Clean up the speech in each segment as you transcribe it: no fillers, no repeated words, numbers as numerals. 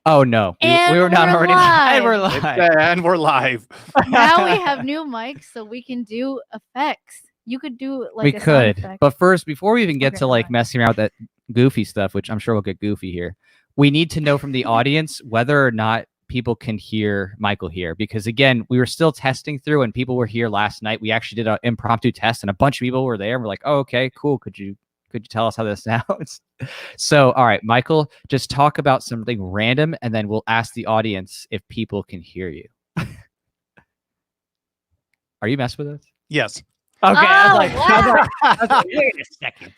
Oh no, we were not already live. We're live. And we're live. Now we have new mics, so we can do effects. You could do like we could, but first, before we even get to like messing around with that goofy stuff, which I'm sure we'll get goofy here, we need to know from the audience whether or not people can hear Michael here, because again, we were still testing through, and people were here last night. We actually did an impromptu test, and a bunch of people were there. And we're like, oh, okay, cool. Could you tell us how this sounds? So, all right, Michael, just talk about something random, and then we'll ask the audience if people can hear you. Are you messing with us? Yes. Okay. I was like, wait a second.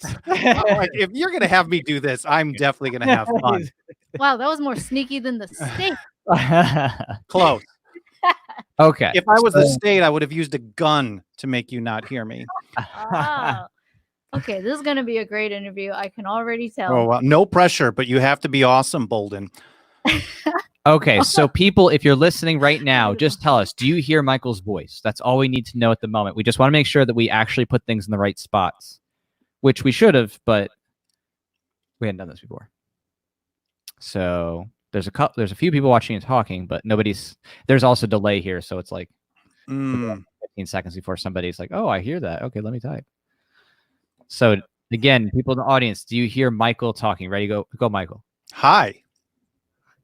If you're going to have me do this, I'm definitely going to have fun. Wow, that was more sneaky than the state. Close. Okay. If I was the state, I would have used a gun to make you not hear me. Oh. Okay, this is going to be a great interview. I can already tell. Oh, well, no pressure, but you have to be awesome, Boldin. Okay, so people, if you're listening right now, just tell us, do you hear Michael's voice? That's all we need to know at the moment. We just want to make sure that we actually put things in the right spots, which we should have, but we hadn't done this before. So there's a few people watching and talking, but there's also delay here. So it's like 15 seconds before somebody's like, oh, I hear that. Okay, let me type. So again, people in the audience, do you hear Michael talking? Ready? Go, Michael. Hi.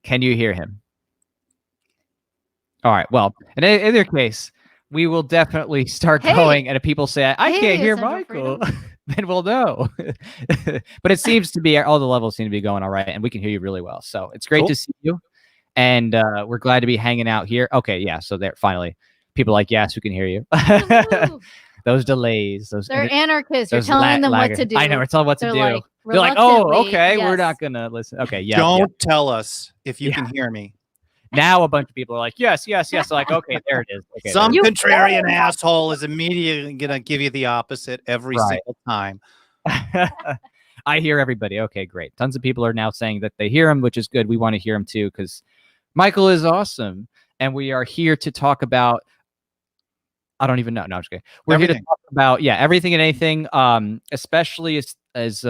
Can you hear him? All right. Well, in either case, we will definitely start going. And if people say, I can't hear Michael, then we'll know. But it seems to be, all the levels seem to be going all right. And we can hear you really well. So it's great to see you. And we're glad to be hanging out here. Okay. Yeah. So there, finally, people like, yes, we can hear you. Those delays. They're anarchists. You're telling them what to do. I know. We're telling them what to do. Like, they're like, oh, okay. Yes. We're not going to listen. Okay. Yeah. Don't tell us if you can hear me. Now a bunch of people are like, yes. So like, okay, there it is. Okay, some contrarian asshole is immediately going to give you the opposite every single time. I hear everybody. Okay, great. Tons of people are now saying that they hear him, which is good. We want to hear him too, because Michael is awesome. And we are here to talk about, I don't even know. No, I'm just kidding. We're here to talk about, everything and anything, especially as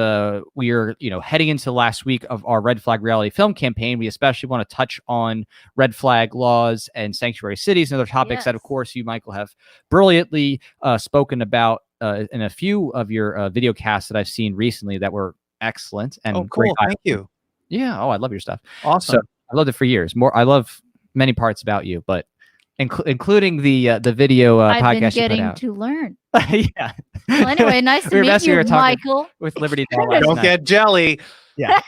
we are, heading into last week of our Red Flag reality film campaign. We especially want to touch on red flag laws and sanctuary cities and other topics that, of course, you, Michael, have brilliantly spoken about in a few of your video casts that I've seen recently that were excellent. And cool. Great. Thank you. Yeah. Oh, I love your stuff. Awesome. So I loved it for years. I love many parts about you, but including the video podcast I've been getting you put out. To learn. Yeah. Well, anyway, nice to meet you, Michael. With Liberty. Don't get jelly. Yeah.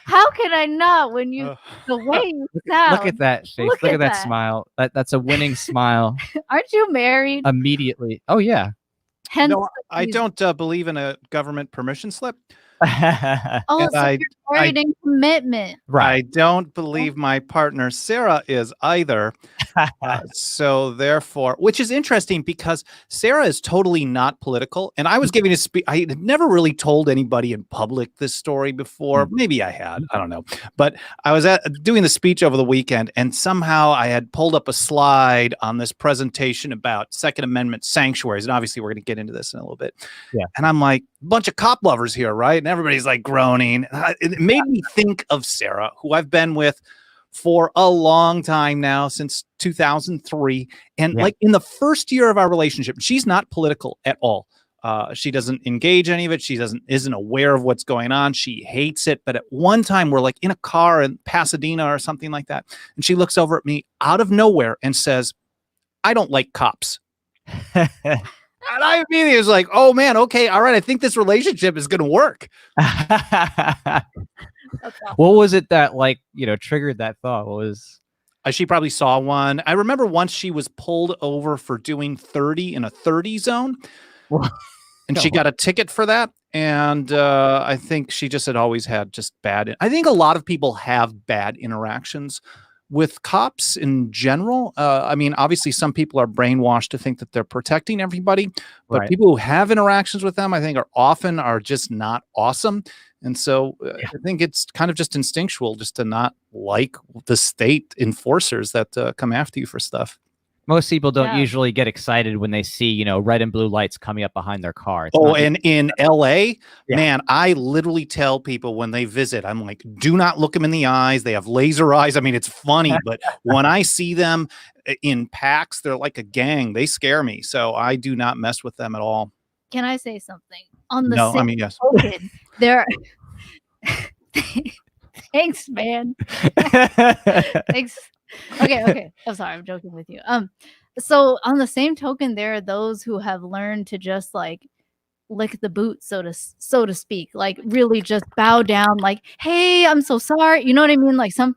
How can I not when you the way you sound? Look at that face. Look at that smile. That's a winning smile. Aren't you married? Immediately. Oh yeah. Hence, no, I don't believe in a government permission slip. So you're married in commitment. Right. I don't believe my partner Sarah is either. So therefore, which is interesting because Sarah is totally not political. And I was giving a speech. I had never really told anybody in public this story before. Maybe I had. I don't know. But I was doing the speech over the weekend, and somehow I had pulled up a slide on this presentation about Second Amendment sanctuaries. And obviously, we're going to get into this in a little bit. Yeah. And I'm like, bunch of cop lovers here, right? And everybody's like groaning. It made me think of Sarah, who I've been with for a long time now, since 2003. And like in the first year of our relationship, she's not political at all. She doesn't engage any of it. She isn't aware of what's going on. She hates it. But at one time, we're like in a car in Pasadena or something like that. And she looks over at me out of nowhere and says, I don't like cops. And I immediately was like, oh, man, okay, all right. I think this relationship is going to work. What was it that, triggered that thought? What was... She probably saw one. I remember once she was pulled over for doing 30 in a 30 zone. And she got a ticket for that. And I think she just had always had just bad... I think a lot of people have bad interactions with cops in general. I mean, obviously, some people are brainwashed to think that they're protecting everybody, but people who have interactions with them, I think, are just not awesome. And so I think it's kind of just instinctual just to not like the state enforcers that come after you for stuff. Most people don't Yeah. usually get excited when they see, you know, red and blue lights coming up behind their car. It's Oh, not- and in LA, Yeah. man, I literally tell people when they visit, I'm like, do not look them in the eyes. They have laser eyes. I mean, it's funny, but when I see them in packs, they're like a gang. They scare me. So I do not mess with them at all. Can I say something? On the No, I same mean, yes. token, there. Thanks, man. Thanks. Okay. I'm sorry, I'm joking with you. So on the same token, there are those who have learned to just like lick the boot, so to speak, like really just bow down, like, hey, I'm so sorry. You know what I mean? Like some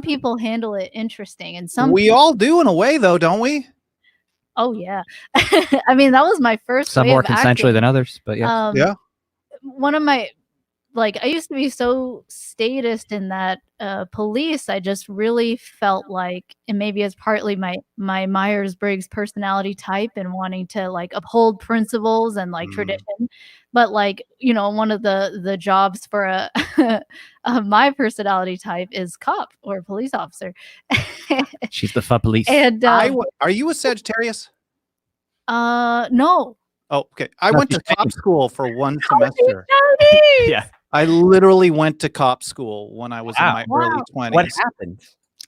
people handle it interesting, and some We all do in a way, though, don't we? oh yeah. I mean, that was my first Some way more of consensually acting. than others, but yeah. Yeah. One of my I used to be so statist in that police. I just really felt like, and maybe it's partly my Myers-Briggs personality type and wanting to like uphold principles and like tradition, but like, you know, one of the jobs for a my personality type is cop or police officer. She's the fun police. And Are you a Sagittarius? no. Oh, okay. I No, went to she's cop school for one semester. Yeah. I literally went to cop school when I was in my early Wow. 20s. What happened?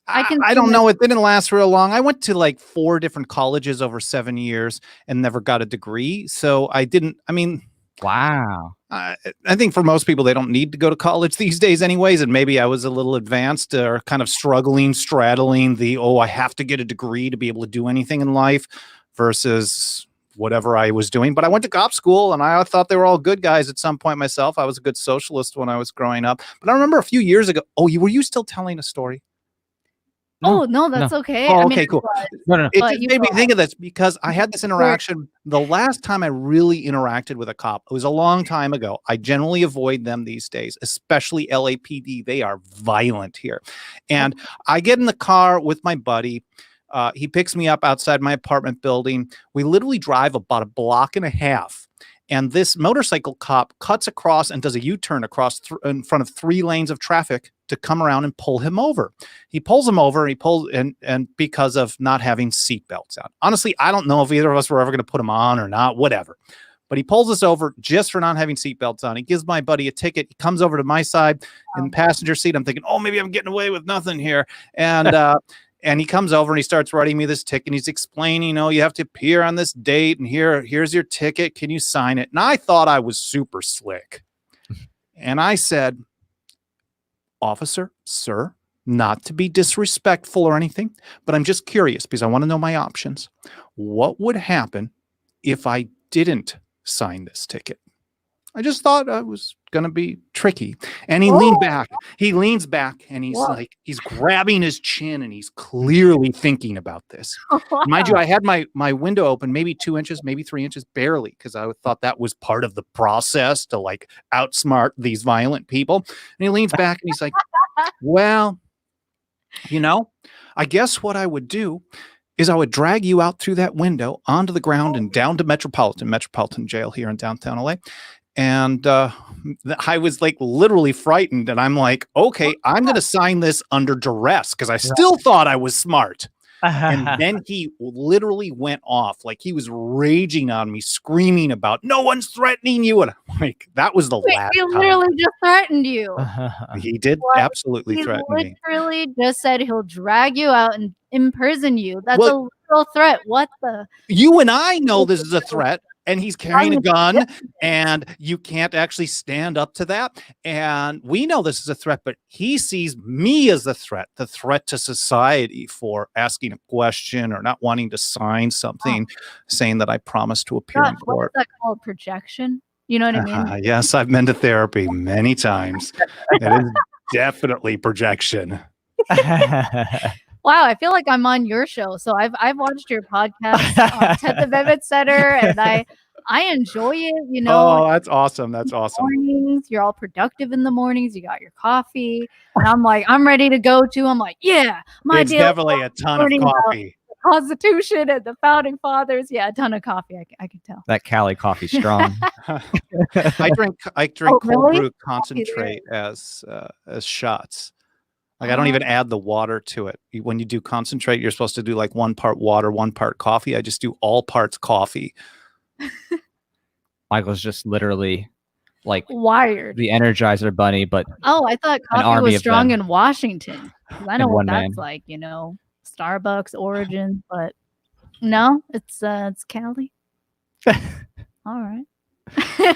I can I see don't that- know. It didn't last real long. I went to like 4 different colleges over 7 years and never got a degree. So I didn't, I mean, Wow. I think for most people, they don't need to go to college these days anyways. And maybe I was a little advanced or kind of straddling the, oh, I have to get a degree to be able to do anything in life versus whatever I was doing. But I went to cop school and I thought they were all good guys at some point myself. I was a good socialist when I was growing up. But I remember a few years ago, were you still telling a story? Oh no, that's okay. Oh, I mean, okay, cool. No. It But just you made me go think of this because I had this interaction. The last time I really interacted with a cop, it was a long time ago. I generally avoid them these days, especially LAPD. They are violent here. And I get in the car with my buddy. He picks me up outside my apartment building. We literally drive about a block and a half. And this motorcycle cop cuts across and does a U-turn across in front of 3 lanes of traffic to come around and pull him over. He pulls him over. He pulls and because of not having seatbelts on. Honestly, I don't know if either of us were ever going to put them on or not, whatever. But he pulls us over just for not having seatbelts on. He gives my buddy a ticket. He comes over to my side in the passenger seat. I'm thinking, oh, maybe I'm getting away with nothing here. And and he comes over and he starts writing me this ticket. And he's explaining, you have to appear on this date. And here's your ticket. Can you sign it? And I thought I was super slick. And I said, officer, sir, not to be disrespectful or anything, but I'm just curious because I want to know my options. What would happen if I didn't sign this ticket? I just thought I was going to be tricky. And he leaned back. He leans back and he's like, he's grabbing his chin and he's clearly thinking about this. Mind you, I had my window open, maybe 2 inches, maybe 3 inches, barely, because I thought that was part of the process to like outsmart these violent people. And he leans back and he's like, well, I guess what I would do is I would drag you out through that window onto the ground and down to Metropolitan Jail here in downtown LA. And I was like literally frightened. And I'm like, okay, I'm going to sign this under duress because I still thought I was smart. And then he literally went off like he was raging on me, screaming about no one's threatening you. And I'm like, that was the last he time. literally just threatened you. He did absolutely threaten me. He literally just said he'll drag you out and imprison you. That's Well, a literal threat. What the? You and I know this is a threat. And he's carrying a gun and you can't actually stand up to that. And we know this is a threat, but he sees me as the threat to society for asking a question or not wanting to sign something saying that I promised to appear in court. What's that called? Projection? You know what I mean? Yes, I've been to therapy many times. It is definitely projection. Wow, I feel like I'm on your show. So I've watched your podcast on 10th Amendment Center, and I enjoy it. Oh, that's awesome. That's awesome. Mornings, you're all productive in the mornings. You got your coffee, and I'm like, I'm ready to go too. I'm like, yeah, it's definitely a ton of coffee. The Constitution and the founding fathers. Yeah, a ton of coffee. I can tell. That Cali coffee strong. I drink cold brew concentrate as shots. Like I don't even add the water to it. When you do concentrate, you're supposed to do like 1 part water, 1 part coffee. I just do all parts coffee. Michael's just literally like Wired. the Energizer Bunny, but Oh, I thought coffee army was of strong them. in Washington. 'Cause I know And what one that's man. like, Starbucks origin, but no, it's Cali. All right.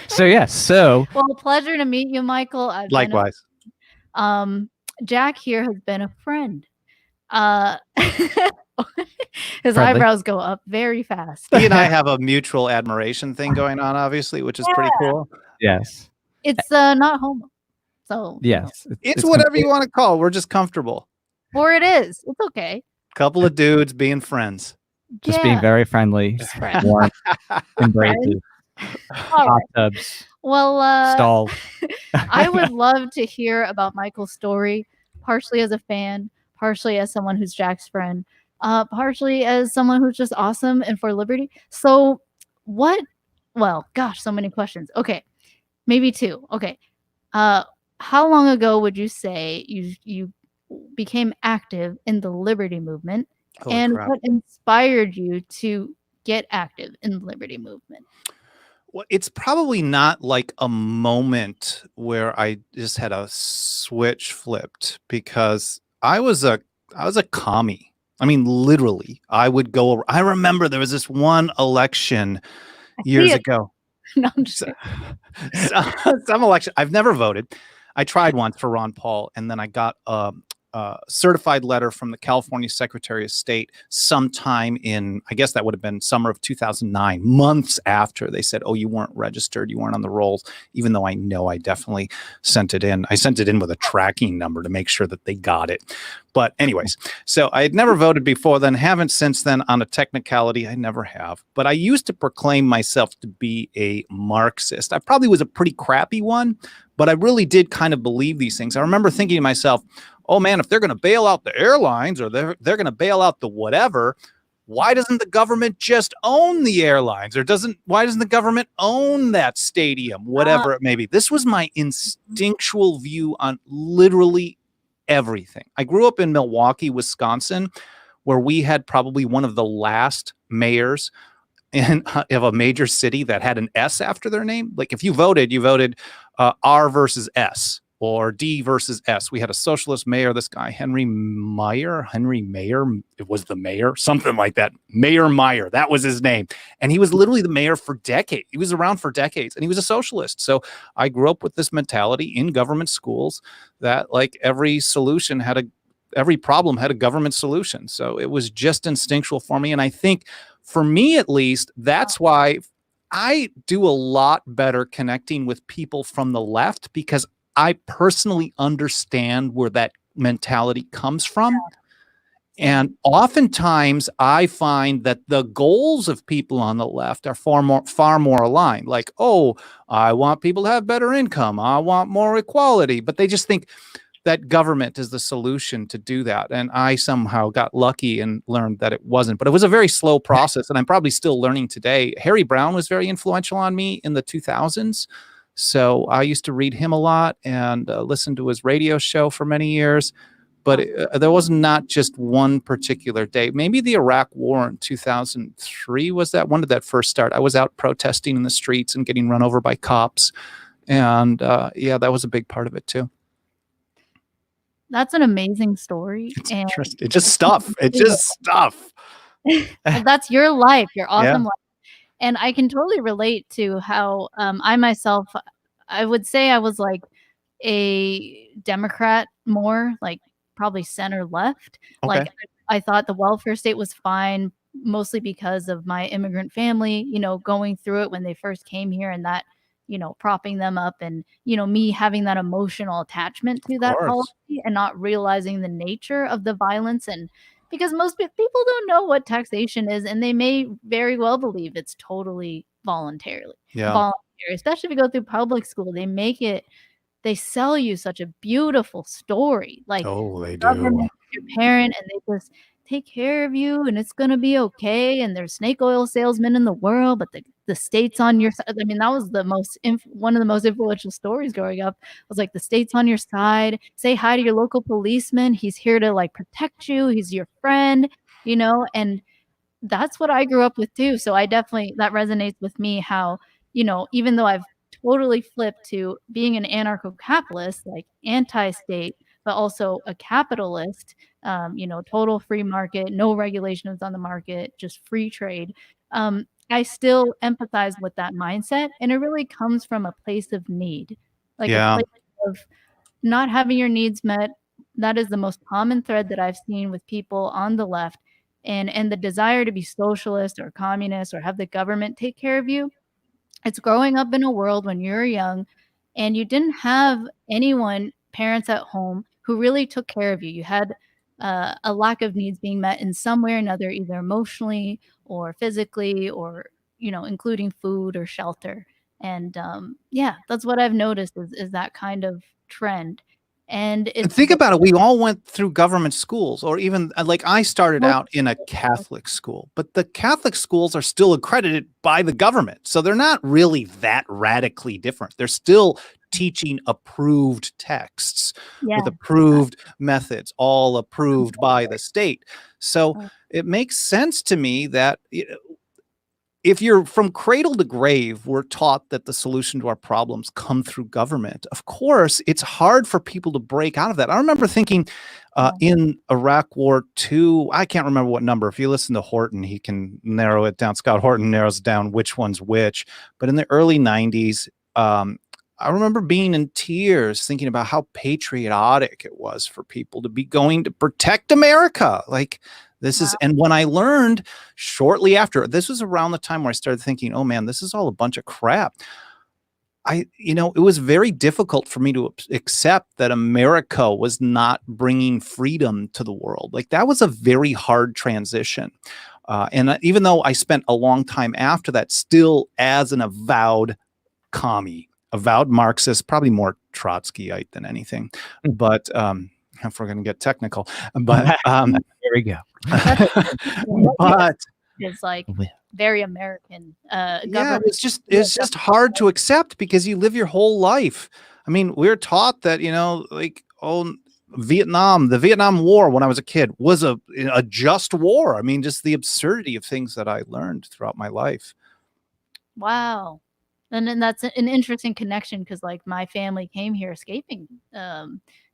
So yes, so Well, pleasure to meet you, Michael. I've been Likewise. Jack here has been a friend. His Friendly. eyebrows go up very fast. He and I have a mutual admiration thing going on, obviously, which is pretty cool. yes. It's not homo. So Yes. It's whatever you want to call it. We're just comfortable. Or it is. It's okay. Couple of dudes being friends. Just being very friendly, Just friends. warm, embraces, All hot right. tubs, Well, stalls. I would love to hear about Michael's story, partially as a fan, partially as someone who's Jack's friend, partially as someone who's just awesome and for liberty. So, so many questions. Okay, maybe 2. Okay, how long ago would you say you became active in the liberty movement, Holy and crap. what inspired you to get active in the liberty movement? Well, it's probably not like a moment where I just had a switch flipped, because I was a commie. I mean, literally, I remember there was this one election years ago. No, I'm just Some election. I've never voted. I tried once for Ron Paul, and then I got a certified letter from the California Secretary of State sometime in, I guess that would have been summer of 2009, months after. They said, oh, you weren't registered, you weren't on the rolls, even though I know I definitely sent it in. I sent it in with a tracking number to make sure that they got it. But anyways, so I had never voted before then, haven't since then. On a technicality, I never have. But I used to proclaim myself to be a Marxist. I probably was a pretty crappy one, but I really did kind of believe these things. I remember thinking to myself, oh man, if they're going to bail out the airlines, or they're going to bail out the whatever, why doesn't the government just own the airlines? Or why doesn't the government own that stadium, whatever it may be? This was my instinctual view on literally everything. I grew up in Milwaukee, Wisconsin, where we had probably one of the last mayors of a major city that had an S after their name. Like if you voted R versus S, or D versus S. We had a socialist mayor, this guy, Henry Meyer, it was the mayor, something like that. Mayor Meyer, that was his name. And he was literally the mayor for decades. He was around for decades, and he was a socialist. So I grew up with this mentality in government schools that like every problem had a government solution. So it was just instinctual for me. And I think for me, at least, that's why I do a lot better connecting with people from the left, because I personally understand where that mentality comes from. And oftentimes I find that the goals of people on the left are far more aligned. Like, oh, I want people to have better income. I want more equality. But they just think that government is the solution to do that. And I somehow got lucky and learned that it wasn't. But it was a very slow process, and I'm probably still learning today. Harry Brown was very influential on me in the 2000s. So I used to read him a lot and listen to his radio show for many years. But there was not just one particular day. Maybe the Iraq War in 2003 was that. When did that first start? I was out protesting in the streets and getting run over by cops. And that was a big part of it too. That's an amazing story. It's interesting. It's just stuff. It's just stuff. That's your life, your awesome life. And I can totally relate to how I myself, I would say I was like a Democrat more, like probably center left. Okay. Like I thought the welfare state was fine, mostly because of my immigrant family, going through it when they first came here, and that, propping them up, and, me having that emotional attachment to that policy and not realizing the nature of the violence. And because most people don't know what taxation is, and they may very well believe it's totally voluntary, especially if you go through public school. They sell you such a beautiful story. Like, oh, they government your parent and they just take care of you and it's gonna be okay. And there's snake oil salesmen in the world, but the state's on your side. I mean, that was the one of the most influential stories growing up. Was like the state's on your side. Say hi to your local policeman. He's here to like protect you. He's your friend, and that's what I grew up with too. So that resonates with me how, even though I've totally flipped to being an anarcho-capitalist, like anti-state, but also a capitalist, total free market, no regulations on the market, just free trade. I still empathize with that mindset. And it really comes from a place of need, like a place of not having your needs met. That is the most common thread that I've seen with people on the left. And the desire to be socialist or communist or have the government take care of you. It's growing up in a world when you're young and you didn't have parents at home, who really took care of you. You had a lack of needs being met in some way or another, either emotionally or physically or, including food or shelter. And that's what I've noticed is that kind of trend. And think about it. We all went through government schools, or even like I started out in a Catholic school, but the Catholic schools are still accredited by the government. So they're not really that radically different. They're still teaching approved texts with approved methods, all approved by the state. So it makes sense to me that if you're from cradle to grave, we're taught that the solution to our problems come through government. Of course, it's hard for people to break out of that. I remember thinking in Iraq War II, I can't remember what number. If you listen to Horton, he can narrow it down. Scott Horton narrows down which one's which. But in the early 90s, I remember being in tears thinking about how patriotic it was for people to be going to protect America. Like, this is, and when I learned shortly after, this was around the time where I started thinking, oh man, this is all a bunch of crap. It was very difficult for me to accept that America was not bringing freedom to the world. Like, that was a very hard transition. And even though I spent a long time after that, still as an avowed commie, avowed Marxist, probably more Trotskyite than anything, but, if we're going to get technical, but there we go. But it's like very American. It's just hard to accept because you live your whole life. I mean, we're taught that, Vietnam, the Vietnam War when I was a kid was a just war. I mean, just the absurdity of things that I learned throughout my life. Wow. And then that's an interesting connection because, like, my family came here escaping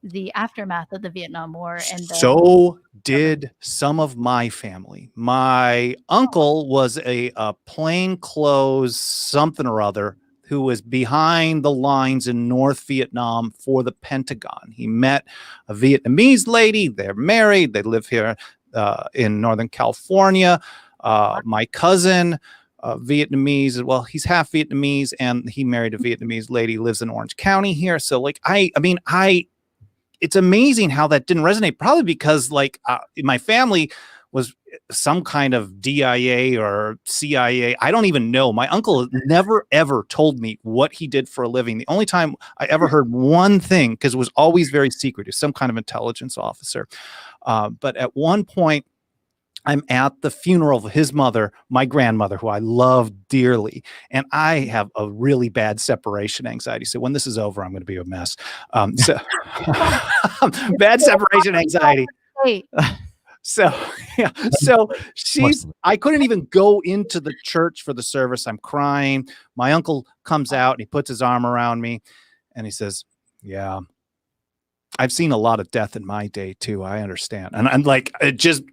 the aftermath of the Vietnam War, and so did some of my family. My uncle was a plainclothes something or other who was behind the lines in North Vietnam for the Pentagon. He met a Vietnamese lady. They're married. They live here in Northern California. My cousin. Vietnamese, well, he's half Vietnamese and he married a Vietnamese lady, lives in Orange County here. So like, it's amazing how that didn't resonate, probably because my family was some kind of DIA or CIA. I don't even know. My uncle never, ever told me what he did for a living. The only time I ever heard one thing, because it was always very secret, is some kind of intelligence officer. But at one point, I'm at the funeral of his mother, my grandmother, who I love dearly. And I have a really bad separation anxiety. So when this is over, I'm going to be a mess. Bad separation anxiety. So I couldn't even go into the church for the service. I'm crying. My uncle comes out and he puts his arm around me and he says, yeah, I've seen a lot of death in my day too. I understand. And I'm like, it just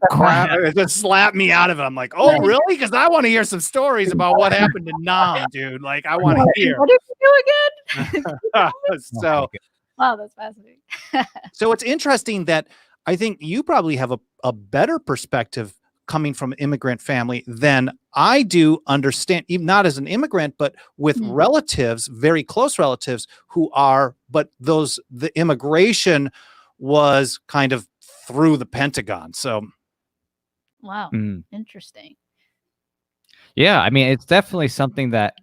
slapped me out of it. I'm like, oh, really? Because I want to hear some stories about what happened in Nam, dude. Like, I want to hear. What did you do again? So, wow, that's fascinating. So it's interesting that I think you probably have a better perspective coming from an immigrant family than I do, understand, even not as an immigrant, but with relatives, very close relatives who are, but the immigration was kind of through the Pentagon. So. Wow. Interesting. Yeah. I mean, it's definitely something that,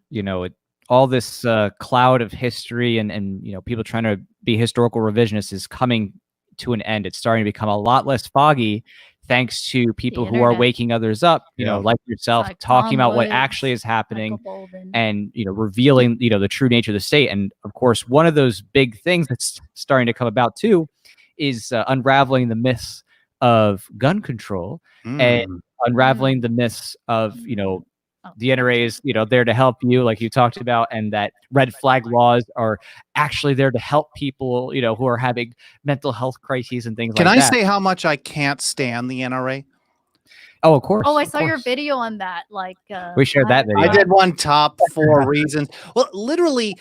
all this cloud of history and people trying to be historical revisionists is coming to an end. It's starting to become a lot less foggy thanks to people who are internet. waking others up, you know, Yeah. like yourself, Like talking Tom about what Woods, actually is Michael happening Boldin. and, you know, revealing, you know, the true nature of the state. And of course, one of those big things that's starting to come about too is unraveling the myths of gun control and unraveling the myths of, you know, Oh, the NRA is, you know, there to help you, like you talked about, and that red flag laws are actually there to help people, you know, who are having mental health crises and things Can like I that. say how much I can't stand the NRA? Oh, of course. Oh, I of saw your course. video on that. Like, We shared that I video. did one top 4 reasons. Well, literally,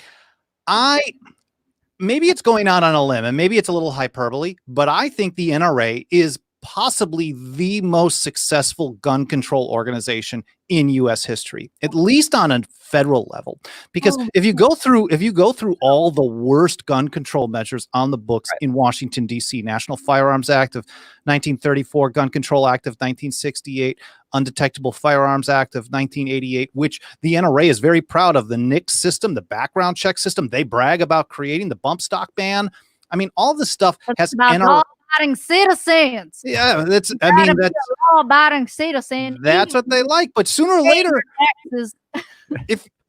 maybe it's going out on a limb and maybe it's a little hyperbole, but I think the NRA is possibly the most successful gun control organization in US history, at least on a federal level. Because Oh, if you go through all the worst gun control measures on the books in Washington D.C., National Firearms Act of 1934, Gun Control Act of 1968, Undetectable Firearms Act of 1988, which the NRA is very proud of, the NICS system, the background check system they brag about creating, the bump stock ban. I mean, all this stuff has about law-abiding citizens. yeah, that's You I mean gotta be that's a law-abiding citizen. that's what they like. But sooner or later, Taxes.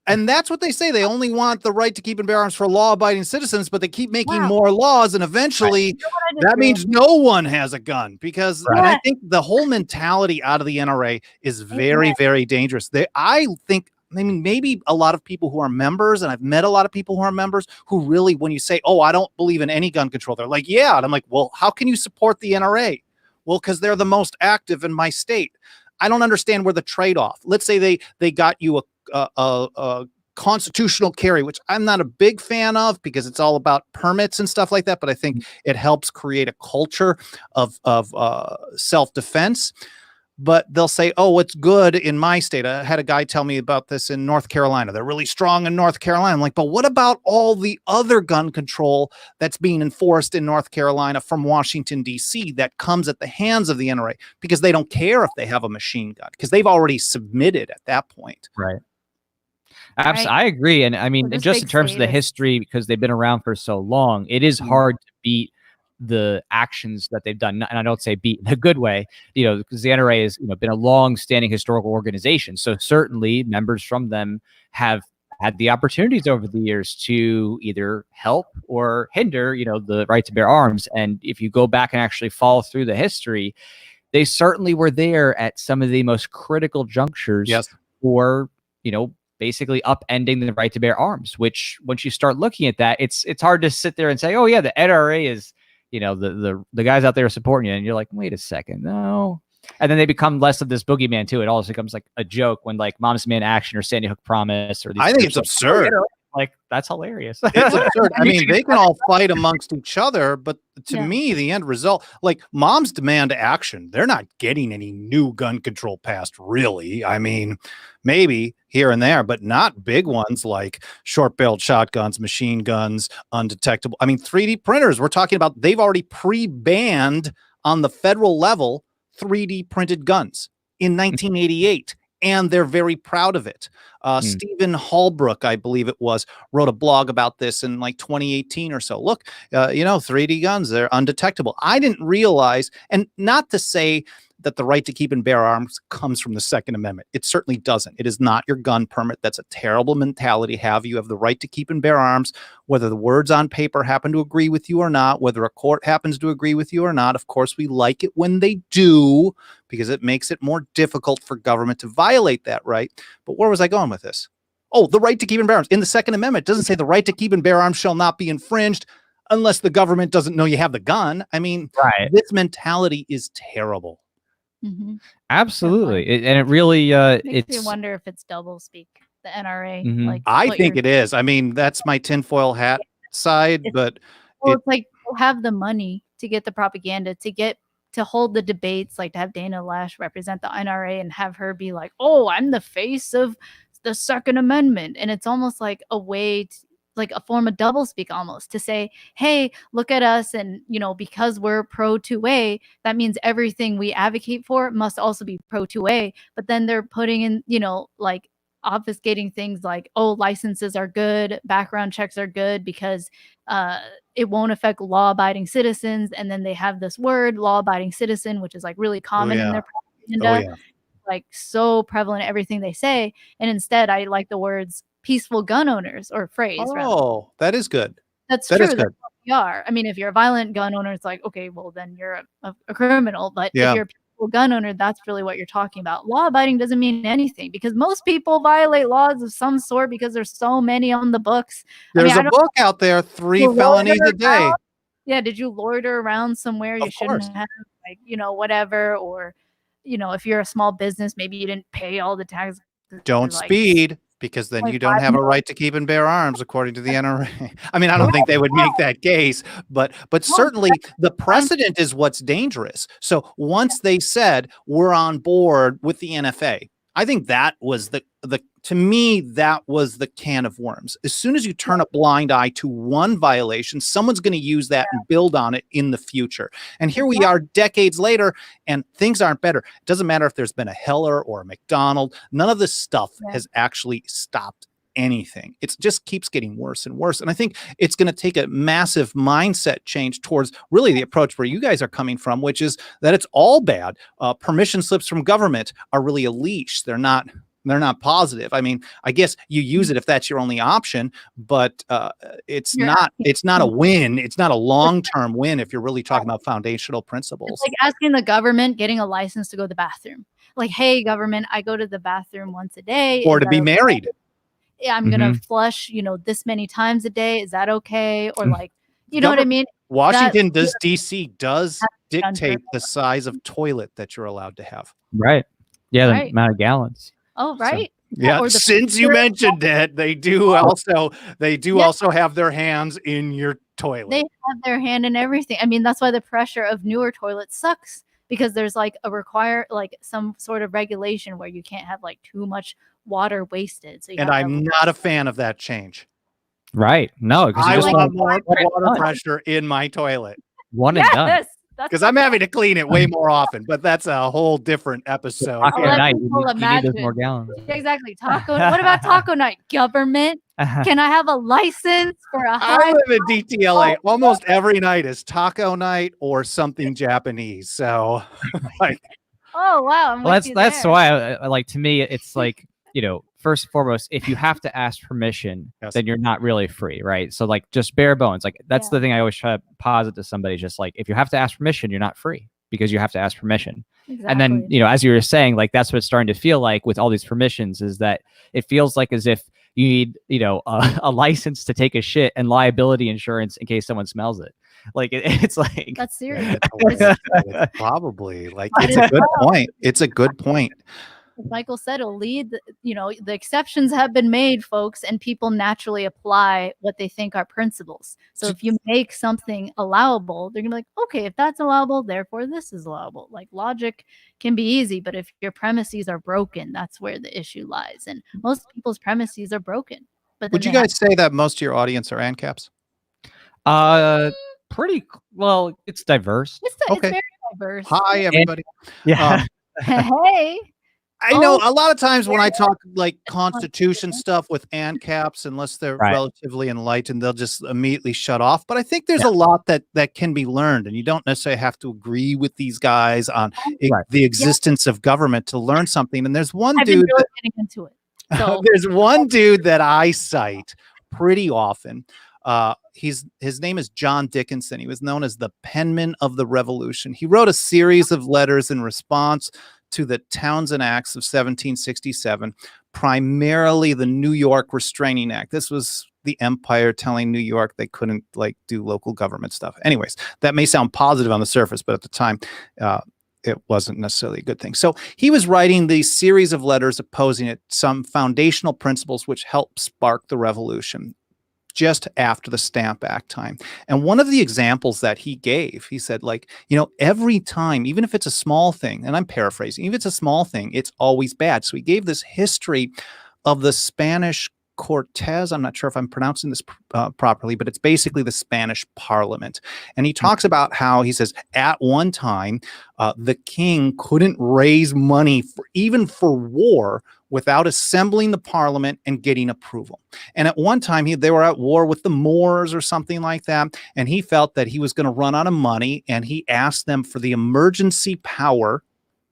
and that's what they say. They only want the right to keep and bear arms for law-abiding citizens, but they keep making Wow. more laws, and eventually You know what I just that means no one has a gun. Because and I Right. think the whole mentality out of the NRA is very, very dangerous. I think, I mean, maybe a lot of people who are members, and I've met a lot of people who are members who really, when you say, "Oh, I don't believe in any gun control," they're like, "Yeah," and I'm like, "Well, how can you support the NRA?" Well, because they're the most active in my state. I don't understand where the trade-off. Let's say they got you a constitutional carry, which I'm not a big fan of because it's all about permits and stuff like that. But I think it helps create a culture of self-defense. But they'll say, "Oh, it's good in my state." I had a guy tell me about this in North Carolina. They're really strong in North Carolina. I'm like, but what about all the other gun control that's being enforced in North Carolina from Washington, D.C. that comes at the hands of the NRA? Because they don't care if they have a machine gun because they've already submitted at that point. Right. Right. I agree. And I mean, just just in big terms of the statists. history, because they've been around for so long, it is hard to beat the actions that they've done. And I don't say beat in a good way, you know, because the NRA has, you know, been a long-standing historical organization. So certainly members from them have had the opportunities over the years to either help or hinder, you know, the right to bear arms. And if you go back and actually follow through the history, they certainly were there at some of the most critical junctures Yes. for, you know, basically upending the right to bear arms, which once you start looking at that, it's hard to sit there and say, oh yeah, the NRA is, you know, the guys out there are supporting you. And you're like, wait a second, no. And then they become less of this boogeyman too. It also becomes like a joke when like Mom's Man Action or Sandy Hook Promise or these I think groups it's like, absurd. like that's hilarious. It's absurd. I mean, they can all fight amongst each other, but to Yeah. me, the end result, like moms demand action. They're not getting any new gun control passed, really. I mean, maybe here and there, but not big ones like short-barreled shotguns, machine guns, undetectable. I mean, 3D printers, we're talking about, they've already pre-banned on the federal level 3D printed guns in 1988. And they're very proud of it. Stephen Hallbrook, I believe it was, wrote a blog about this in like 2018 or so. Look, you know, 3D guns, they're undetectable. I didn't realize, and not to say that the right to keep and bear arms comes from the Second Amendment. It certainly doesn't. It is not your gun permit. That's a terrible mentality to have. You have the right to keep and bear arms, whether the words on paper happen to agree with you or not, whether a court happens to agree with you or not. Of course, we like it when they do, because it makes it more difficult for government to violate that right. But where was I going with this? Oh, the right to keep and bear arms. In the Second Amendment, it doesn't say the right to keep and bear arms shall not be infringed unless the government doesn't know you have the gun. I mean, this mentality is terrible. Mm-hmm. Absolutely. And it really, Makes me wonder if it's double speak, the NRA. Like, I think it is. I mean, that's my tinfoil hat side, but it's like you have the money to get the propaganda, to hold the debates, like to have Dana Lash represent the NRA and have her be like, oh, I'm the face of the Second Amendment. And it's almost like a way to, like a form of doublespeak almost, to say, hey, look at us. And, you know, because we're pro 2A, that means everything we advocate for must also be pro 2A. But then they're putting in, you know, like obfuscating things like, oh, licenses are good, background checks are good because it won't affect law-abiding citizens. And then they have this word, law-abiding citizen, which is like really common in their propaganda, like so prevalent in everything they say. And instead, I like the words peaceful gun owners, or phrase rather. Oh, that is good. That's That true. is good. That's what we are. I mean, if you're a violent gun owner, it's like, okay, well, then you're a criminal. But if you're a peaceful gun owner, that's really what you're talking about. Law abiding doesn't mean anything because most people violate laws of some sort because there's so many on the books. There's a book out there, 3 felonies a day. Yeah. Did you loiter around somewhere you shouldn't have, like, you know, whatever? Or, you know, if you're a small business, maybe you didn't pay all the taxes. Don't speed, because then you don't have a right to keep and bear arms, according to the NRA. I mean, I don't think they would make that case, but certainly the precedent is what's dangerous. So once they said we're on board with the NFA, I think that was to me, that was the can of worms. As soon as you turn a blind eye to one violation, someone's going to use that and build on it in the future. And here we are decades later, and things aren't better. It doesn't matter if there's been a Heller or a McDonald. None of this stuff has actually stopped anything. It just keeps getting worse and worse. And I think it's going to take a massive mindset change towards really the approach where you guys are coming from, which is that it's all bad. Permission slips from government are really a leash. They're not positive. I mean, I guess you use it if that's your only option, but it's not a win. It's not a long-term win if you're really talking about foundational principles. It's like asking the government, getting a license to go to the bathroom. Like, hey, government, I go to the bathroom once a day. Or to be married. Yeah, I'm going to flush, you know, this many times a day. Is that okay? Or like, you know what I mean? Washington DC does dictate the size of toilet that you're allowed to have. Right. Yeah, the amount of gallons. Oh, right. So, yeah. Since you mentioned it, they do also have their hands in your toilet. They have their hand in everything. I mean, that's why the pressure of newer toilets sucks, because there's like some sort of regulation where you can't have like too much water wasted. So I'm not a fan of that change. Right. No, because I want more water pressure in my toilet. One and done. Because I'm having to clean it way more often, but that's a whole different episode. Taco night, you need those more gallons. Yeah, exactly. What about taco night? Government? Can I have a license for a high? I live in DTLA. Almost every night is taco night or something Japanese. So, like, oh wow. Well, that's why I like, to me, it's like, you know, first and foremost, if you have to ask permission, then you're not really free, right? So like, just bare bones, like that's the thing I always try to posit to somebody, just like, if you have to ask permission, you're not free because you have to ask permission. Exactly. And then, you know, as you were saying, like, that's what it's starting to feel like with all these permissions, is that it feels like as if you need, you know, a license to take a shit and liability insurance in case someone smells it. Like it's like, that's serious. Probably like, it's a good point. It's a good point. Michael said, it'll lead, you know, the exceptions have been made, folks, and people naturally apply what they think are principles. So if you make something allowable, they're gonna be like, okay, if that's allowable, therefore this is allowable. Like, logic can be easy, but if your premises are broken, that's where the issue lies. And most people's premises are broken. But would you guys say that most of your audience are ANCAPs? Pretty well. It's diverse. It's very diverse. Hi, everybody. Hey. I know a lot of times when I talk like Constitution stuff with ANCAPs, unless they're relatively enlightened, they'll just immediately shut off. But I think there's a lot that can be learned, and you don't necessarily have to agree with these guys on the existence of government to learn something. And there's one dude getting into it. So. There's one dude that I cite pretty often. His name is John Dickinson. He was known as the penman of the Revolution. He wrote a series of letters in response to the Townsend Acts of 1767, primarily the New York Restraining Act. This was the empire telling New York they couldn't like do local government stuff. Anyways, that may sound positive on the surface, but at the time, it wasn't necessarily a good thing. So he was writing these series of letters opposing it, some foundational principles which helped spark the revolution just after the Stamp Act time. And one of the examples that he gave, he said, like, you know, every time, even if it's a small thing, and I'm paraphrasing, even if it's a small thing, it's always bad. So he gave this history of the Spanish Cortes. I'm not sure if I'm pronouncing this properly, but it's basically the Spanish Parliament. And he talks about how, he says, at one time, the king couldn't raise money even for war without assembling the parliament and getting approval. And at one time, they were at war with the Moors or something like that. And he felt that he was going to run out of money. And he asked them for the emergency power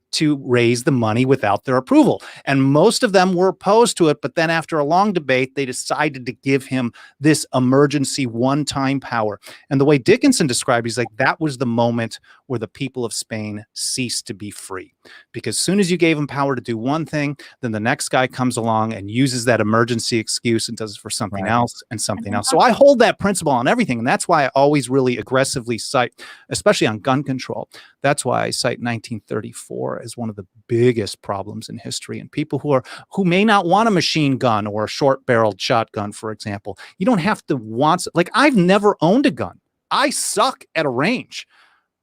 to raise the money without their approval. And most of them were opposed to it. But then after a long debate, they decided to give him this emergency one-time power. And the way Dickinson described it, he's like, that was the moment where the people of Spain ceased to be free. Because as soon as you gave them power to do one thing, then the next guy comes along and uses that emergency excuse and does it for something else and something else. So I hold that principle on everything. And that's why I always really aggressively cite, especially on gun control. That's why I cite 1934 as one of the biggest problems in history. And people who may not want a machine gun or a short-barreled shotgun, for example, you don't have to want. Like, I've never owned a gun. I suck at a range,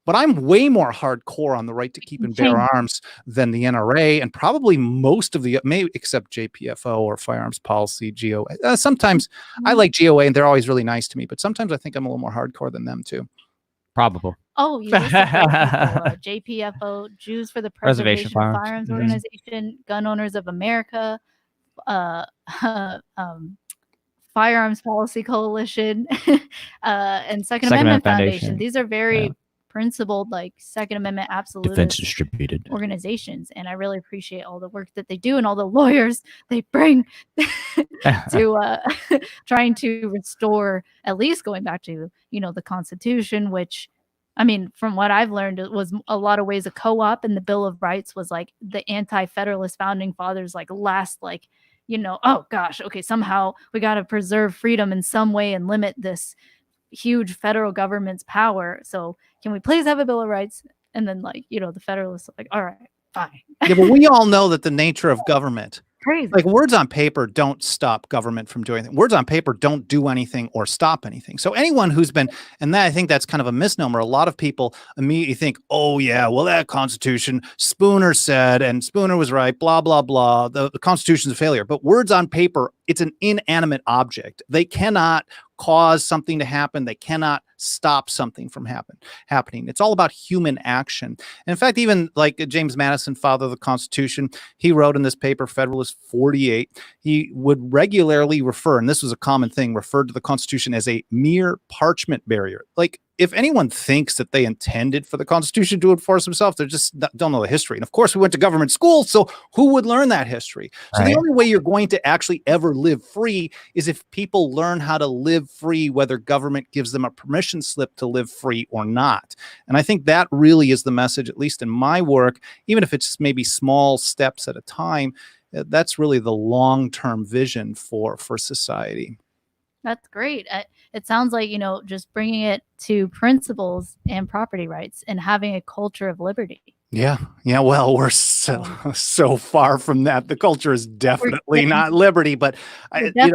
but I'm way more hardcore on the right to keep and bear arms than the NRA and probably most of the, maybe except JPFO or Firearms Policy, GOA. Sometimes I like GOA and they're always really nice to me, but sometimes I think I'm a little more hardcore than them too. Probable. Oh, you listed JPFO, Jews for the Preservation of Firearms Organization, Gun Owners of America, Firearms Policy Coalition, and Second Amendment Foundation. These are very principled, like Second Amendment absolute defense distributed organizations. And I really appreciate all the work that they do and all the lawyers they bring to trying to restore, at least going back to, the Constitution, which, I mean, from what I've learned, it was a lot of ways a co-op, and the Bill of Rights was like the anti-federalist founding fathers, like last, like, oh gosh, okay, somehow we got to preserve freedom in some way and limit this huge federal government's power. So can we please have a Bill of Rights? And then, like, the Federalists are like, all right, fine. Yeah, but we all know that the nature of government, crazy. Like, words on paper don't stop government from doing anything. Words on paper don't do anything or stop anything. So anyone who's been, and that, I think that's kind of a misnomer. A lot of people immediately think, oh yeah, well, that Constitution, Spooner said, and Spooner was right, blah, blah, blah. The Constitution's a failure. But words on paper, it's an inanimate object. They cannot cause something to happen. They cannot stop something from happening. It's all about human action. And in fact, even like James Madison, father of the Constitution, he wrote in this paper, Federalist 48, he would regularly refer, and this was a common thing, referred to the Constitution as a mere parchment barrier. Like, if anyone thinks that they intended for the Constitution to enforce themselves, they just don't know the history. And of course, we went to government school, so who would learn that history? So the only way you're going to actually ever live free is if people learn how to live free, whether government gives them a permission slip to live free or not. And I think that really is the message, at least in my work, even if it's maybe small steps at a time. That's really the long-term vision for society. That's great. It sounds like, just bringing it to principles and property rights and having a culture of liberty. Yeah. Well, we're so far from that. The culture is definitely not liberty, but I think.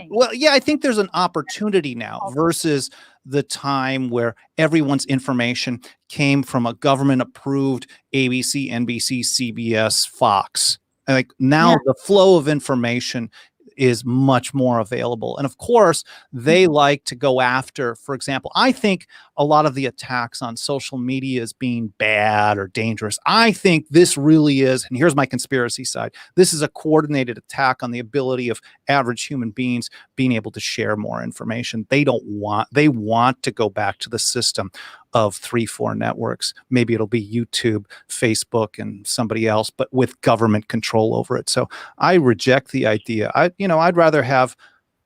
Well, yeah, I think there's an opportunity now versus the time where everyone's information came from a government-approved ABC, NBC, CBS, Fox. Like now, the flow of information is much more available. And of course, they like to go after, for example, I think a lot of the attacks on social media as being bad or dangerous. I think this really is, and here's my conspiracy side, this is a coordinated attack on the ability of average human beings being able to share more information. They want to go back to the system of 3-4 networks. Maybe it'll be YouTube, Facebook, and somebody else, but with government control over it. So I reject the idea. I'd rather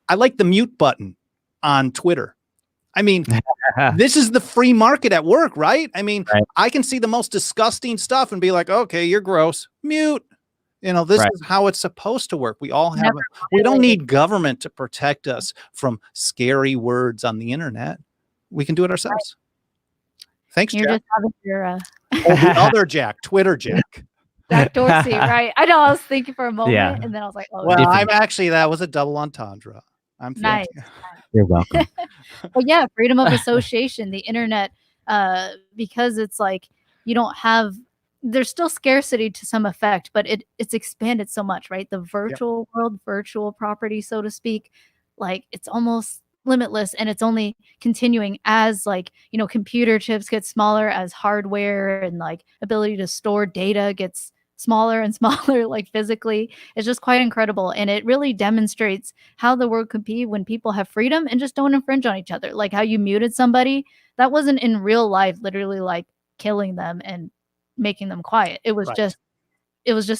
I like the mute button on Twitter. I mean, this is the free market at work, right? I mean, I can see the most disgusting stuff and be like, okay, you're gross, mute. This is how it's supposed to work. We all have we don't need government to protect us from scary words on the internet. We can do it ourselves. Thanks, You're Jack. just having your the other Jack, Twitter Jack. Jack Dorsey, right? I know. I was thinking for a moment, and then I was like, "Oh, well, that was a double entendre." I'm nice. You're welcome. But yeah, freedom of association, the internet, because it's like you don't have. There's still scarcity to some effect, but it's expanded so much, right? The virtual world, virtual property, so to speak, like it's almost limitless, and it's only continuing as computer chips get smaller, as hardware and like ability to store data gets smaller and smaller, like physically. It's just quite incredible. And it really demonstrates how the world could be when people have freedom and just don't infringe on each other. Like how you muted somebody, that wasn't in real life, literally like killing them and making them quiet. It was just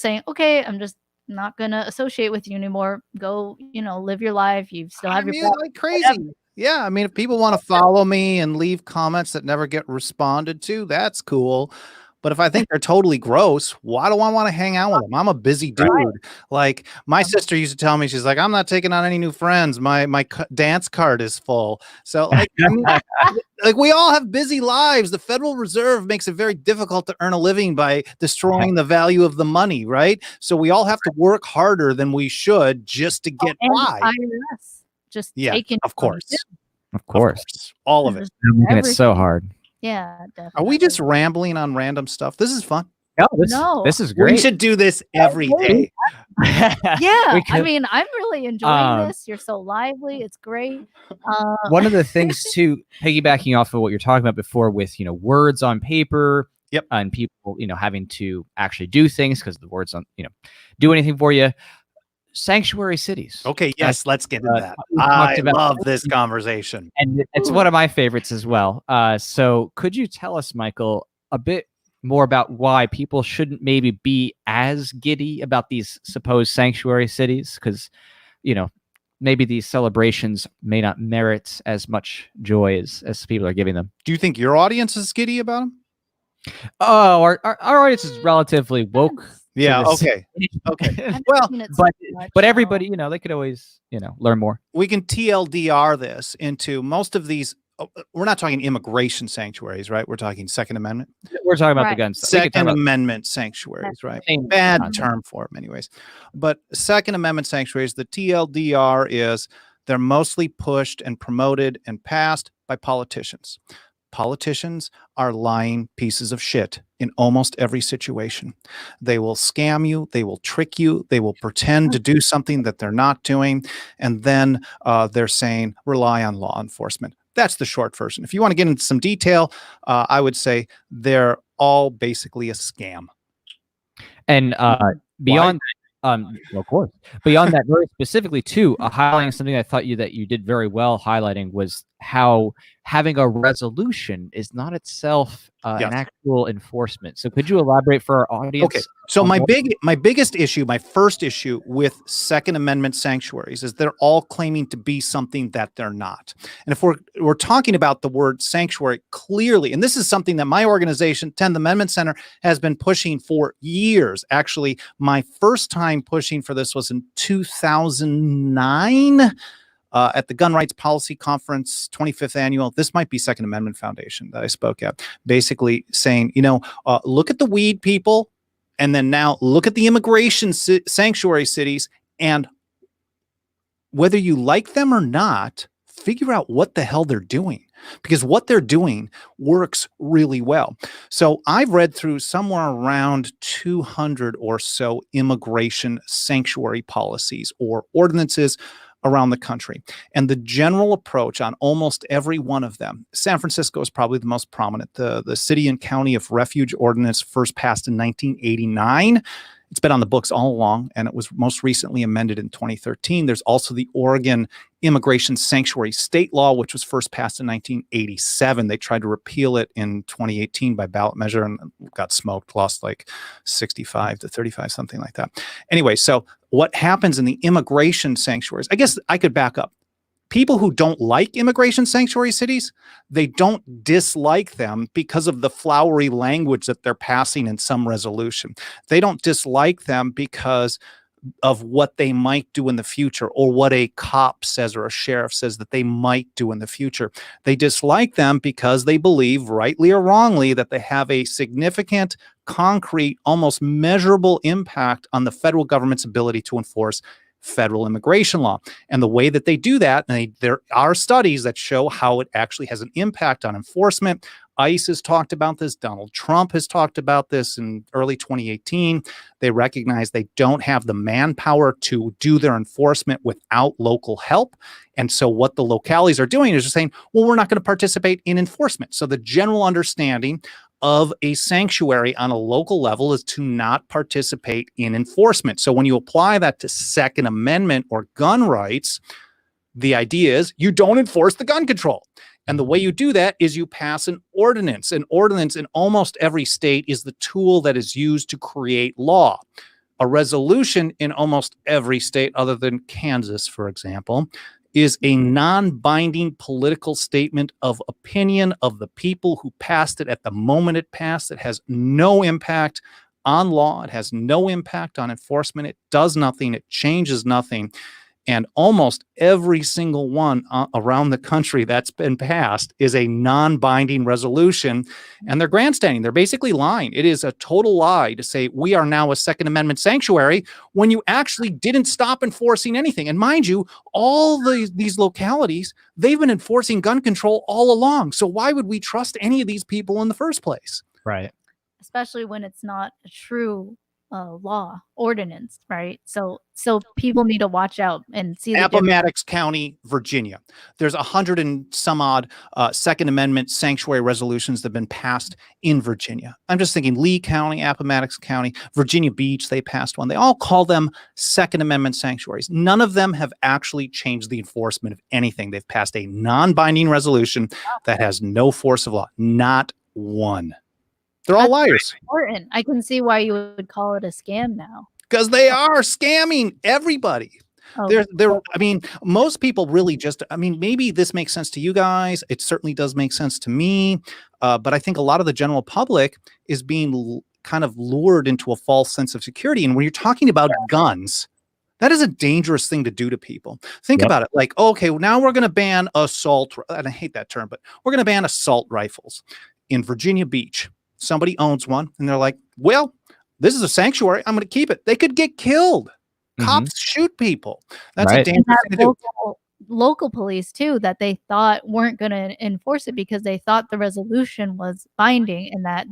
saying, okay, I'm just not gonna associate with you anymore. Go, live your life. You still have your like crazy. Yeah, I mean, if people want to follow me and leave comments that never get responded to, that's cool. But if I think they're totally gross, why do I want to hang out with them? I'm a busy dude. Right. Like my sister used to tell me, she's like, I'm not taking on any new friends. My dance card is full. So like, I mean, like we all have busy lives. The Federal Reserve makes it very difficult to earn a living by destroying the value of the money, right? So we all have to work harder than we should just to get by. IRS just taking of course. Of course. All of it. They're making it so hard. Yeah, definitely. Are we just rambling on random stuff? This is fun. No. This is great. We should do this every day. Yeah, We could- I mean, I'm really enjoying this. You're so lively. It's great. One of the things too, piggybacking off of what you're talking about before with, words on paper. Yep. And people, having to actually do things because the words don't, do anything for you. Sanctuary cities. Okay, yes, let's get into that. we I talked about- love this conversation. And it's one of my favorites as well. So could you tell us, Michael, a bit more about why people shouldn't maybe be as giddy about these supposed sanctuary cities? Because, maybe these celebrations may not merit as much joy as people are giving them. Do you think your audience is giddy about them? Oh, our audience is relatively woke. Yeah, this. okay. Okay. I've Well, seen it so much, But everybody, they could always, learn more. we can TLDR this into most of these. We're not talking immigration sanctuaries, right? We're talking Second Amendment. We're talking about the Right. guns. We could talk Second about- Amendment sanctuaries, right? Same Bad concept. term for them, anyways. But Second Amendment sanctuaries, the TLDR is they're mostly pushed and promoted and passed by politicians. Politicians are lying pieces of shit in almost every situation. They will scam you. They will trick you. They will pretend to do something that they're not doing. And then they're saying, rely on law enforcement. That's the short version. If you want to get into some detail, I would say they're all basically a scam. And beyond well, of course, beyond that, very specifically too, highlighting something I thought that you did very well highlighting was how having a resolution is not itself an actual enforcement. So could you elaborate for our audience? Okay. So my biggest issue, my first issue with Second Amendment sanctuaries is they're all claiming to be something that they're not. And if we're talking about the word sanctuary clearly, and this is something that my organization, 10th Amendment Center, has been pushing for years. Actually, my first time pushing for this was in 2009. At the Gun Rights Policy Conference, 25th annual. This might be Second Amendment Foundation that I spoke at, basically saying, look at the weed people, and then now look at the immigration sanctuary cities, and whether you like them or not, figure out what the hell they're doing, because what they're doing works really well. So I've read through somewhere around 200 or so immigration sanctuary policies or ordinances around the country. And the general approach on almost every one of them, San Francisco is probably the most prominent. The City and County of Refuge Ordinance first passed in 1989. It's been on the books all along, and it was most recently amended in 2013. There's also the Oregon Immigration Sanctuary State Law, which was first passed in 1987. They tried to repeal it in 2018 by ballot measure and got smoked, lost like 65 to 35, something like that. Anyway, so what happens in the immigration sanctuaries, I guess I could back up. People who don't like immigration sanctuary cities, they don't dislike them because of the flowery language that they're passing in some resolution. They don't dislike them because of what they might do in the future, or what a cop says or a sheriff says that they might do in the future. They dislike them because they believe, rightly or wrongly, that they have a significant, concrete, almost measurable impact on the federal government's ability to enforce federal immigration law. And the way that they do that, and there are studies that show how it actually has an impact on enforcement. ICE has talked about this. Donald Trump has talked about this in early 2018. They recognize they don't have the manpower to do their enforcement without local help. And so what the localities are doing is just saying, well, we're not going to participate in enforcement. So the general understanding of a sanctuary on a local level is to not participate in enforcement. So when you apply that to Second Amendment or gun rights, the idea is you don't enforce the gun control. And the way you do that is you pass an ordinance. An ordinance in almost every state is the tool that is used to create law. A resolution in almost every state, other than Kansas, for example, is a non-binding political statement of opinion of the people who passed it at the moment it passed. It has no impact on law. It has no impact on enforcement. It does nothing. It changes nothing. And almost every single one around the country that's been passed is a non-binding resolution. And they're grandstanding. They're basically lying. It is a total lie to say we are now a Second Amendment sanctuary when you actually didn't stop enforcing anything. And mind you, all these localities, they've been enforcing gun control all along. So why would we trust any of these people in the first place? Right. Especially when it's not a true law ordinance, right? So people need to watch out and see the Appomattox County, Virginia. There's 100 and some odd Second Amendment sanctuary resolutions that have been passed in Virginia. I'm just thinking Lee County, Appomattox County, Virginia Beach, they passed one. They all call them Second Amendment sanctuaries. None of them have actually changed the enforcement of anything. They've passed a non-binding resolution that has no force of law. Not one. They're all liars. Important. I can see why you would call it a scam now. Because they are scamming everybody. Oh. I mean, most people really just, I mean, maybe this makes sense to you guys. It certainly does make sense to me. But I think a lot of the general public is being kind of lured into a false sense of security. And when you're talking about guns, that is a dangerous thing to do to people. Think about it. Like, okay, well, now we're going to ban assault. And I hate that term, but we're going to ban assault rifles in Virginia Beach. Somebody owns one and they're like, well, this is a sanctuary. I'm going to keep it. They could get killed. Cops shoot people. That's a dangerous thing to do. Local police too, that they thought weren't going to enforce it because they thought the resolution was binding and that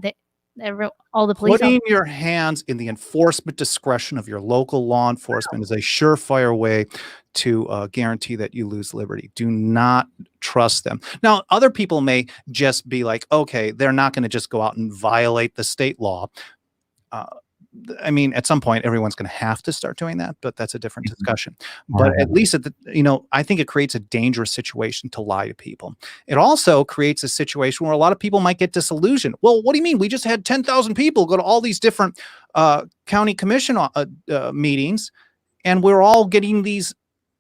all the police. Putting your hands in the enforcement discretion of your local law enforcement is a surefire way to guarantee that you lose liberty. Do not trust them. Now, other people may just be like, okay, they're not going to just go out and violate the state law. I mean, at some point, everyone's going to have to start doing that, but that's a different discussion. But at least, I think it creates a dangerous situation to lie to people. It also creates a situation where a lot of people might get disillusioned. Well, what do you mean? We just had 10,000 people go to all these different county commission meetings, and we're all getting these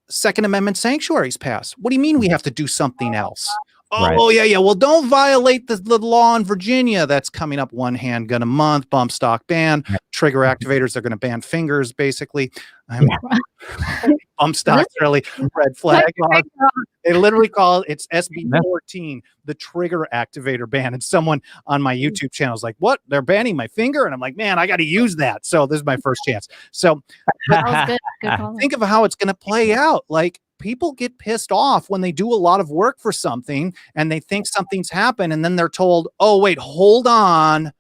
Second Amendment sanctuaries passed. What do you mean we have to do something else? Oh, yeah. Well, don't violate the law in Virginia that's coming up. One handgun a month, bump stock ban, trigger activators. They're going to ban fingers, basically. Bump stock's really red flag. They literally call it's SB 14, the trigger activator ban. And someone on my YouTube channel is like, what? They're banning my finger? And I'm like, man, I got to use that. So this is my first chance. So think of how it's going to play out. Like, people get pissed off when they do a lot of work for something and they think something's happened. And then they're told, oh, wait, hold on.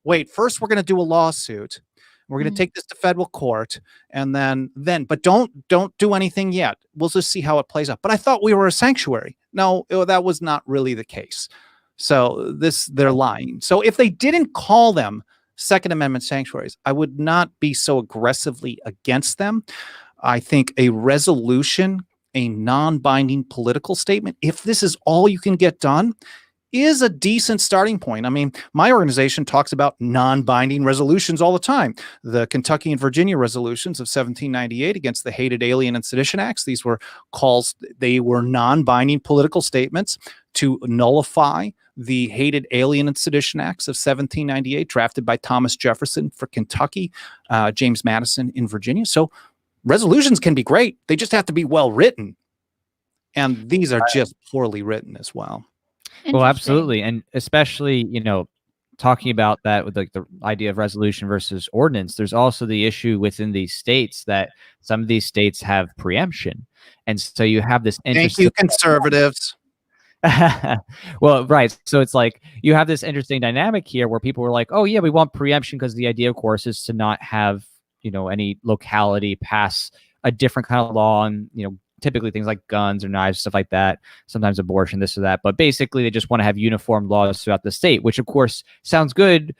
Wait, first we're going to do a lawsuit. We're going to take this to federal court. And but don't do anything yet. We'll just see how it plays out. But I thought we were a sanctuary. No, that was not really the case. So they're lying. So if they didn't call them Second Amendment sanctuaries, I would not be so aggressively against them. I think a resolution, a non-binding political statement, if this is all you can get done, is a decent starting point. I mean, my organization talks about non-binding resolutions all the time. The Kentucky and Virginia resolutions of 1798 against the Hated Alien and Sedition Acts, these were they were non-binding political statements to nullify the Hated Alien and Sedition Acts of 1798, drafted by Thomas Jefferson for Kentucky, James Madison in Virginia. So resolutions can be great. They just have to be well written. And these are just poorly written as well. Well, absolutely. And especially, talking about that with the idea of resolution versus ordinance, there's also the issue within these states that some of these states have preemption. And so you have this Thank you, conservatives. Well, right. So it's like you have this interesting dynamic here where people were like, oh, yeah, we want preemption because the idea, of course, is to not have any locality pass a different kind of law and typically things like guns or knives, stuff like that, sometimes abortion, this or that. But basically, they just want to have uniform laws throughout the state, which, of course, sounds good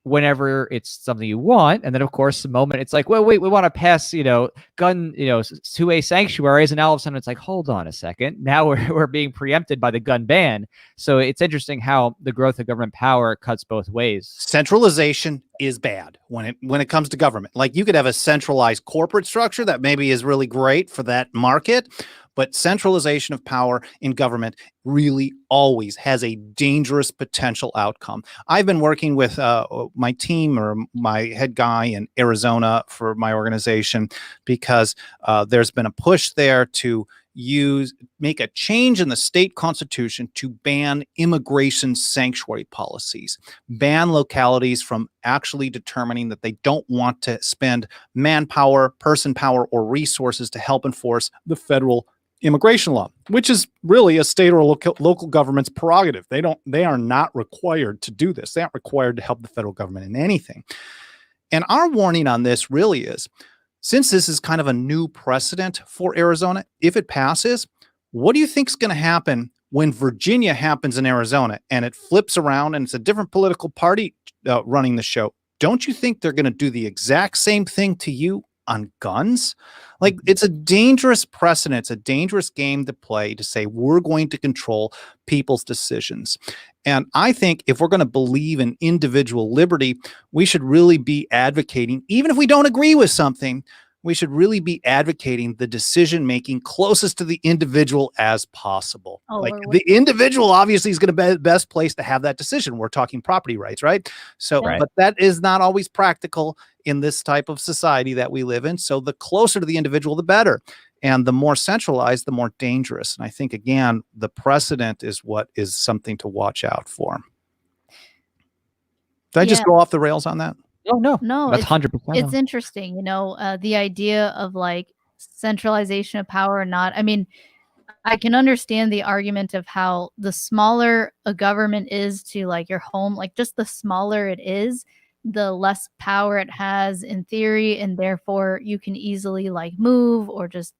whenever it's something you want. And then, of course, the moment it's like, well, wait, we want to pass, gun, 2A sanctuaries. And now all of a sudden it's like, hold on a second. Now we're being preempted by the gun ban. So it's interesting how the growth of government power cuts both ways. Centralization is bad when it comes to government. Like, you could have a centralized corporate structure that maybe is really great for that market, but centralization of power in government really always has a dangerous potential outcome. I've been working with my team, or my head guy in Arizona for my organization, because there's been a push there to make a change in the state constitution to ban immigration sanctuary policies, ban localities from actually determining that they don't want to spend manpower, person power, or resources to help enforce the federal immigration law, which is really a state or local government's prerogative. They are not required to do this. They aren't required to help the federal government in anything. And our warning on this really is, since this is kind of a new precedent for Arizona, if it passes, what do you think is going to happen when Virginia happens in Arizona and it flips around and it's a different political party running the show? Don't you think they're going to do the exact same thing to you on guns? Like, it's a dangerous precedent. It's a dangerous game to play, to say we're going to control people's decisions. And I think if we're going to believe in individual liberty, we should really be advocating, even if we don't agree with something, we should really be advocating the decision making closest to the individual as possible. Like, the individual obviously is going to be the best place to have that decision. We're talking property rights, right? So, but that is not always practical in this type of society that we live in. So the closer to the individual, the better. And the more centralized, the more dangerous. And I think, again, the precedent is what is something to watch out for. Did I just go off the rails on that? Oh, no, that's 100%. It's interesting, the idea of like centralization of power or not. I mean, I can understand the argument of how the smaller a government is to like your home, like just the smaller it is, the less power it has in theory, and therefore you can easily like move or just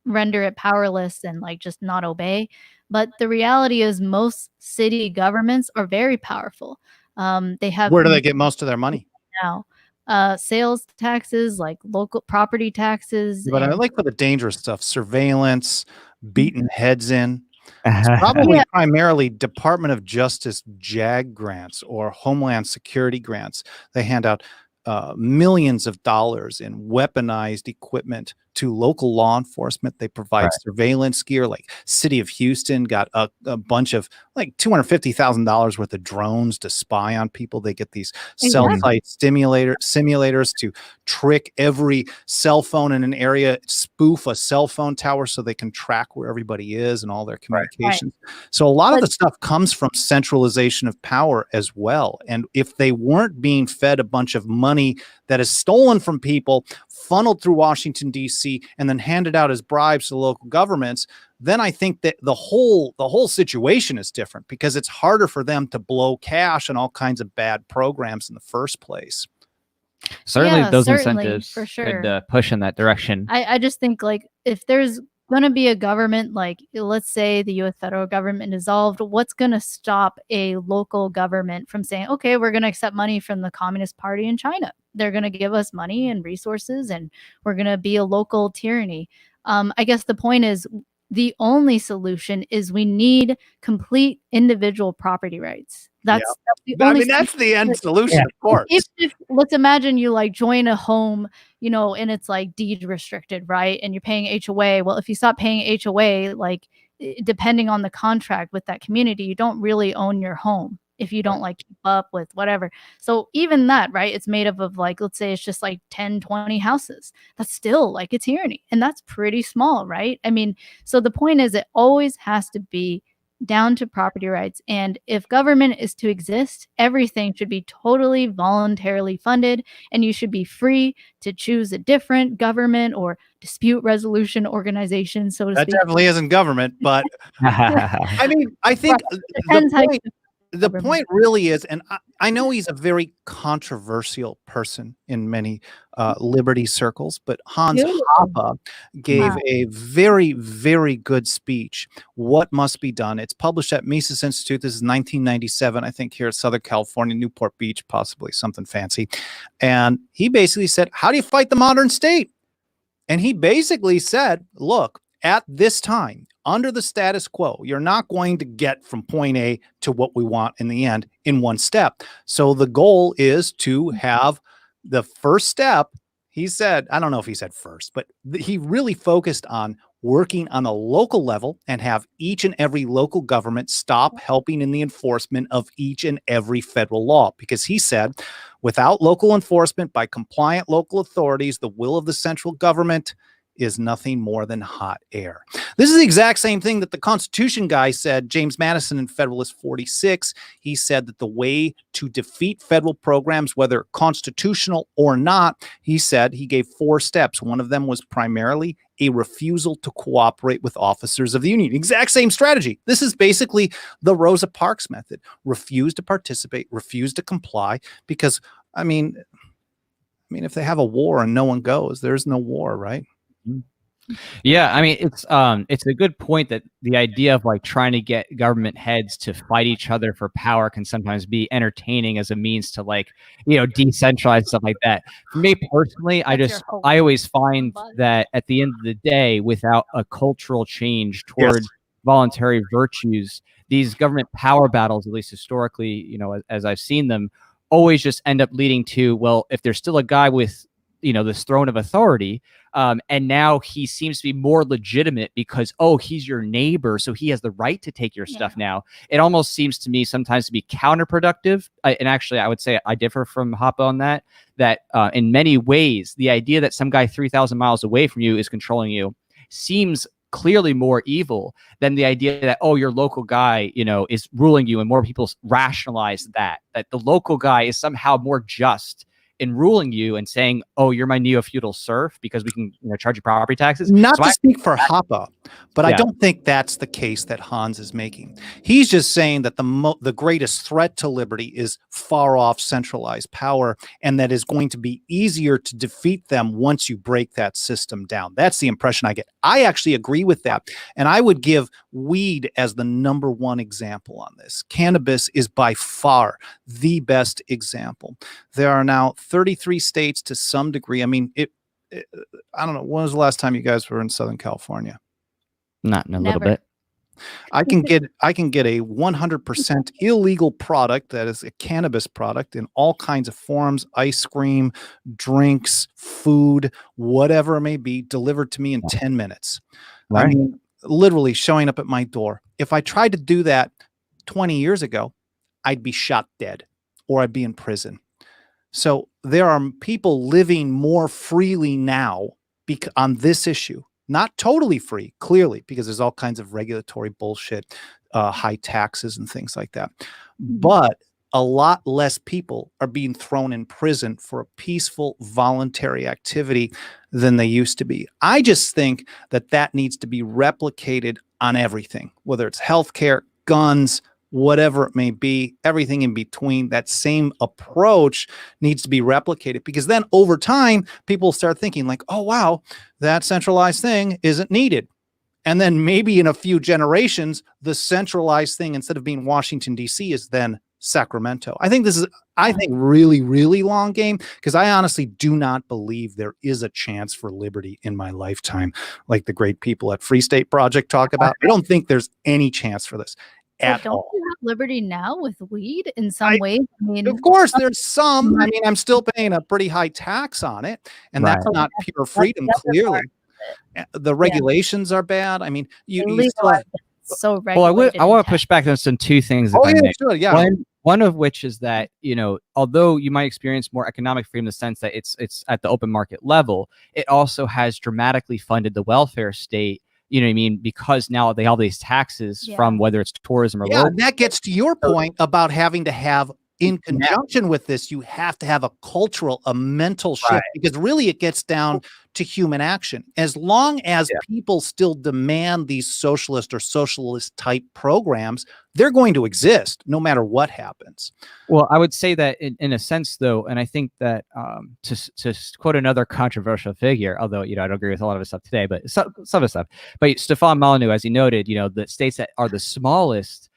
render it powerless and like just not obey. But the reality is most city governments are very powerful. They have Where do they get most of their money? Now, sales taxes, like local property taxes. But I like for the dangerous stuff, surveillance, beating heads in. It's probably primarily Department of Justice JAG grants or Homeland Security grants. They hand out millions of dollars in weaponized equipment to local law enforcement. They provide surveillance gear. Like City of Houston got a bunch of like $250,000 worth of drones to spy on people. They get these cell site simulators to trick every cell phone in an area, spoof a cell phone tower so they can track where everybody is and all their communications. So a lot of the stuff comes from centralization of power as well. And if they weren't being fed a bunch of money that is stolen from people, funneled through Washington, D.C., and then handed out as bribes to local governments, then I think that the whole situation is different, because it's harder for them to blow cash on all kinds of bad programs in the first place. Certainly, those incentives for sure could push in that direction. I just think, like, if there's going to be a government, like let's say the U.S. federal government dissolved, what's going to stop a local government from saying, okay, we're going to accept money from the Communist Party in China? They're going to give us money and resources, and we're going to be a local tyranny. I guess the point is, the only solution is we need complete individual property rights. That's the only that's the end solution, of course. If let's imagine you like join a home, and it's like deed restricted, right? And you're paying HOA. Well, if you stop paying HOA, like depending on the contract with that community, you don't really own your home if you don't like keep up with whatever. So even that, right? It's made up of like, let's say it's just like 10, 20 houses. That's still like a tyranny. And that's pretty small, right? I mean, so the point is, it always has to be down to property rights. And if government is to exist, everything should be totally voluntarily funded, and you should be free to choose a different government or dispute resolution organization, so to speak. That definitely isn't government, but I mean, I think the point really is, and I know he's a very controversial person in many liberty circles, but Hans Hoppe gave a very, very good speech, What Must Be Done. It's published at Mises Institute. This is 1997, I think, here at Southern California, Newport Beach, possibly something fancy. And he basically said, how do you fight the modern state? And he basically said, look, at this time, under the status quo, you're not going to get from point A to what we want in the end in one step. So the goal is to have the first step. He said, I don't know if he said first, but he really focused on working on a local level and have each and every local government stop helping in the enforcement of each and every federal law. Because he said, without local enforcement by compliant local authorities, the will of the central government is nothing more than hot air. This is the exact same thing that the Constitution guy said, James Madison in Federalist 46. He said that the way to defeat federal programs, whether constitutional or not, he said he gave 4 steps. One of them was primarily a refusal to cooperate with officers of the Union. Exact same strategy. This is basically the Rosa Parks method. Refuse to participate, refuse to comply, because, I mean, if they have a war and no one goes, there's no war, right? Yeah, I mean, it's a good point that the idea of like trying to get government heads to fight each other for power can sometimes be entertaining as a means to, like, you know, decentralize stuff like that. For me personally, I always find that at the end of the day, without a cultural change toward voluntary virtues, these government power battles, at least historically, you know, as I've seen them, always just end up leading to, well, if there's still a guy with, you know, this throne of authority, and now he seems to be more legitimate because, oh, he's your neighbor, so he has the right to take your stuff now. It almost seems to me sometimes to be counterproductive. And actually, I would say I differ from Hoppe on that in many ways, the idea that some guy 3,000 miles away from you is controlling you seems clearly more evil than the idea that, oh, your local guy, you know, is ruling you, and more people rationalize that the local guy is somehow more just in ruling you and saying, oh, you're my neo-feudal serf because we can, you know, charge you property taxes. Not to speak for Hoppe, but I don't think that's the case that Hans is making. He's just saying that the greatest threat to liberty is far off centralized power, and that is going to be easier to defeat them once you break that system down. That's the impression I get. I actually agree with that. And I would give weed as the #1 example on this. Cannabis is by far the best example. There are now 33 states to some degree. I mean, I don't know. When was the last time you guys were in Southern California? Not in a little bit. I can get a 100% illegal product that is a cannabis product in all kinds of forms, ice cream, drinks, food, whatever it may be, delivered to me in 10 minutes. Right. I mean, literally showing up at my door. If I tried to do that 20 years ago, I'd be shot dead or I'd be in prison. So there are people living more freely now on this issue. Not totally free, clearly, because there's all kinds of regulatory bullshit, high taxes and things like that. But a lot less people are being thrown in prison for a peaceful, voluntary activity than they used to be. I just think that needs to be replicated on everything, whether it's healthcare, guns, whatever it may be, everything in between. That same approach needs to be replicated, because then over time, people start thinking like, oh, wow, that centralized thing isn't needed. And then maybe in a few generations, the centralized thing, instead of being Washington, D.C., is then Sacramento. I think this is, really, really long game, because I honestly do not believe there is a chance for liberty in my lifetime, like the great people at Free State Project talk about. I don't think there's any chance for this. Don't you have liberty now with weed in some ways? I mean, of course, there's some. I mean, I'm still paying a pretty high tax on it, and that's not pure freedom. Clearly, the regulations are bad. I mean, you still have, so regulated. Well, I want to push back on some 2 things. One of which is that, you know, although you might experience more economic freedom in the sense that it's at the open market level, it also has dramatically funded the welfare state. You know what I mean? Because now they have these taxes from whether it's tourism or and that gets to your point about having to have in conjunction with this, you have to have a cultural, a mental shift, Right. because really it gets down to human action. As long as Yeah. people still demand these socialist or socialist type programs, they're going to exist no matter what happens. Well, I would say that in a sense, though, and I think that to quote another controversial figure, although I don't agree with a lot of his stuff today, but some of his stuff. But Stefan Molyneux, as he noted, the states that are the smallest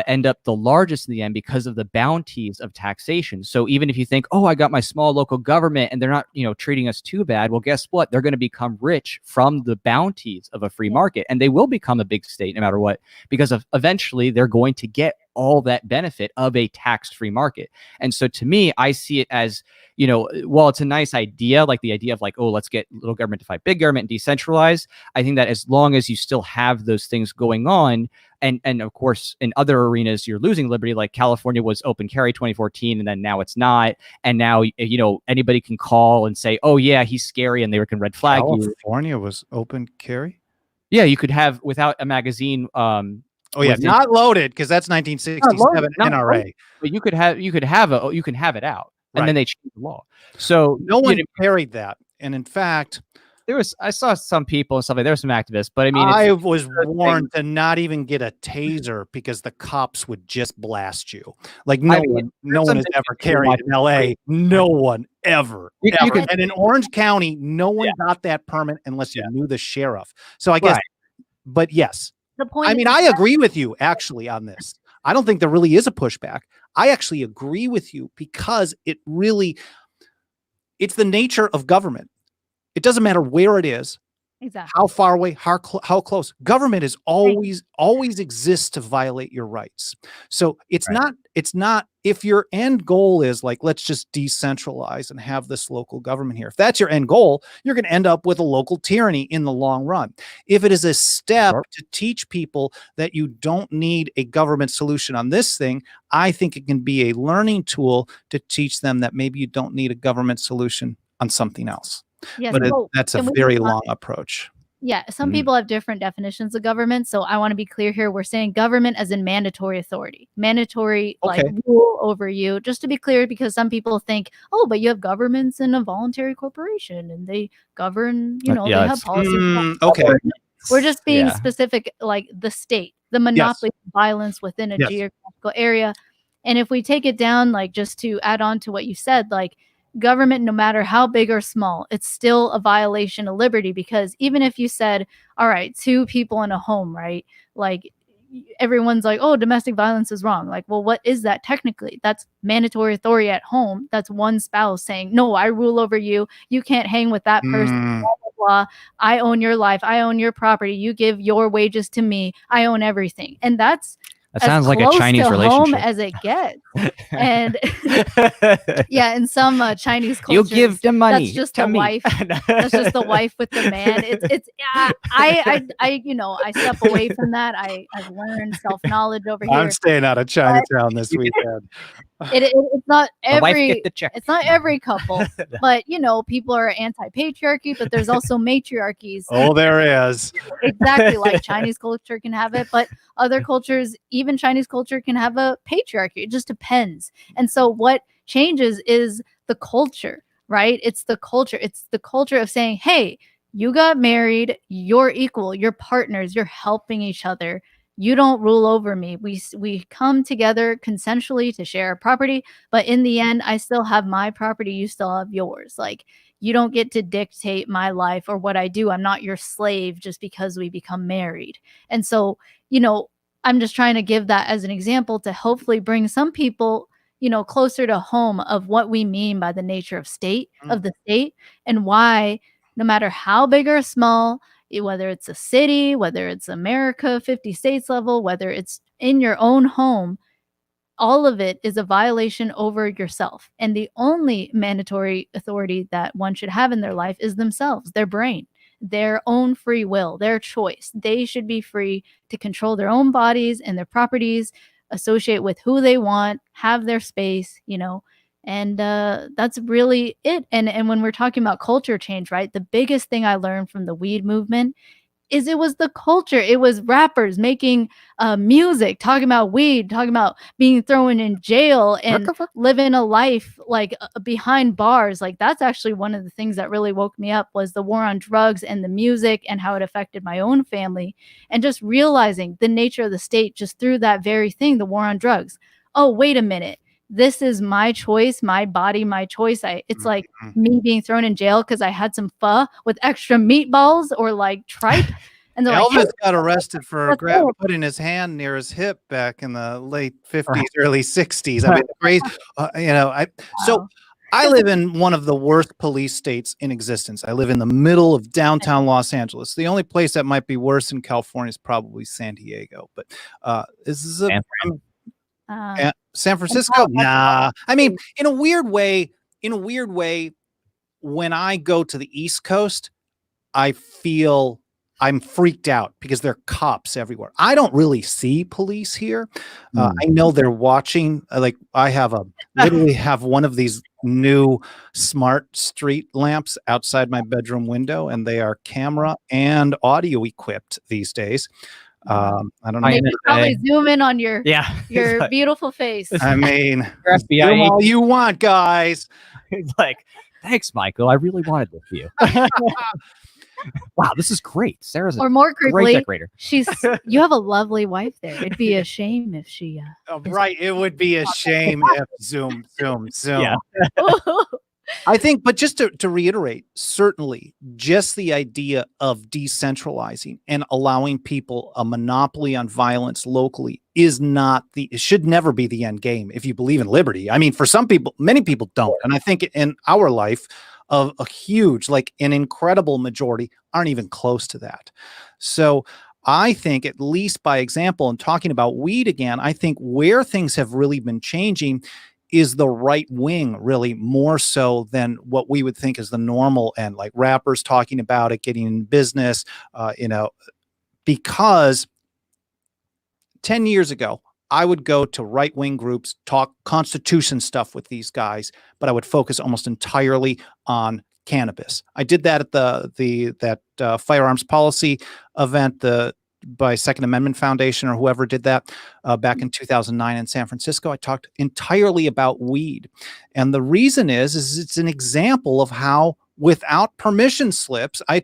end up the largest in the end because of the bounties of taxation. So even if you think, oh, I got my small local government and they're not, treating us too bad, well, guess what? They're going to become rich from the bounties of a free market, and they will become a big state no matter what, because eventually they're going to get all that benefit of a tax-free market. And so to me, I see it as, while it's a nice idea, like the idea of like, oh, let's get little government to fight big government and decentralize. I think that as long as you still have those things going on, and of course, in other arenas, you're losing liberty. Like California was open carry 2014, and then now it's not. And now, anybody can call and say, "Oh yeah, he's scary," and they can red flag you. California was open carry. Yeah, you could have without a magazine. Oh yeah, not loaded, because that's 1967 NRA. But you can have it out, and then they changed the law. So no one carried that, and in fact, I saw some people and stuff like there were some activists, but I mean, I was warned to not even get a taser because the cops would just blast you. Like no one has ever carried in LA. No one ever. And in Orange County, no one got that permit unless you knew the sheriff. So I guess, but yes, the point. I mean, I agree with you actually on this. I don't think there really is a pushback. I actually agree with you because it's the nature of government. It doesn't matter where it is, exactly how far away, how close. Government is always exists to violate your rights. So it's not if your end goal is like, let's just decentralize and have this local government here. If that's your end goal, you're going to end up with a local tyranny in the long run. If it is a step to teach people that you don't need a government solution on this thing, I think it can be a learning tool to teach them that maybe you don't need a government solution on something else. Yes, but that's a very long approach. Yeah, some people have different definitions of government. So I want to be clear here. We're saying government as in mandatory authority, mandatory like rule over you. Just to be clear, because some people think, oh, but you have governments in a voluntary corporation and they govern, they have policies. We're just being specific, like the state, the monopoly of violence within a geographical area. And if we take it down, like just to add on to what you said, like government, no matter how big or small, it's still a violation of liberty, because even if you said, all right, 2 people in a home, right? Like everyone's like, oh, domestic violence is wrong. Like, well, what is that technically? That's mandatory authority at home. That's one spouse saying, no, I rule over you. You can't hang with that person. Blah, blah, blah. I own your life. I own your property. You give your wages to me. I own everything. And that sounds like a Chinese relationship. Home as it gets. And in some Chinese cultures, you give the money. That's just the wife. That's just the wife with the man. I step away from that. I've learned self-knowledge over here. I'm staying out of Chinatown this weekend. It's not every it's not every couple, but people are anti-patriarchy, but there's also matriarchies. Oh, there is. Exactly, like Chinese culture can have it, but other cultures, even Chinese culture, can have a patriarchy. It just depends. And so what changes is the culture, right? It's the culture. It's the culture of saying, hey, you got married, you're equal, you're partners, you're helping each other. You don't rule over me. We come together consensually to share property, but in the end, I still have my property. You still have yours. Like, you don't get to dictate my life or what I do. I'm not your slave just because we become married. And so, I'm just trying to give that as an example to hopefully bring some people, closer to home of what we mean by the nature of of the state, and why, no matter how big or small, whether it's a city, whether it's America, 50 states level, whether it's in your own home, all of it is a violation over yourself. And the only mandatory authority that one should have in their life is themselves, their brain, their own free will, their choice. They should be free to control their own bodies and their properties, associate with who they want, have their space, and that's really it. And when we're talking about culture change, right, the biggest thing I learned from the weed movement is it was the culture. It was rappers making music, talking about weed, talking about being thrown in jail and living a life like behind bars. Like that's actually one of the things that really woke me up was the war on drugs and the music and how it affected my own family, and just realizing the nature of the state just through that very thing, the war on drugs. Oh, wait a minute. This is my choice, my body, my choice. It's like me being thrown in jail because I had some pho with extra meatballs or like tripe. And they're Elvis like, hey, got arrested for putting his hand near his hip back in the late 50s, early 60s. I mean, crazy. So I live in one of the worst police states in existence. I live in the middle of downtown Los Angeles. The only place that might be worse in California is probably San Diego. But this is San Francisco. Nah, I mean, in a weird way, when I go to the East Coast, I feel I'm freaked out because there are cops everywhere. I don't really see police here. I know they're watching. Like I literally have one of these new smart street lamps outside my bedroom window, and they are camera and audio equipped these days. I don't know. They could probably zoom in on your beautiful face. I mean, zoom all you want, guys. It's like, thanks, Michael. I really wanted this for you. Wow, this is great. Sarah's a more creepily, great decorator. You have a lovely wife there. It'd be a shame if she. Right, it would be a shame if zoom. Yeah. I think, but just to reiterate, certainly just the idea of decentralizing and allowing people a monopoly on violence locally it should never be the end game if you believe in liberty. I mean, for some people, many people don't. And I think in our life, of a huge, like an incredible majority aren't even close to that. So I think, at least by example, and talking about weed again, I think where things have really been changing is the right wing, really more so than what we would think is the normal end, like rappers talking about it, getting in business, because 10 years ago, I would go to right-wing groups, talk Constitution stuff with these guys, but I would focus almost entirely on cannabis. I did that at that firearms policy event by Second Amendment Foundation or whoever did that back in 2009 in San Francisco. I talked entirely about weed. And the reason is it's an example of how without permission slips, I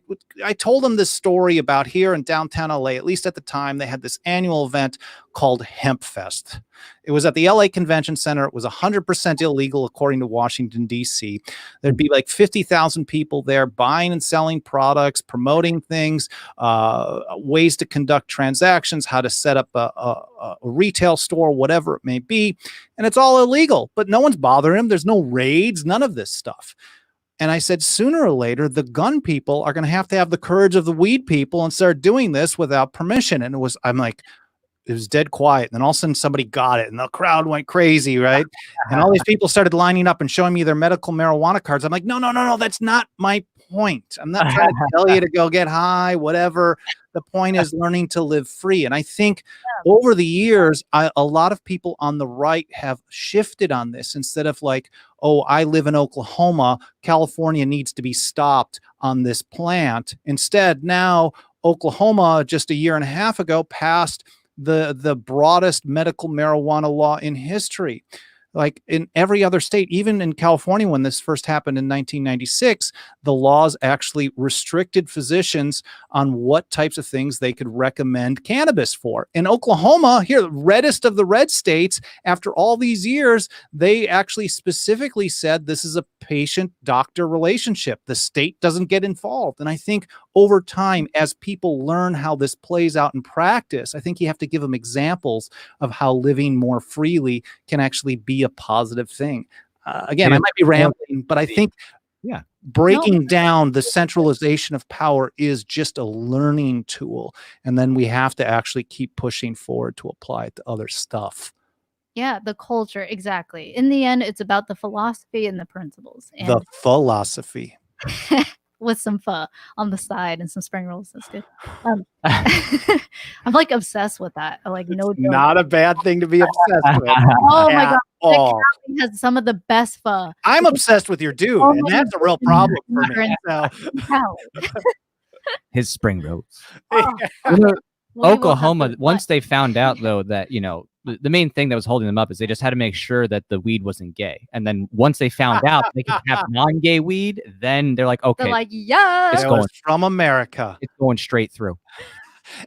told them this story about here in downtown LA, at least at the time, they had this annual event called Hemp Fest. It was at the LA Convention Center. It was 100% illegal, according to Washington, D.C. There'd be like 50,000 people there buying and selling products, promoting things, ways to conduct transactions, how to set up a retail store, whatever it may be. And it's all illegal, but no one's bothering them. There's no raids, none of this stuff. And I said, sooner or later, the gun people are going to have the courage of the weed people and start doing this without permission. And it was dead quiet. And then all of a sudden somebody got it and the crowd went crazy, right? And all these people started lining up and showing me their medical marijuana cards. I'm like, no, that's not my point. I'm not trying to tell you to go get high, whatever. The point is learning to live free. And I think over the years, a lot of people on the right have shifted on this. Instead of like, oh, I live in Oklahoma, California needs to be stopped on this plant. Instead, now Oklahoma, just a year and a half ago, passed the broadest medical marijuana law in history. Like in every other state, even in California, when this first happened in 1996, the laws actually restricted physicians on what types of things they could recommend cannabis for. In Oklahoma, here, the reddest of the red states, after all these years, they actually specifically said this is a patient-doctor relationship. The state doesn't get involved. And I think over time, as people learn how this plays out in practice, I think you have to give them examples of how living more freely can actually be a positive thing. Again, I might be rambling, but I think breaking down the centralization of power is just a learning tool. And then we have to actually keep pushing forward to apply it to other stuff. Yeah, the culture, exactly. In the end, it's about the philosophy and the principles. And the philosophy. with some pho on the side and some spring rolls. That's good. I'm like obsessed with that. I like no joke. Not a bad thing to be obsessed with. Oh my god, the Cali has some of the best pho. I'm obsessed with your dude, and that's a real problem for me. So. his spring rolls. Oh, You know, we will have Oklahoma, to- once they found out though that, you know, the main thing that was holding them up is they just had to make sure that the weed wasn't gay. And then once they found out they could have non-gay weed, then they're like, They're okay, like, yeah. It's It going- was from America. it's going straight through.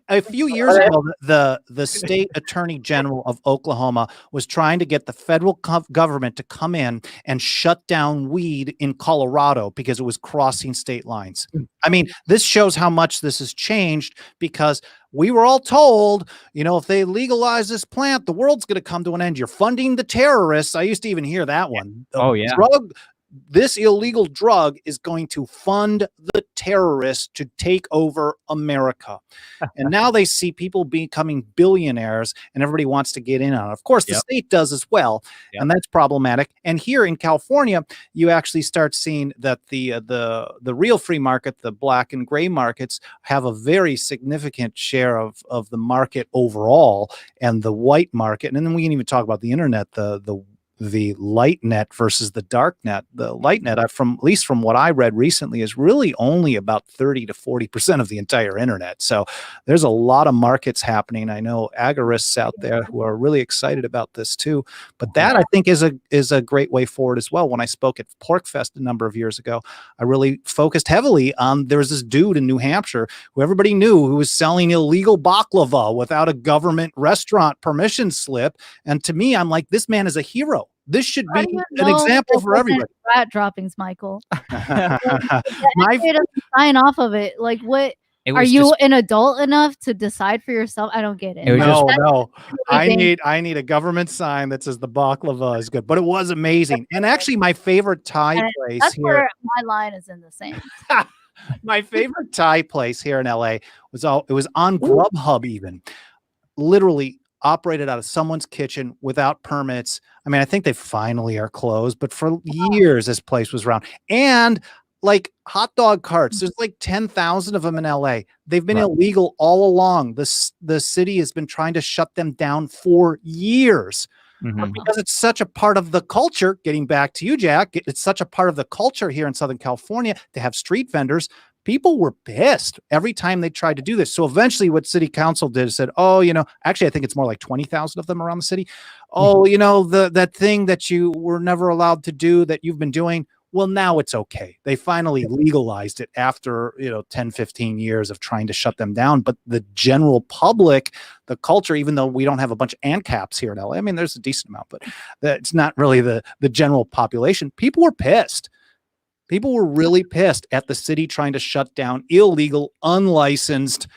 A few years ago, the state attorney general of Oklahoma was trying to get the federal government to come in and shut down weed in Colorado because it was crossing state lines. I mean, this shows how much this has changed, because we were all told, you know, if they legalize this plant, the world's going to come to an end. You're funding the terrorists. I used to even hear that one. Oh, yeah. This illegal drug is going to fund the terrorists to take over America. And now they see people becoming billionaires and everybody wants to get in on it. Of course, the state does as well. And that's problematic. And here in California, you actually start seeing that the real free market, the black and gray markets, have a very significant share of the market overall, and the white market. And then we can even talk about the internet, the light net versus the dark net. The light net, at least from what I read recently, is really only about 30 to 40% of the entire internet. So there's a lot of markets happening. I know agorists out there who are really excited about this too. But that, I think, is a great way forward as well. When I spoke at PorcFest a number of years ago, I really focused heavily on, there was this dude in New Hampshire who everybody knew, who was selling illegal baklava without a government restaurant permission slip. And to me, I'm like, this man is a hero. This should be an example for everybody. Rat droppings, Michael. My FDA doesn't sign off of it. Like, what? Are you an adult enough to decide for yourself? I don't get it. No. I need a government sign that says the baklava is good. But it was amazing. And actually, my favorite Thai place that's here. Where my line is in the same. My favorite Thai place here in LA was on Grubhub, even. Literally operated out of someone's kitchen without permits. I mean, I think they finally are closed, but for years this place was around. And like hot dog carts, there's like 10,000 of them in LA. They've been illegal all along. The city has been trying to shut them down for years. But because it's such a part of the culture, getting back to you, Jack, it's such a part of the culture here in Southern California to have street vendors. People were pissed every time they tried to do this. So eventually what city council did is said, oh, you know, actually, I think it's more like 20,000 of them around the city. Oh, you know, that thing that you were never allowed to do that you've been doing. Well, now it's okay. They finally legalized it after, 10, 15 years of trying to shut them down. But the general public, the culture, even though we don't have a bunch of ANCAPs here in LA, I mean, there's a decent amount, but it's not really the general population. People were pissed. People were really pissed at the city trying to shut down illegal, unlicensed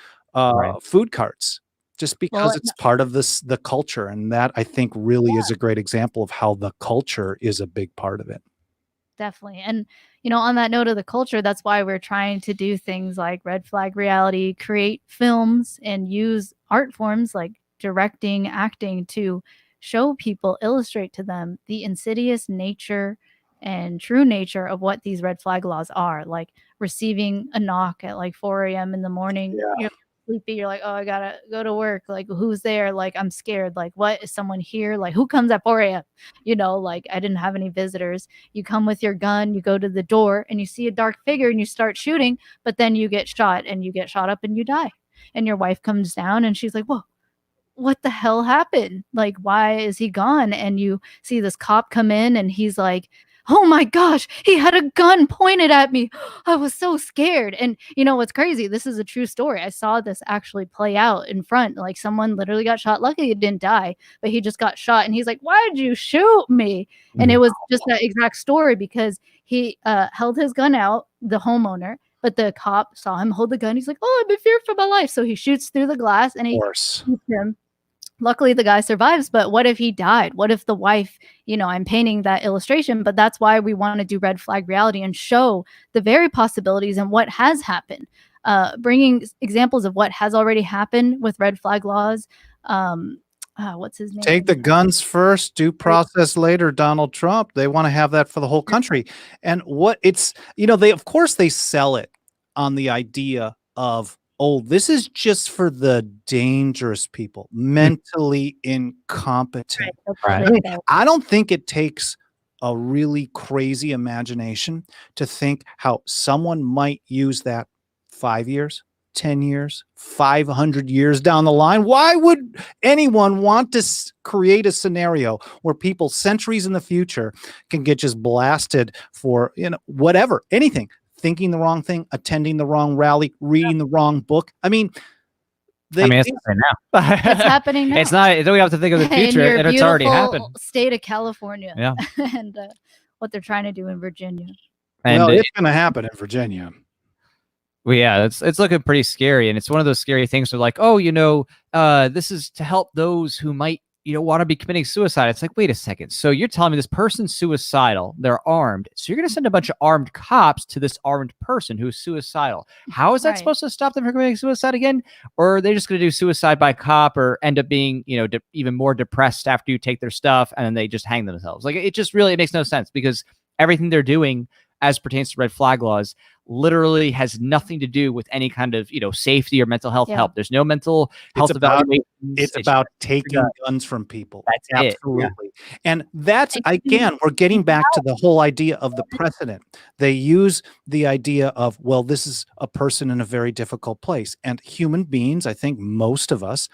food carts, just because it's part of the culture. And that, I think, really is a great example of how the culture is a big part of it. Definitely. And, on that note of the culture, that's why we're trying to do things like Red Flag Reality, create films, and use art forms like directing, acting to show people, illustrate to them the insidious nature and true nature of what these red flag laws are. Like receiving a knock at like 4 a.m. in the morning. You're sleepy. You're like, oh, I gotta go to work. Like, who's there? Like, I'm scared. Like, what is someone here? Like, who comes at 4 a.m.? Like, I didn't have any visitors. You come with your gun, you go to the door, and you see a dark figure, and you start shooting, but then you get shot, and you get shot up, and you die. And your wife comes down, and she's like, whoa, what the hell happened? Like, why is he gone? And you see this cop come in, and he's like, oh my gosh, he had a gun pointed at me. I was so scared. And what's crazy? This is a true story. I saw this actually play out in front. Like, someone literally got shot. Luckily, he didn't die, but he just got shot. And he's like, why did you shoot me? And it was just that exact story, because he held his gun out, the homeowner, but the cop saw him hold the gun. He's like, oh, I'm in fear for my life. So he shoots through the glass and he shoots him. Luckily, the guy survives, but what if he died? What if the wife, I'm painting that illustration, but that's why we want to do Red Flag Reality and show the very possibilities and what has happened, bringing examples of what has already happened with red flag laws. What's his name? Take the guns first, due process later, Donald Trump. They want to have that for the whole country. And of course they sell it on the idea of, oh, this is just for the dangerous people, mentally incompetent. Right. I don't think it takes a really crazy imagination to think how someone might use that 5 years, 10 years, 500 years down the line? Why would anyone want to create a scenario where people centuries in the future can get just blasted for, whatever, anything, thinking the wrong thing, attending the wrong rally, reading the wrong book? I mean, it's happening now. It's happening now. It's not. Then we have to think of the future, in your and it's already happened. beautiful state of California. Yeah. And what they're trying to do in Virginia. Well, it's going to happen in Virginia. Well, yeah, it's looking pretty scary, and it's one of those scary things where like, oh, this is to help those who might, want to be committing suicide. It's like, wait a second. So you're telling me this person's suicidal, they're armed, so you're going to send a bunch of armed cops to this armed person who's suicidal. How is that supposed to stop them from committing suicide again? Or are they just going to do suicide by cop, or end up being, even more depressed after you take their stuff, and then they just hang themselves? Like, it just really, it makes no sense, because everything they're doing as pertains to red flag laws literally has nothing to do with any kind of, safety or mental health help. There's no mental health evaluation. It's about taking guns from people. That's absolutely. Yeah. And that's, again, we're getting back to the whole idea of the precedent. They use the idea of, well, this is a person in a very difficult place. And human beings, I think most of us,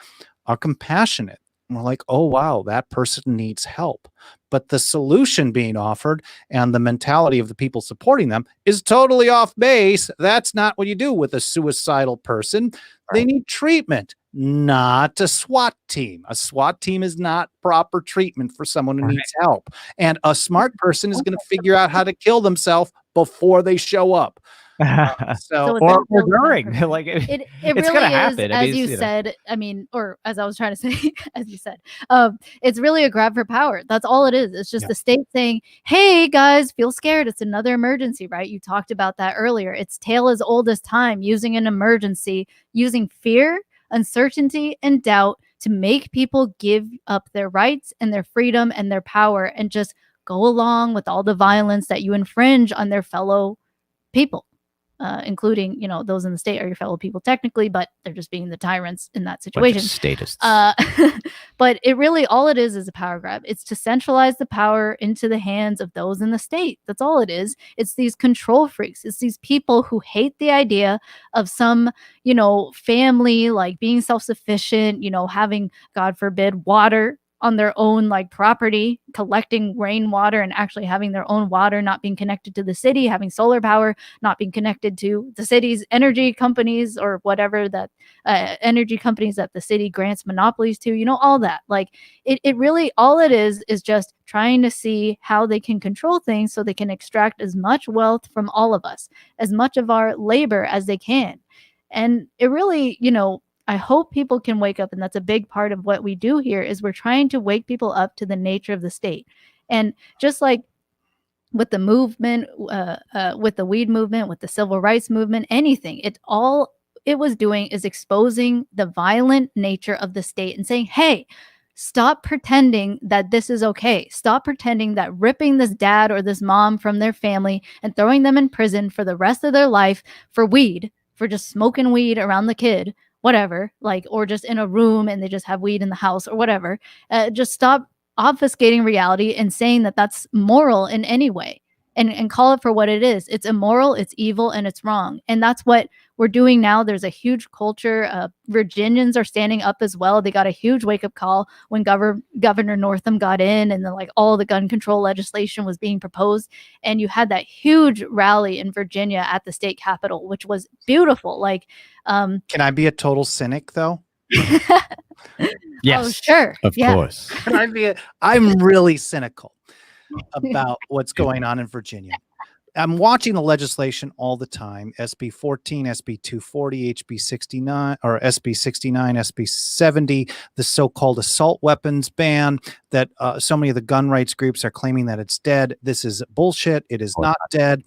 are compassionate. And we're like, oh, wow, that person needs help. But the solution being offered and the mentality of the people supporting them is totally off base. That's not what you do with a suicidal person. They need treatment, not a SWAT team. A SWAT team is not proper treatment for someone who needs help. And a smart person is going to figure out how to kill themselves before they show up. Or during, like it it's really gonna is, happen. as you said. I mean, or as I was trying to say, as you said, it's really a grab for power. That's all it is. It's just the state saying, "Hey guys, feel scared. It's another emergency." Right? You talked about that earlier. It's tale as old as time. Using an emergency, using fear, uncertainty, and doubt to make people give up their rights and their freedom and their power, and just go along with all the violence that you infringe on their fellow people. Including, those in the state are your fellow people technically, but they're just being the tyrants in that situation. Statists. But it really, all it is a power grab. It's to centralize the power into the hands of those in the state. That's all it is. It's these control freaks. It's these people who hate the idea of some, family, like being self-sufficient, having, God forbid, water on their own property, collecting rainwater and actually having their own water, not being connected to the city, having solar power, not being connected to the city's energy companies or whatever that energy companies that the city grants monopolies to, all that. It really, all it is just trying to see how they can control things so they can extract as much wealth from all of us, as much of our labor as they can. And it really, I hope people can wake up, and that's a big part of what we do here, is we're trying to wake people up to the nature of the state. And just like with the movement, with the weed movement, with the civil rights movement, anything, all it was doing is exposing the violent nature of the state and saying, hey, stop pretending that this is okay. Stop pretending that ripping this dad or this mom from their family and throwing them in prison for the rest of their life for weed, for just smoking weed around the kid, whatever, or just in a room and they just have weed in the house or whatever. Just stop obfuscating reality and saying that that's moral in any way, and call it for what it is. It's immoral, it's evil, and it's wrong. And that's what we're doing now. There's a huge culture. Virginians are standing up as well. They got a huge wake-up call when Governor Northam got in, and then all the gun control legislation was being proposed. And you had that huge rally in Virginia at the state capitol, which was beautiful. Can I be a total cynic though? Yes. Oh, sure. Of course. Can I be I'm really cynical about what's going on in Virginia. I'm watching the legislation all the time. SB 14, SB 240, HB 69, or SB 69, SB 70, the so-called assault weapons ban that so many of the gun rights groups are claiming that it's dead. This is bullshit. It is not dead.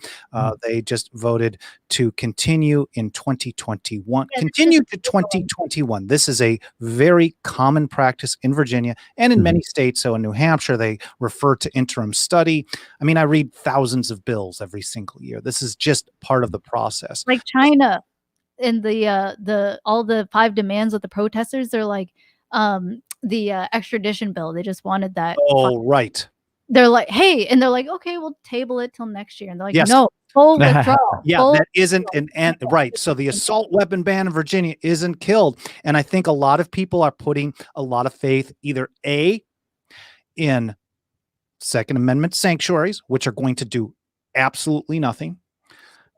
They just voted to continue in 2021. Continue to 2021. This is a very common practice in Virginia and in many states. So in New Hampshire, they refer to interim study. I mean, I read thousands of bills every single year. This is just part of the process. Like China and the all the 5 demands of the protesters, they're the extradition bill. They just wanted that. Oh, right. They're like, hey, and they're like, okay, we'll table it till next year. And they're like, Yes. no, Full withdrawal. Yeah, Full that isn't right. So the assault weapon ban in Virginia isn't killed. And I think a lot of people are putting a lot of faith either A, in Second Amendment sanctuaries, which are going to do absolutely nothing.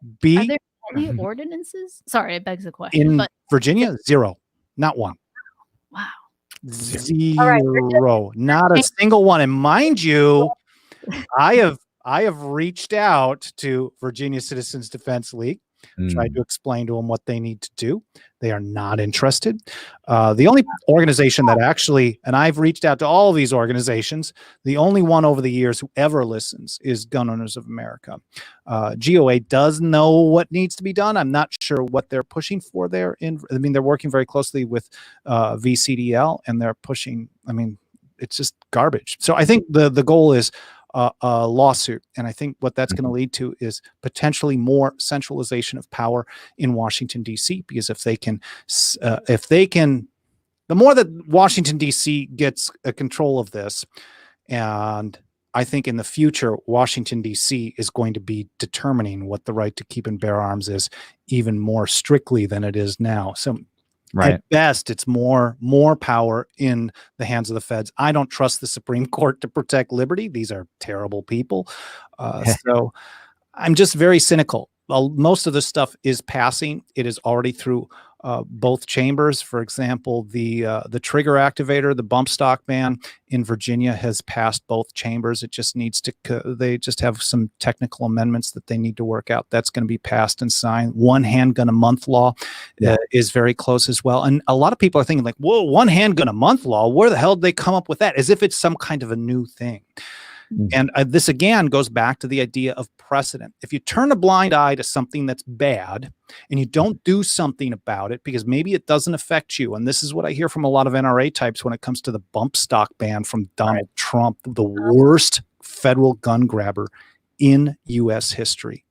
Are B, there any ordinances? Sorry, it begs the question. in But Virginia, zero, not one. wow. Zero, not a single one. And mind you, I have reached out to Virginia Citizens Defense League, tried to explain to them what they need to do. They are not interested. The only organization that actually, and I've reached out to all of these organizations, the only one over the years who ever listens is Gun Owners of America. GOA does know what needs to be done. I'm not sure what they're pushing for there. I mean, they're working very closely with VCDL, and they're pushing, I mean, it's just garbage. So I think the goal is a lawsuit. And I think what that's going to lead to is potentially more centralization of power in Washington, D.C., because if they can, the more that Washington, D.C. gets a control of this, and I think in the future, Washington, D.C. is going to be determining what the right to keep and bear arms is even more strictly than it is now. So at best, it's more power in the hands of the feds. I don't trust the Supreme Court to protect liberty. These are terrible people. So I'm just very cynical. Well, most of this stuff is passing. It is already through both chambers. For example, the trigger activator, the bump stock ban in Virginia has passed both chambers. It just needs to, they just have some technical amendments that they need to work out. That's going to be passed and signed. One handgun a month law is very close as well. And a lot of people are thinking like, whoa, one handgun a month law, where the hell did they come up with that? As if it's some kind of a new thing. And this again goes back to the idea of precedent. If you turn a blind eye to something that's bad and you don't do something about it because maybe it doesn't affect you, and this is what I hear from a lot of NRA types when it comes to the bump stock ban from Donald Trump, the worst federal gun grabber in U.S. history.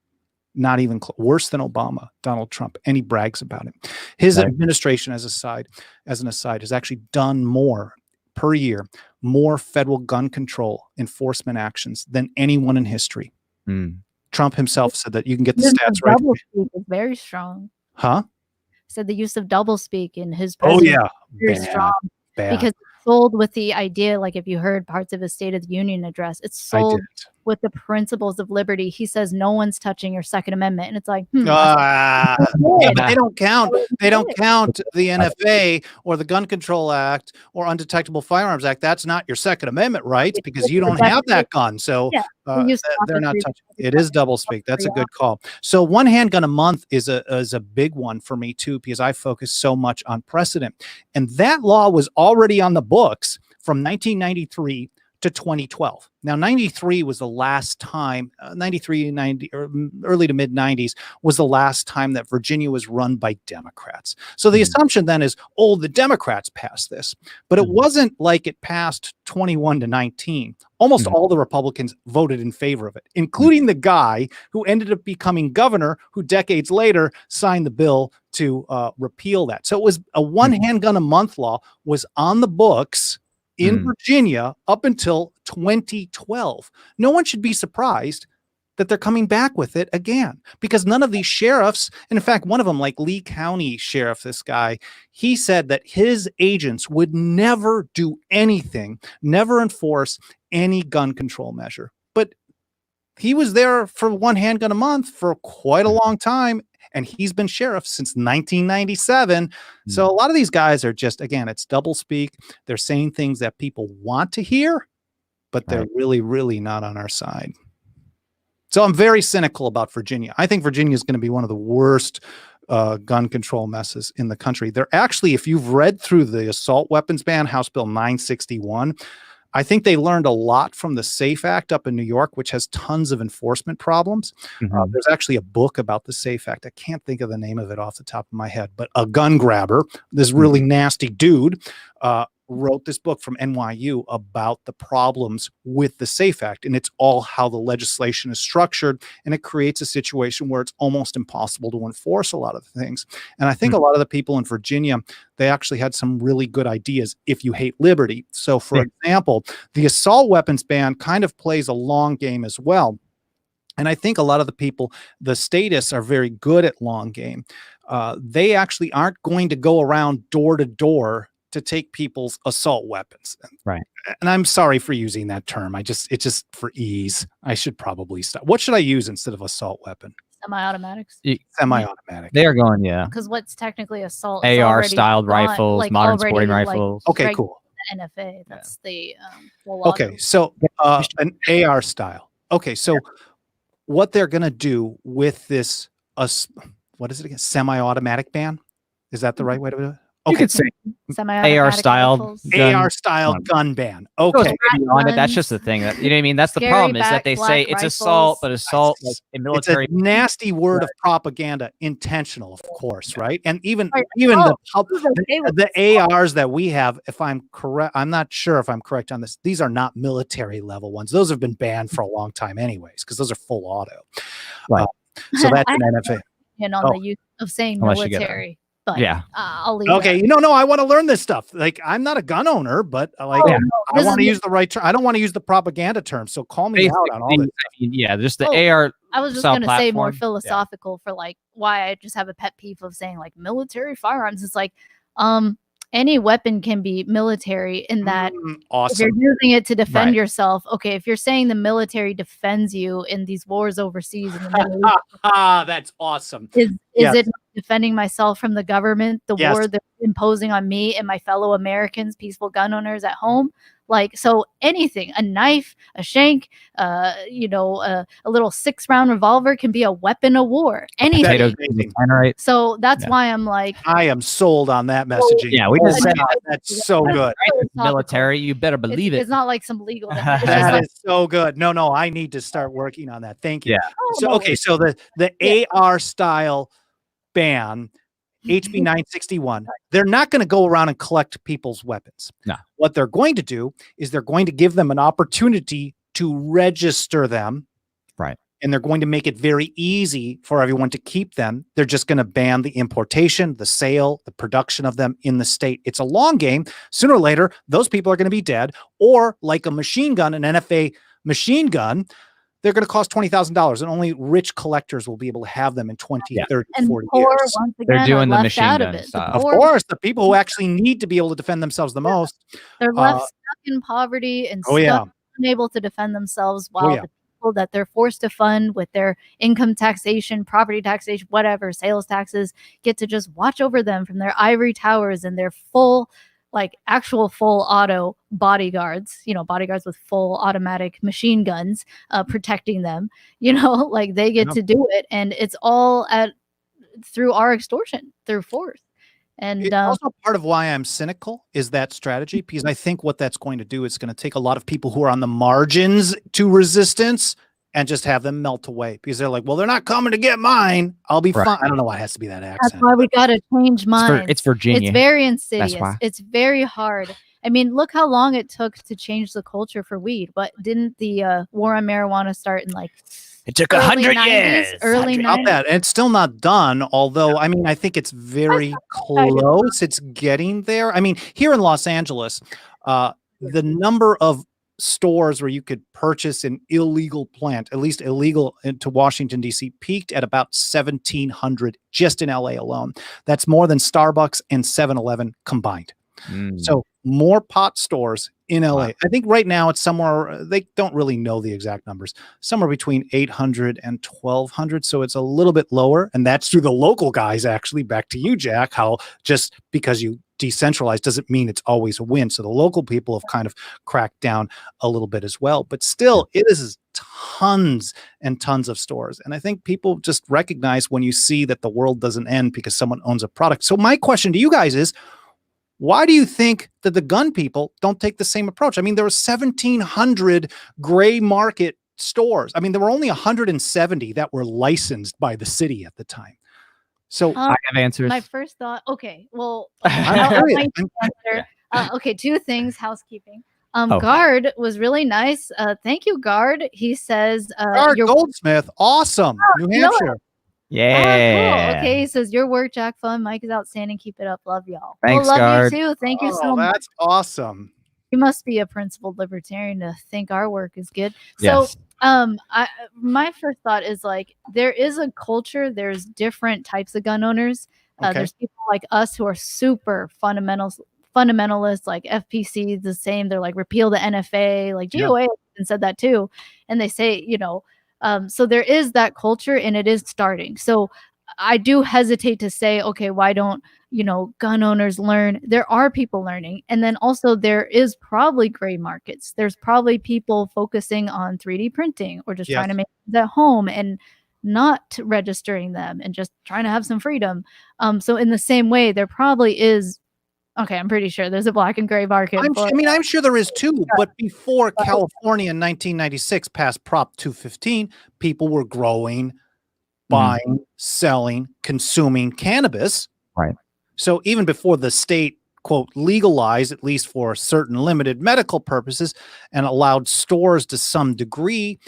Not even worse than Obama, Donald Trump, and he brags about it. His administration, as an aside, has actually done more per year, more federal gun control enforcement actions than anyone in history. Trump himself said that. You can get the stats right. Doublespeak is very strong. Huh? Said the use of doublespeak in his presidency very strong. Because it's sold with the idea, like if you heard parts of his State of the Union address, it's sold with the principles of liberty. He says no one's touching your Second Amendment, and it's like, but they don't count. They don't count the NFA or the Gun Control Act or Undetectable Firearms Act. That's not your Second Amendment rights because you don't have that gun. So they're not touching. It is doublespeak. That's a good call. So one handgun a month is a big one for me too, because I focus so much on precedent, and that law was already on the books from 1993 to 2012. Now, 93 was the last time, 93, 90, or early to mid 90s was the last time that Virginia was run by Democrats. So the assumption then is, oh, the Democrats passed this, but it wasn't like it passed 21 to 19. Almost all the Republicans voted in favor of it, including the guy who ended up becoming governor, who decades later signed the bill to repeal that. So it was a one handgun a month law was on the books in Virginia up until 2012. No one should be surprised that they're coming back with it again, because none of these sheriffs, and in fact, one of them, like Lee County Sheriff, this guy, he said that his agents would never do anything, never enforce any gun control measure. But he was there for one handgun a month for quite a long time, and he's been sheriff since 1997. So a lot of these guys are just, again, it's doublespeak. They're saying things that people want to hear, but they're really, really not on our side. So I'm very cynical about Virginia. I think Virginia is going to be one of the worst gun control messes in the country. They're actually, if you've read through the assault weapons ban, House Bill 961, I think they learned a lot from the SAFE Act up in New York, which has tons of enforcement problems. There's actually a book about the SAFE Act. I can't think of the name of it off the top of my head, but a gun grabber, this really nasty dude, wrote this book from NYU about the problems with the SAFE Act. And it's all how the legislation is structured. And it creates a situation where it's almost impossible to enforce a lot of things. And I think a lot of the people in Virginia, they actually had some really good ideas if you hate liberty. So for example, the assault weapons ban kind of plays a long game as well. And I think a lot of the people, the statists, are very good at long game. They actually aren't going to go around door to door to take people's assault weapons. Right. And I'm sorry for using that term. It's just for ease. I should probably stop. What should I use instead of assault weapon? Semi-automatics. Semi-automatic. They are going, yeah. Because what's technically assault? Is AR already styled gone, rifles, like, modern already, sporting like, rifles. Okay, reg- cool. NFA. That's the full Okay, auto. so an AR style. Okay, so what they're going to do with this, what is it again? Semi-automatic ban? Is that the right way to do it? You Okay, could say Semi-automatic AR styled rifles. gun. AR style gun ban. Goes Okay, way beyond it. That's guns. just the thing. That, you know what I mean? That's the Scary problem is that they black say it's assault, rifles. but assault like in it's a military. nasty word of propaganda, intentional, of course, right? And even Right. the who's okay with the ARs that we have, if I'm correct, I'm not sure if I'm correct on this. These are not military level ones. Those have been banned for a long time, anyways, because those are full auto. Right. So that's I an have NFA. opinion on the use of saying Unless you get military, but Yeah. I'll leave. Okay, that. no, I want to learn this stuff. Like, I'm not a gun owner, but like, Oh, no, I this want to is- use the right term. I don't want to use the propaganda term. So call me out on all Basically, this. I mean, yeah, just the Oh, AR. I was just style gonna say more platform. philosophical for like why I just have a pet peeve of saying like military firearms. It's like any weapon can be military in that if Awesome. you're using it to defend Right. yourself. Okay, if you're saying the military defends you in these wars overseas in the Middle East, That's awesome. is Yes. it defending myself from the government, the Yes. war they're imposing on me and my fellow Americans, peaceful gun owners at home? Like, so anything, a knife, a shank, a little 6-round revolver can be a weapon of war. Anything. Potatoes, amazing. right? So that's Yeah. why I'm like, I am sold on that messaging. Yeah, we Oh just my said God, that's so good. military. You better believe it's it. not like some legal thing. It's just That like, is so good. No, I need to start working on that. Thank you. Yeah. So, okay, so the AR style ban, HB 961, they're not going to go around and collect people's weapons. No. What they're going to do is they're going to give them an opportunity to register them. Right. And they're going to make it very easy for everyone to keep them. They're just going to ban the importation, the sale, the production of them in the state. It's a long game. Sooner or later, those people are going to be dead. Or like a machine gun, an NFA machine gun, they're going to cost $20,000 and only rich collectors will be able to have them in 20, 30, and 40 poor, years. once again, They're doing are the left machine out of gun it. The style. Of poor, course, the people who actually need to be able to defend themselves the most. they're left stuck in poverty and Oh, yeah. unable to defend themselves, while yeah. the people that they're forced to fund with their income taxation, property taxation, whatever, sales taxes, get to just watch over them from their ivory towers and their full, like actual full auto bodyguards, bodyguards with full automatic machine guns protecting them, like they get Yep. to do it. And it's all through our extortion, through force. And It's also part of why I'm cynical is that strategy, because I think what that's going to do is going to take a lot of people who are on the margins to resistance and just have them melt away, because they're like, well, they're not coming to get mine. I'll be Right. fine. I don't know why it has to be that that's accent. why we got to change minds. It's Virginia. It's very insidious. why. It's very hard. I mean, look how long it took to change the culture for weed. But didn't the war on marijuana start in like It took early 100 90s, years. early About 90s? that. And it's still not done, although I mean, I think it's very close. It's getting there. I mean, here in Los Angeles, the number of stores where you could purchase an illegal plant, at least illegal into Washington, D.C., peaked at about 1,700 just in LA alone. That's more than Starbucks and 7-Eleven combined. So more pot stores in LA. Wow. I think right now it's somewhere, they don't really know the exact numbers, somewhere between 800 and 1,200. So it's a little bit lower. And that's through the local guys, actually. Back to you, Jack, how just because you decentralize doesn't mean it's always a win. So the local people have kind of cracked down a little bit as well. But still, it is tons and tons of stores. And I think people just recognize when you see that the world doesn't end because someone owns a product. So my question to you guys is, why do you think that the gun people don't take the same approach? I mean, there were 1,700 gray market stores. I mean, there were only 170 that were licensed by the city at the time. So I have answers. My first thought, okay, well, I'm curious. okay, two things, housekeeping. Oh. Guard was really nice. Thank you, Guard. He says, Art your Goldsmith, awesome, New you know Hampshire. Yeah. cool. Okay, he says your work, Jack, fun. Mike is outstanding. Keep it up. Love y'all. Thanks, love Guard. you too. Thank you Oh, so much. that's awesome. You must be a principled libertarian to think our work is good. Yes. So My first thought is like there is a culture. There's different types of gun owners. Okay. There's people like us who are super fundamentalists, like FPC, the same. They're like repeal the NFA, like Yeah. GOA and said that too. And they say, so there is that culture and it is starting. So I do hesitate to say, okay, why don't, gun owners learn? There are people learning. And then also there is probably gray markets. There's probably people focusing on 3D printing or just Yes. trying to make it at home and not registering them and just trying to have some freedom. So in the same way, there probably is, okay, I'm pretty sure there's a black and gray market. I'm sure there is too, but before California in 1996 passed Prop 215, people were growing, buying, selling, consuming cannabis. Right. So even before the state, quote, legalized, at least for certain limited medical purposes, and allowed stores to some degree,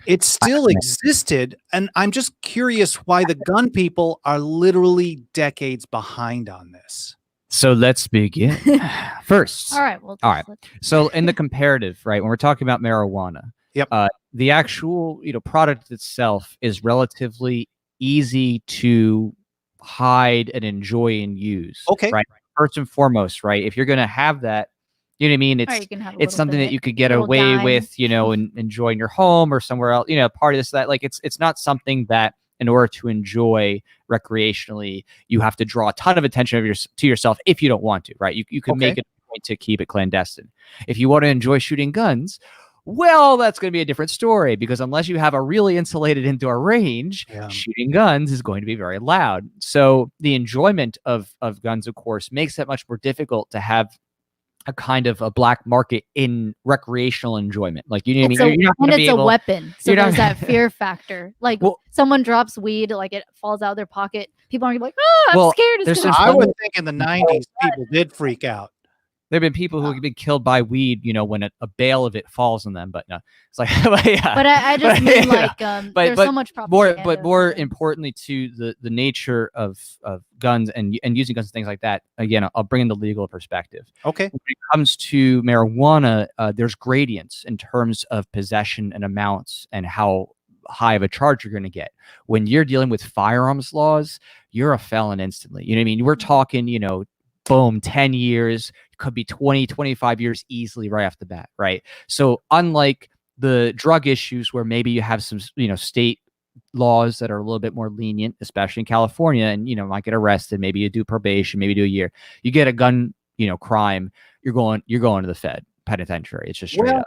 it still existed. And I'm just curious why the gun people are literally decades behind on this. So let's begin. First. All right. Well, all right. So in the comparative, right, when we're talking about marijuana, yep, the actual product itself is relatively easy to hide and enjoy and use. Okay. Right. First and foremost, right? If you're gonna have that, you know what I mean? It's something that you could get away with, and enjoy in your home or somewhere else, part of this, that, like, it's not something that in order to enjoy recreationally, you have to draw a ton of attention to yourself if you don't want to, right? You can make it a point to keep it clandestine. If you want to enjoy shooting guns, well, that's going to be a different story, because unless you have a really insulated indoor range, shooting guns is going to be very loud. So the enjoyment of guns, of course, makes it much more difficult to have a kind of a black market in recreational enjoyment. Like, you're not and it's a weapon. So there's that fear factor. Like, someone drops weed, like it falls out of their pocket. People aren't like, I'm scared. I would think in the 90s, people did freak out. There have been people who have been killed by weed, when a bale of it falls on them. But no, it's like, But I just mean like, there's so much propaganda. But more importantly to the nature of guns and using guns and things like that. Again, I'll bring in the legal perspective. Okay. When it comes to marijuana, there's gradients in terms of possession and amounts and how high of a charge you're going to get. When you're dealing with firearms laws, you're a felon instantly. You know what I mean? We're talking, boom, 10 years, could be 20, 25 years easily right off the bat, right? So unlike the drug issues where maybe you have some, state laws that are a little bit more lenient, especially in California, and, might get arrested, maybe you do probation, maybe do a year. You get a gun, crime, you're going to the penitentiary. It's just straight up.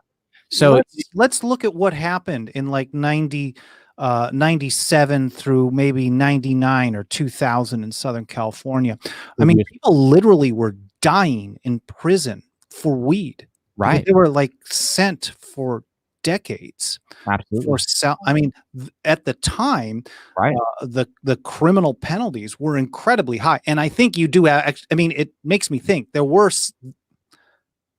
So let's look at what happened in like 97 through maybe 99 or 2000 in Southern California. I mean, people literally were dying in prison for weed. Right. They were like sent for decades. Absolutely. At the time, right, the criminal penalties were incredibly high. And I think you do, it makes me think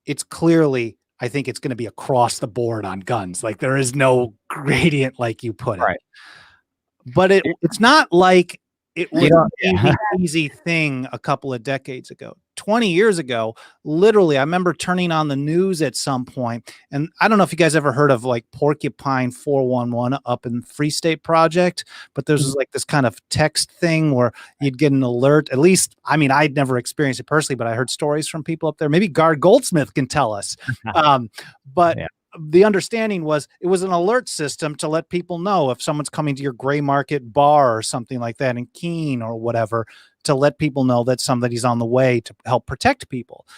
it's clearly, I think it's going to be across the board on guns. Like, there is no gradient, like you put it. Right. But it's not like it was an easy thing a couple of decades ago. 20 years ago, literally, I remember turning on the news at some point, and I don't know if you guys ever heard of like Porcupine 411 up in Free State Project, but there's like this kind of text thing where you'd get an alert. At least, I'd never experienced it personally, but I heard stories from people up there. Maybe Guard Goldsmith can tell us. The understanding was it was an alert system to let people know if someone's coming to your gray market bar or something like that in Keene or whatever, to let people know that somebody's on the way to help protect people.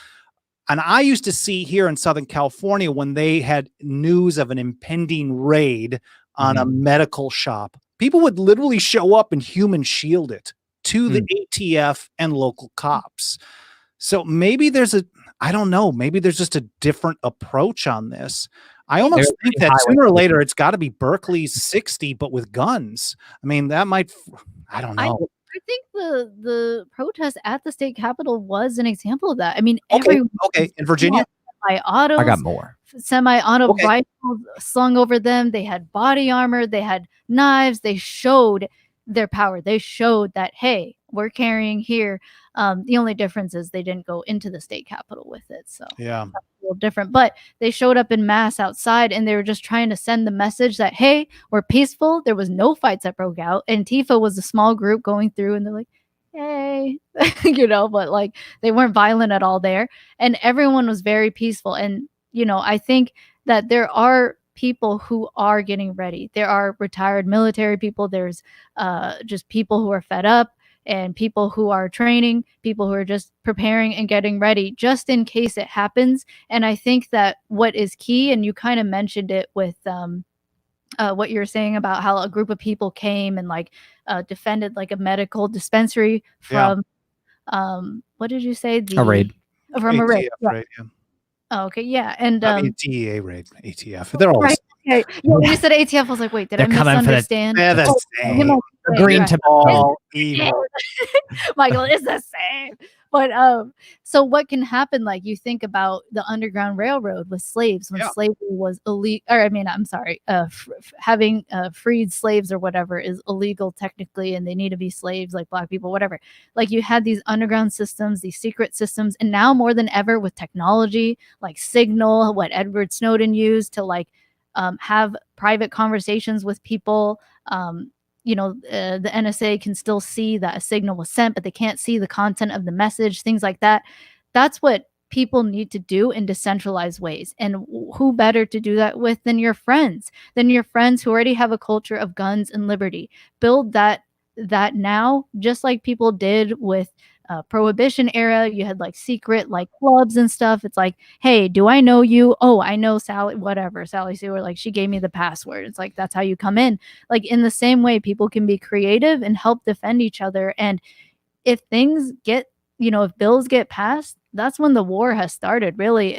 And I used to see here in Southern California, when they had news of an impending raid on a medical shop, people would literally show up and human shield it to the ATF and local cops. So maybe maybe there's just a different approach on this. I almost think that sooner or later it's got to be Berkeley's 60, but with guns. That might, I don't know. I think the protest at the state capitol was an example of that. Okay. In Virginia, semi-autos, I got more semi-auto rifles slung over them. They had body armor. They had knives. They showed their power. They showed that, hey, we're carrying here. The only difference is they didn't go into the state capitol with it. So Yeah. that's a little different. But they showed up in mass outside, and they were just trying to send the message that, hey, we're peaceful. There was no fights that broke out. Antifa was a small group going through, and they're like, hey, but like they weren't violent at all there. And everyone was very peaceful. And, I think that there are people who are getting ready. There are retired military people. There's just people who are fed up, and people who are training, people who are just preparing and getting ready just in case it happens. And I think that what is key, and you kind of mentioned it with what you're saying about how a group of people came and like defended like a medical dispensary from what did you say? A raid. From a raid. ATF Yeah. raid, yeah. Oh, okay, yeah. And I mean, DEA raid, ATF. They're all right. Okay. Yeah, when you said ATF, I was like, wait, did They're I coming for the- misunderstand? They're the same. Green to all evil. Michael, it's the same. But so what can happen? Like you think about the Underground Railroad with slaves when Yeah. slavery was illegal. Or I mean, I'm sorry, having freed slaves or whatever is illegal technically, and they need to be slaves like Black people, whatever. Like you had these underground systems, these secret systems, and now more than ever with technology like Signal, what Edward Snowden used to like have private conversations with people. The NSA can still see that a signal was sent, but they can't see the content of the message, things like that. That's what people need to do in decentralized ways. And who better to do that with than your friends, who already have a culture of guns and liberty. Build that now, just like people did with prohibition era. You had like secret like clubs and stuff. It's like, hey, do I know you? Oh, I know Sally, whatever, Sally Sue, like she gave me the password. It's like that's how you come in. Like in the same way, people can be creative and help defend each other. And if things get, if bills get passed, that's when the war has started. Really,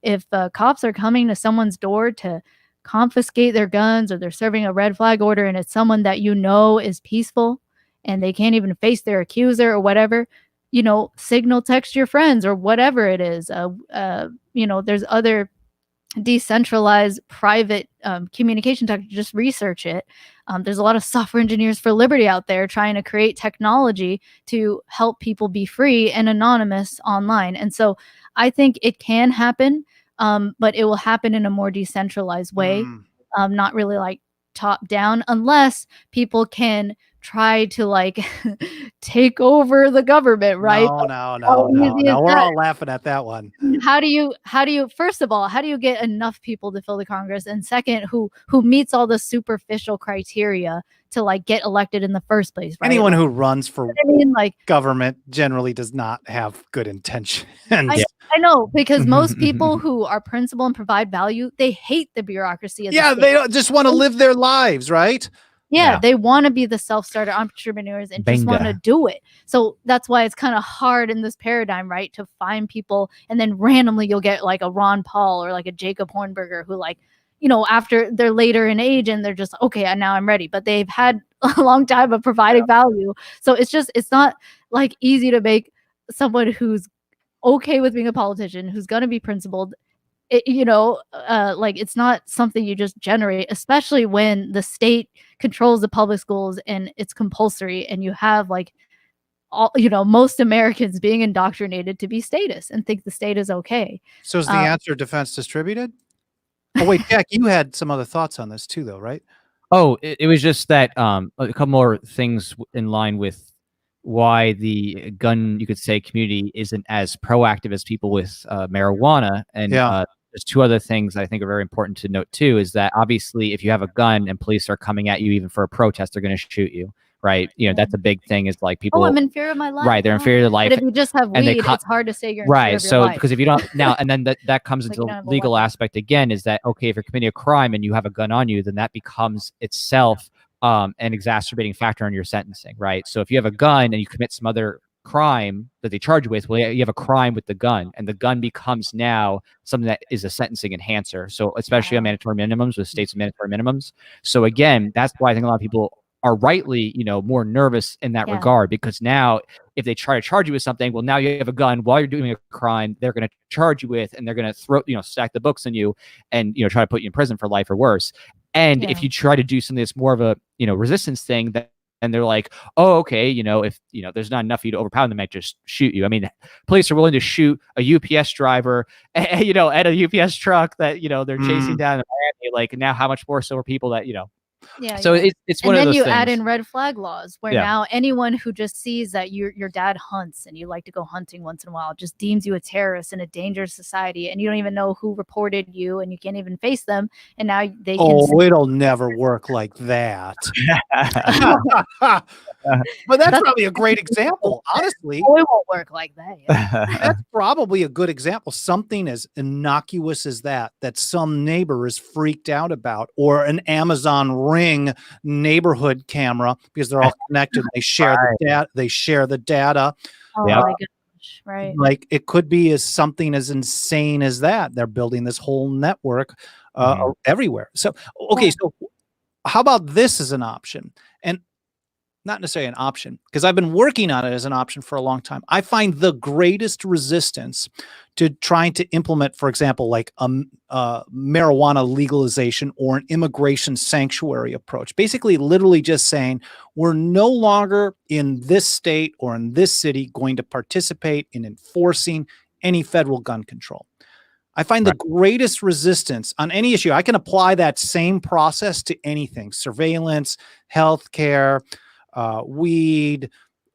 if cops are coming to someone's door to confiscate their guns, or they're serving a red flag order, and it's someone that is peaceful, and they can't even face their accuser or whatever, signal text your friends or whatever it is. There's other decentralized private communication tech. Just research it. There's a lot of software engineers for liberty out there trying to create technology to help people be free and anonymous online. And so I think it can happen, but it will happen in a more decentralized way, not really like top down, unless people can try to like take over the government, right? No. We're all laughing at that one. How do you first of all, how do you get enough people to fill the Congress? And second, who meets all the superficial criteria to like get elected in the first place, right? Anyone who runs for like government generally does not have good intentions. I know, because most people who are principled and provide value, they hate the bureaucracy of the state. They don't just want to live their lives, right? Yeah, they want to be the self-starter entrepreneurs and just want to do it. So that's why it's kind of hard in this paradigm, right, to find people, and then randomly you'll get like a Ron Paul or like a Jacob Hornberger who like, after they're later in age and they're just, okay, now I'm ready. But they've had a long time of providing value. So it's not like easy to make someone who's okay with being a politician, who's going to be principled. Like it's not something you just generate, especially when the state controls the public schools and it's compulsory, and you have like all, most Americans being indoctrinated to be statists and think the state is okay. So is the answer defense distributed? Oh wait, Jack, you had some other thoughts on this too, though, right? Oh, it was just that a couple more things in line with why the gun, you could say, community isn't as proactive as people with marijuana. And there's two other things I think are very important to note too, is that obviously if you have a gun and police are coming at you even for a protest, they're going to shoot you, right? That's a big thing, is like people, I'm in fear of my life. Right, they're in fear of their life. But if you just have weed, it's hard to say you're in right. fear of So your life. because if you don't now, and then that comes into the legal aspect again, is that okay, if you're committing a crime and you have a gun on you, then that becomes itself an exacerbating factor in your sentencing, right? So if you have a gun and you commit some other crime that they charge you with, well, you have a crime with the gun, and the gun becomes now something that is a sentencing enhancer. So especially on mandatory minimums, with states with mandatory minimums. So again, that's why I think a lot of people are rightly, more nervous in that regard, because now if they try to charge you with something, well, now you have a gun while you're doing a crime, they're going to charge you with, and they're going to throw, stack the books on you and, try to put you in prison for life or worse. And if you try to do something that's more of a, resistance thing, that and they're like, oh, okay, if there's not enough for you to overpower them, they might just shoot you. I mean, police are willing to shoot a UPS driver, at a UPS truck that they're chasing down in Miami. Like, now, how much more so are people that Yeah. So yeah. it's And one of then those you things. add in red flag laws, where Yeah. now anyone who just sees that your dad hunts and you like to go hunting once in a while just deems you a terrorist in a dangerous society, and you don't even know who reported you, and you can't even face them. And now they can. Oh, it'll never work like that. But that's probably a great example, honestly. Oh, it won't work like that. Yeah. That's probably a good example. Something as innocuous as that some neighbor is freaked out about, or an Amazon Ring neighborhood camera, because they're all connected. They share the data. They share the data. Oh my gosh! Right. Like, it could be as something as insane as that. They're building this whole network everywhere. So, okay. So how about this as an option? And not necessarily an option, because I've been working on it as an option for a long time. I find the greatest resistance to trying to implement, for example, like a marijuana legalization or an immigration sanctuary approach. Basically, literally just saying, we're no longer in this state or in this city going to participate in enforcing any federal gun control. I find the greatest resistance on any issue. I can apply that same process to anything: surveillance, healthcare, weed,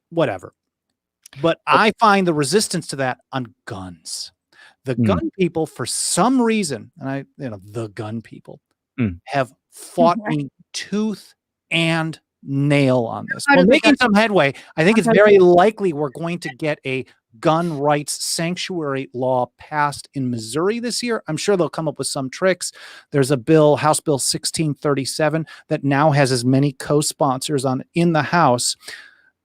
whatever. But I find the resistance to that on guns. The gun people, for some reason, and the gun people have fought me tooth and nail on this. We're making some headway. I think it's very likely we're going to get a gun rights sanctuary law passed in Missouri this year. I'm sure they'll come up with some tricks. There's a bill, House Bill 1637, that now has as many co-sponsors in the House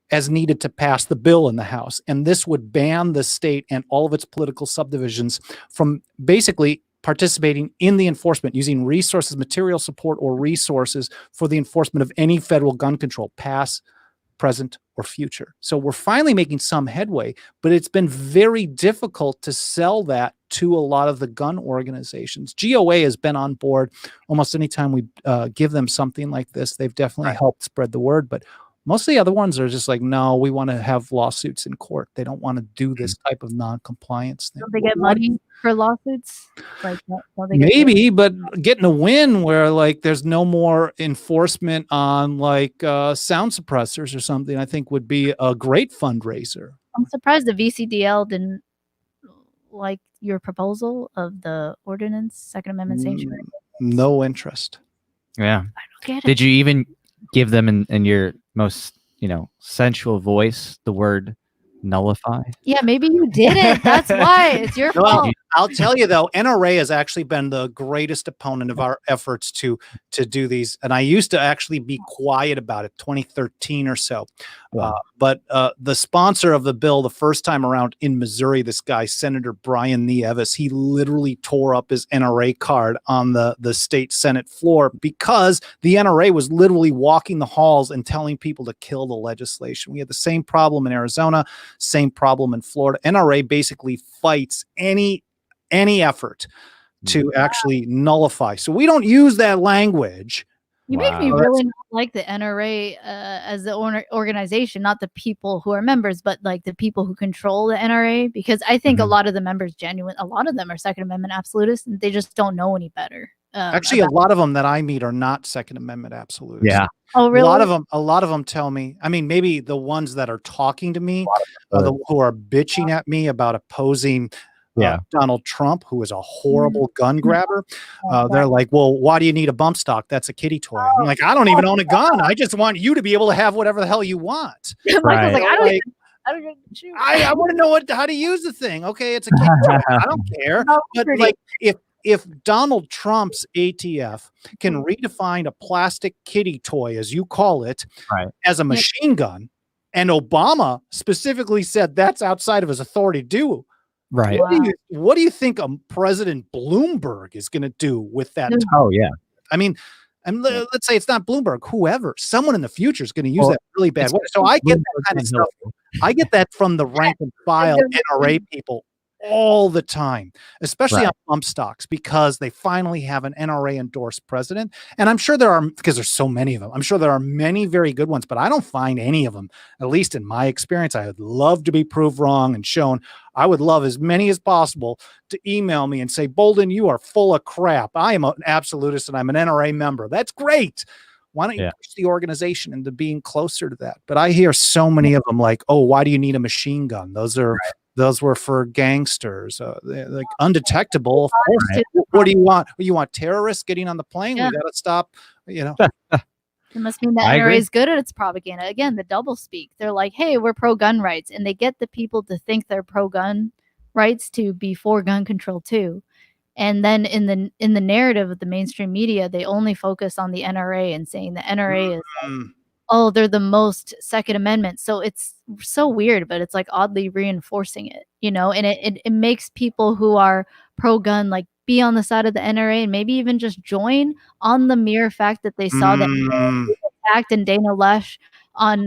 as needed to pass the bill in the House. And this would ban the state and all of its political subdivisions from basically participating in the enforcement, using resources, material support, or resources for the enforcement of any federal gun control, past, present, or future. So we're finally making some headway, but it's been very difficult to sell that to a lot of the gun organizations. GOA has been on board almost anytime we give them something like this. They've definitely helped spread the word, but most of the other ones are just like, no, we want to have lawsuits in court. They don't want to do this type of non-compliance thing. Don't they get money for lawsuits? Like, maybe, but getting a win where like there's no more enforcement on like sound suppressors or something, I think would be a great fundraiser. I'm surprised the VCDL didn't like your proposal of the ordinance, Second Amendment sanctuary. No interest. Yeah. I don't get it. Did you even give them in your most sensual voice the word nullify? Yeah, maybe you didn't. That's why. It's your fault. I'll tell you though, NRA has actually been the greatest opponent of our efforts to do these. And I used to actually be quiet about it, 2013 or so. But the sponsor of the bill the first time around in Missouri, this guy, Senator Brian Nieves, he literally tore up his NRA card on the state Senate floor because the NRA was literally walking the halls and telling people to kill the legislation. We had the same problem in Arizona, same problem in Florida. NRA basically fights any effort to actually nullify. So we don't use that language. You make me really not like the NRA as the organization, not the people who are members, but like the people who control the NRA, because I think a lot of the members a lot of them are Second Amendment absolutists, and they just don't know any better. Actually, a lot of them that I meet are not Second Amendment absolutists. Yeah. Oh, really? A lot of them tell me, I mean, maybe the ones that are talking to me, who are bitching at me about opposing Donald Trump, who is a horrible gun grabber. They're like, well, why do you need a bump stock? That's a kiddie toy. I'm like, I don't even own a gun. I just want you to be able to have whatever the hell you want. Michael's like, I don't even shoot. I want to know how to use the thing. Okay, it's a kiddie toy. I don't care. But like, if Donald Trump's ATF can redefine a plastic kiddie toy, as you call it, as a machine gun, and Obama specifically said that's outside of his authority to do. Right. What do you think President Bloomberg is going to do with that? Oh, yeah. I mean, and let's say it's not Bloomberg, whoever, someone in the future is going to use that really bad way. So I get that kind of stuff. I get that from the rank and file NRA people all the time, especially Right. on bump stocks, because they finally have an NRA endorsed president. And I'm sure there are, because there's so many of them, I'm sure there are many very good ones, but I don't find any of them, at least in my experience. I would love to be proved wrong and shown. I would love as many as possible to email me and say, Boldin, you are full of crap. I am an absolutist and I'm an NRA member. That's great. Why don't you push the organization into being closer to that? But I hear so many of them like, oh, why do you need a machine gun? Those were for gangsters, like undetectable. Of course. Right. What do you want? You want terrorists getting on the plane? Yeah. We got to stop, you know. It must mean that I NRA agree. is good at its propaganda. Again, the double speak. They're like, hey, we're pro gun rights. And they get the people to think they're pro gun rights to be for gun control too. And then in the narrative of the mainstream media, they only focus on the NRA and saying the NRA is like, oh, they're the most Second Amendment. So it's so weird, but it's like oddly reinforcing it, you know, and it makes people who are pro-gun like be on the side of the NRA and maybe even just join on the mere fact that they saw that attacked and Dana Lush on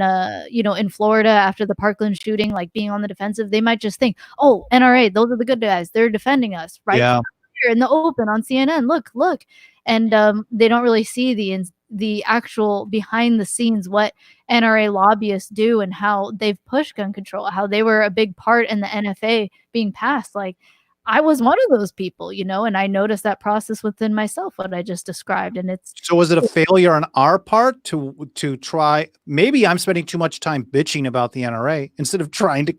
you know, in Florida after the Parkland shooting, like being on the defensive. They might just think, oh, NRA, those are the good guys, they're defending us, right? Yeah. Here in the open on CNN, look, and they don't really see the actual behind the scenes what NRA lobbyists do and how they've pushed gun control, how they were a big part in the NFA being passed. Like I was one of those people, you know, and I noticed that process within myself, what I just described. And it's So was it a failure on our part to try? Maybe I'm spending too much time bitching about the NRA instead of trying to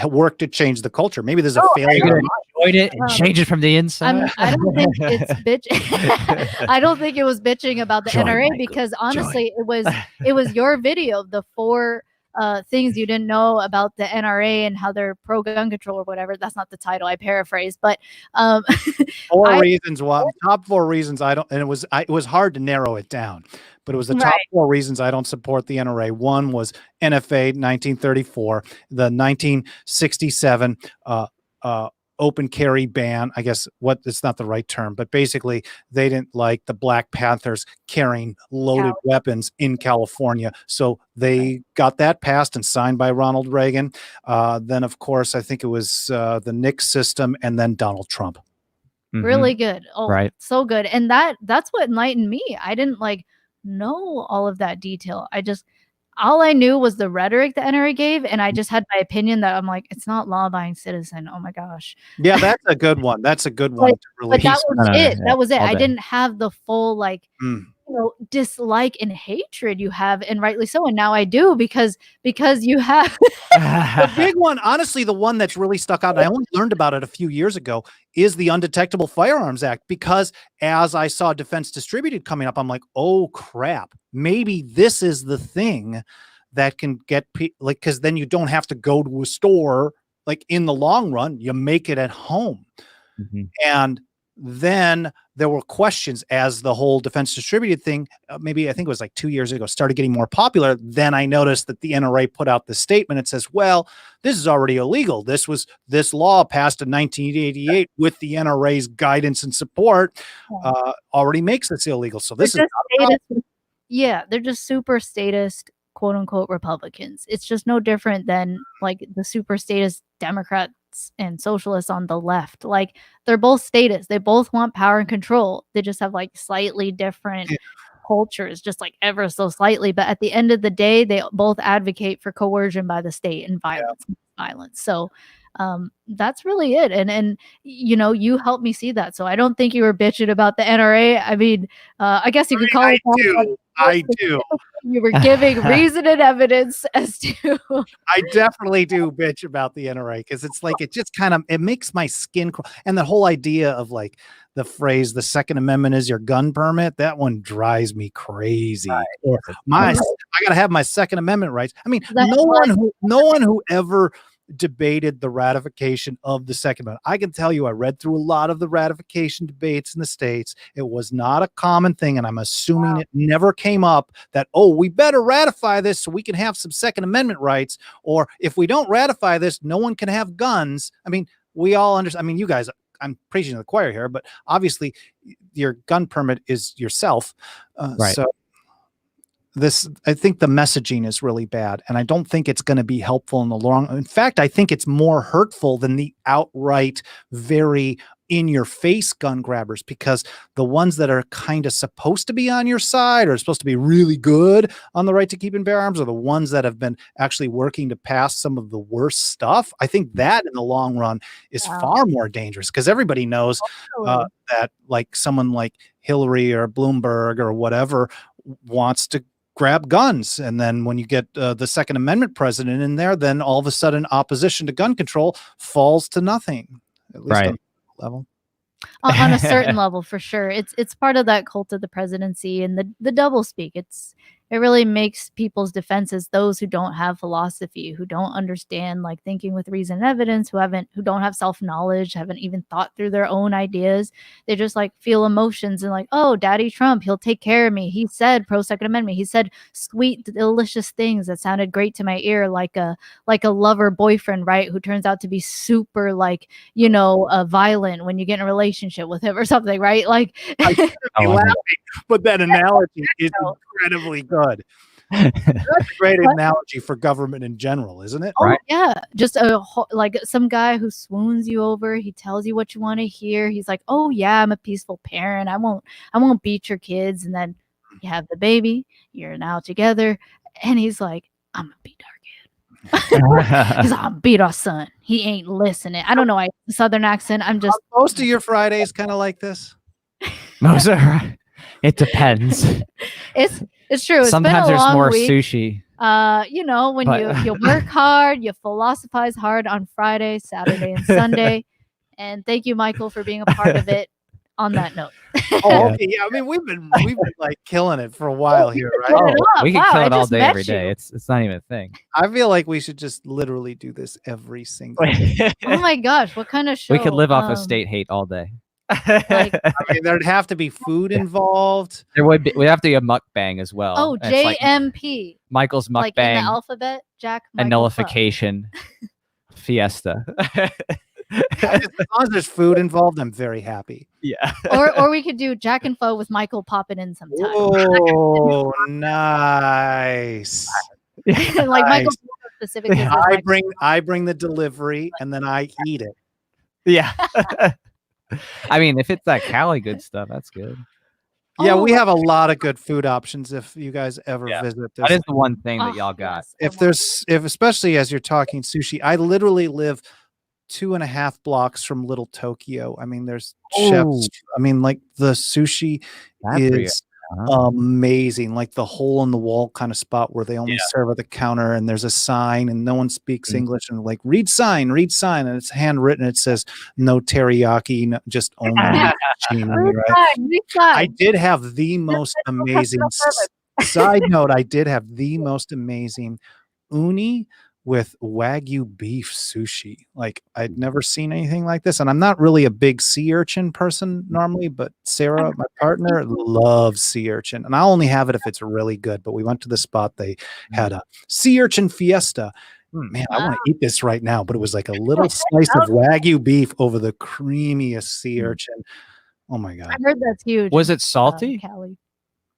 work to change the culture. Maybe there's a failure. Enjoyed it and change it from the inside. I don't think it's bitch. I don't think it was bitching about the NRA, Michael. because honestly, it was your video, the 4 things you didn't know about the NRA and how they're pro gun control or whatever. That's not the title. I paraphrase, but 4 reasons why, top 4 reasons I don't, and it was hard to narrow it down, but it was the top 4 reasons I don't support the NRA. One was NFA 1934, the 1967 open carry ban. I guess it's not the right term, but basically they didn't like the Black Panthers carrying loaded weapons in California. So they got that passed and signed by Ronald Reagan. Then of course, I think it was the Nix system and then Donald Trump. Really good. Oh, right. So good. And that's what enlightened me. I didn't like know all of that detail. All I knew was the rhetoric the NRA gave, and I just had my opinion that I'm like, it's not law-abiding citizen. Oh my gosh. Yeah, that's a good one. That's a good one. But that was it. That was it. I day. didn't have the full like you know, dislike and hatred you have, and rightly so. And now I do because you have the big one, honestly, the one that's really stuck out, and I only learned about it a few years ago, is the Undetectable Firearms Act, because as I saw Defense Distributed coming up, I'm like, oh crap, maybe this is the thing that can get people, like, because then you don't have to go to a store. Like in the long run, you make it at home. And then there were questions as the whole Defense Distributed thing, maybe I think it was like 2 years ago, started getting more popular. Then I noticed that the NRA put out the statement. It says, well, this is already illegal. This law passed in 1988 with the NRA's guidance and support already makes this illegal. So this is they're just super statist, quote unquote, Republicans. It's just no different than like the super statist Democrats and socialists on the left. Like they're both statists. They both want power and control. They just have like slightly different cultures, just like ever so slightly. But at the end of the day, they both advocate for coercion by the state and violence. So that's really it. And you know, you helped me see that. So I don't think you were bitching about the NRA. I mean, I guess you could call it. I do. You were giving reason and evidence as to. I definitely do bitch about the NRA, because it's like, it just kind of, it makes my skin crawl. And the whole idea of like the phrase, the Second Amendment is your gun permit, that one drives me crazy. I gotta have my Second Amendment rights. I mean, no one who ever debated the ratification of the Second Amendment. I can tell you, I read through a lot of the ratification debates in the States. It was not a common thing, and I'm assuming it never came up that, oh, we better ratify this so we can have some Second Amendment rights, or if we don't ratify this, no one can have guns. I mean, we all understand. I mean, you guys, I'm preaching to the choir here, but obviously your gun permit is yourself. So I think the messaging is really bad, and I don't think it's going to be helpful in the long. In fact, I think it's more hurtful than the outright, very in your face gun grabbers, because the ones that are kind of supposed to be on your side or supposed to be really good on the right to keep and bear arms are the ones that have been actually working to pass some of the worst stuff. I think that in the long run is far more dangerous, because everybody knows that like someone like Hillary or Bloomberg or whatever wants to grab guns. And then when you get the Second Amendment president in there, then all of a sudden opposition to gun control falls to nothing, at least on the level. On a certain level, for sure. It's part of that cult of the presidency and the double speak. It really makes people's defenses those who don't have philosophy, who don't understand like thinking with reason and evidence, who don't have self-knowledge, haven't even thought through their own ideas. They just like feel emotions and like, oh, Daddy Trump, he'll take care of me. He said pro Second Amendment. He said sweet, delicious things that sounded great to my ear, like a lover boyfriend, right? Who turns out to be super like, violent when you get in a relationship with him or something, right? Like I shouldn't be laughing, but that analogy is incredibly good. That's a great analogy for government in general, isn't it? Oh, yeah. Just like some guy who swoons you over. He tells you what you want to hear. He's like, oh yeah, I'm a peaceful parent. I won't beat your kids. And then you have the baby. You're now together. And he's like, I'm gonna beat our kid. He's like, I'll beat our son. He ain't listening. I don't know. Southern accent. I'm just. Most of your Fridays kind of like this. Most of it depends. It's true. Sometimes there's more week. sushi. When you work hard, you philosophize hard on Friday, Saturday, and Sunday. And thank you, Michael, for being a part of it. On that note. Okay. Yeah, I mean, we've been like killing it for a while here, right? We can kill it all day, every day. It's not even a thing. I feel like we should just literally do this every single day. Oh my gosh, what kind of show? We could live off of state hate all day. Like, I mean, there'd have to be food involved. There would have to be a mukbang as well. Oh, JMP. Like Michael's mukbang. Like in the alphabet, Jack. A nullification fiesta. As long as there's food involved, I'm very happy. Yeah. or we could do Jack and Pho with Michael popping in sometime. Oh, nice. Like nice. Michael specifically. I bring the delivery and then I eat it. Yeah. I mean, if it's that Cali good stuff, that's good. Yeah, we have a lot of good food options if you guys ever visit. That is the one thing that y'all got. Yes, if especially as you're talking sushi, I literally live 2.5 blocks from Little Tokyo. I mean, there's chefs. I mean, like the sushi is amazing. Like the hole in the wall kind of spot where they only serve at the counter, and there's a sign, and no one speaks English, and like read sign, and it's handwritten. It says no teriyaki, no, just only sashimi, right? I did have the most amazing side note. I did have the most amazing uni with Wagyu beef sushi. Like I'd never seen anything like this. And I'm not really a big sea urchin person normally, but Sarah, my partner, loves sea urchin. And I only have it if it's really good. But we went to the spot. They had a sea urchin fiesta. Man, I want to eat this right now. But it was like a little slice of Wagyu beef over the creamiest sea urchin. Oh my God. I heard that's huge. Was it salty? Cali.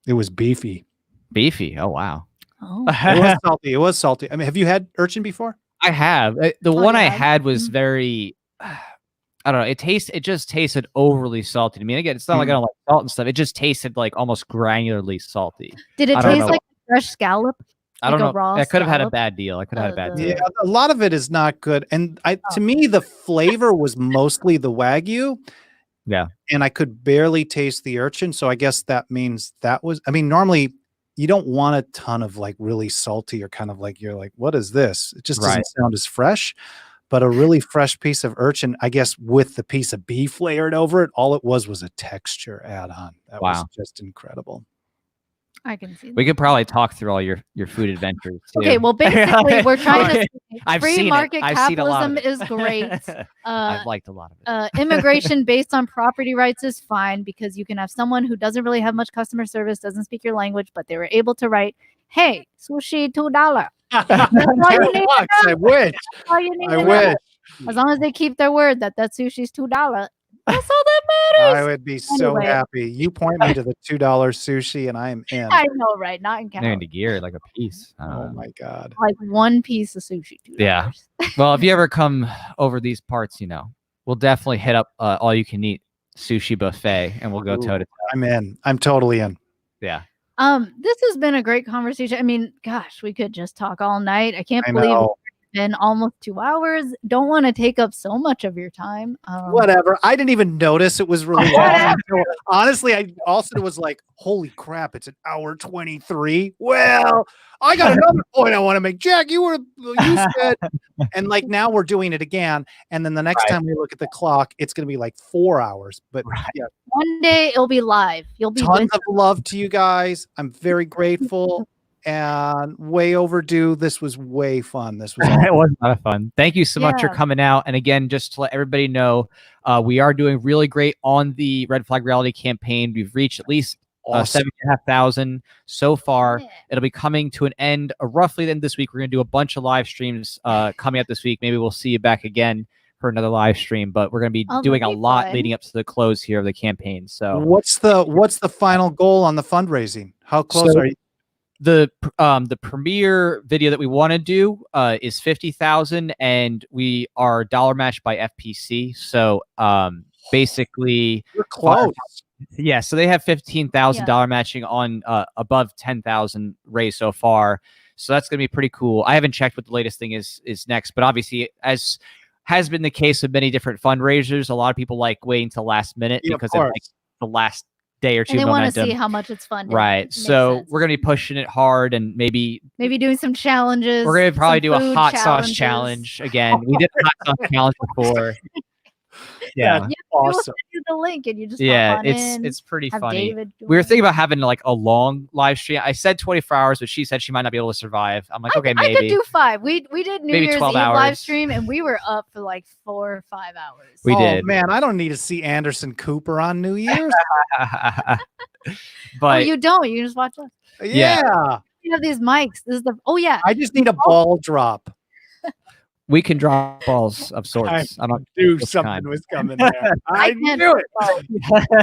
It was beefy. Beefy. Oh, wow. Oh. It was salty. It was salty. I mean, have you had urchin before? I have. The one I had was very, I don't know. It just tasted overly salty to me. And again, it's not like I don't like salt and stuff. It just tasted like almost granularly salty. Did it taste like a fresh scallop? I don't know. I could have had a bad deal. I could have had a bad deal. Yeah, a lot of it is not good. And to me, the flavor was mostly the Wagyu. Yeah. And I could barely taste the urchin. So I guess that means that was, I mean, normally you don't want a ton of like really salty or kind of like, you're like, what is this? It just doesn't sound as fresh, but a really fresh piece of urchin, I guess with the piece of beef layered over it, all it was a texture add on. That was just incredible. I can see that. We could probably talk through all your food adventures too. Okay, well, basically, we're trying to I've free seen market I've seen a lot capitalism of it. is great. I've liked a lot of it. Immigration based on property rights is fine because you can have someone who doesn't really have much customer service, doesn't speak your language, but they were able to write, "Hey, sushi $2." I wish. I wish. As long as they keep their word that sushi's $2. That's all that letters. I would be so Anyway. happy. You point me to the $2 sushi and I am in. I know, right? Not in They're Canada. into gear like a piece. I don't Oh know. my God. Like one piece of sushi. $2. Yeah. Well, if you ever come over these parts, we'll definitely hit up all you can eat sushi buffet and we'll go toe to toe. I'm in. I'm totally in. Yeah. This has been a great conversation. I mean, gosh, we could just talk all night. I can't I believe know. it's been almost 2 hours. Don't want to take up so much of your time. Whatever. I didn't even notice it was really long. Honestly, I also was like, holy crap, it's an hour 23. Well, I got another point I want to make. Jack, you said, and like now we're doing it again. And then the next time we look at the clock, it's going to be like 4 hours. But yeah, one day it'll be live. You'll be tons of love to you guys. I'm very grateful and way overdue. This was way fun. This was it was a lot of fun. Thank you so much for Yeah. coming out. And again, just to let everybody know, we are doing really great on the Red Flag Reality campaign. We've reached at least awesome. 7,500 so far. Yeah. It'll be coming to an end roughly the end of this week. We're going to do a bunch of live streams coming up this week. Maybe we'll see you back again for another live stream, but we're going to be doing a lot leading up to the close here of the campaign. So what's the final goal on the fundraising? How close are you? The premiere video that we want to do is 50,000, and we are dollar matched by FPC. So basically, You're close. Yeah, so they have $15,000 matching on above 10,000 raised so far. So that's gonna be pretty cool. I haven't checked what the latest thing is next, but obviously, as has been the case with many different fundraisers, a lot of people like waiting till last minute because of like the last day or two. And they want to see how much it's funded. Right. So we're gonna be pushing it hard and maybe doing some challenges. We're gonna probably do a hot sauce challenge again. We did a hot sauce challenge before. Yeah. We'll send you the link and you just it's pretty funny. We were thinking about having like a long live stream. I said 24 hours, but she said she might not be able to survive. I'm like, okay, maybe. I could do 5. We did New Year's Eve hours. live stream and we were up for like 4 or 5 hours. We did. Man, I don't need to see Anderson Cooper on New Year's. But you don't. You just watch us. Yeah. You have these mics. This is the I just need a ball drop. We can drop balls of sorts. I knew something was coming there. I knew it.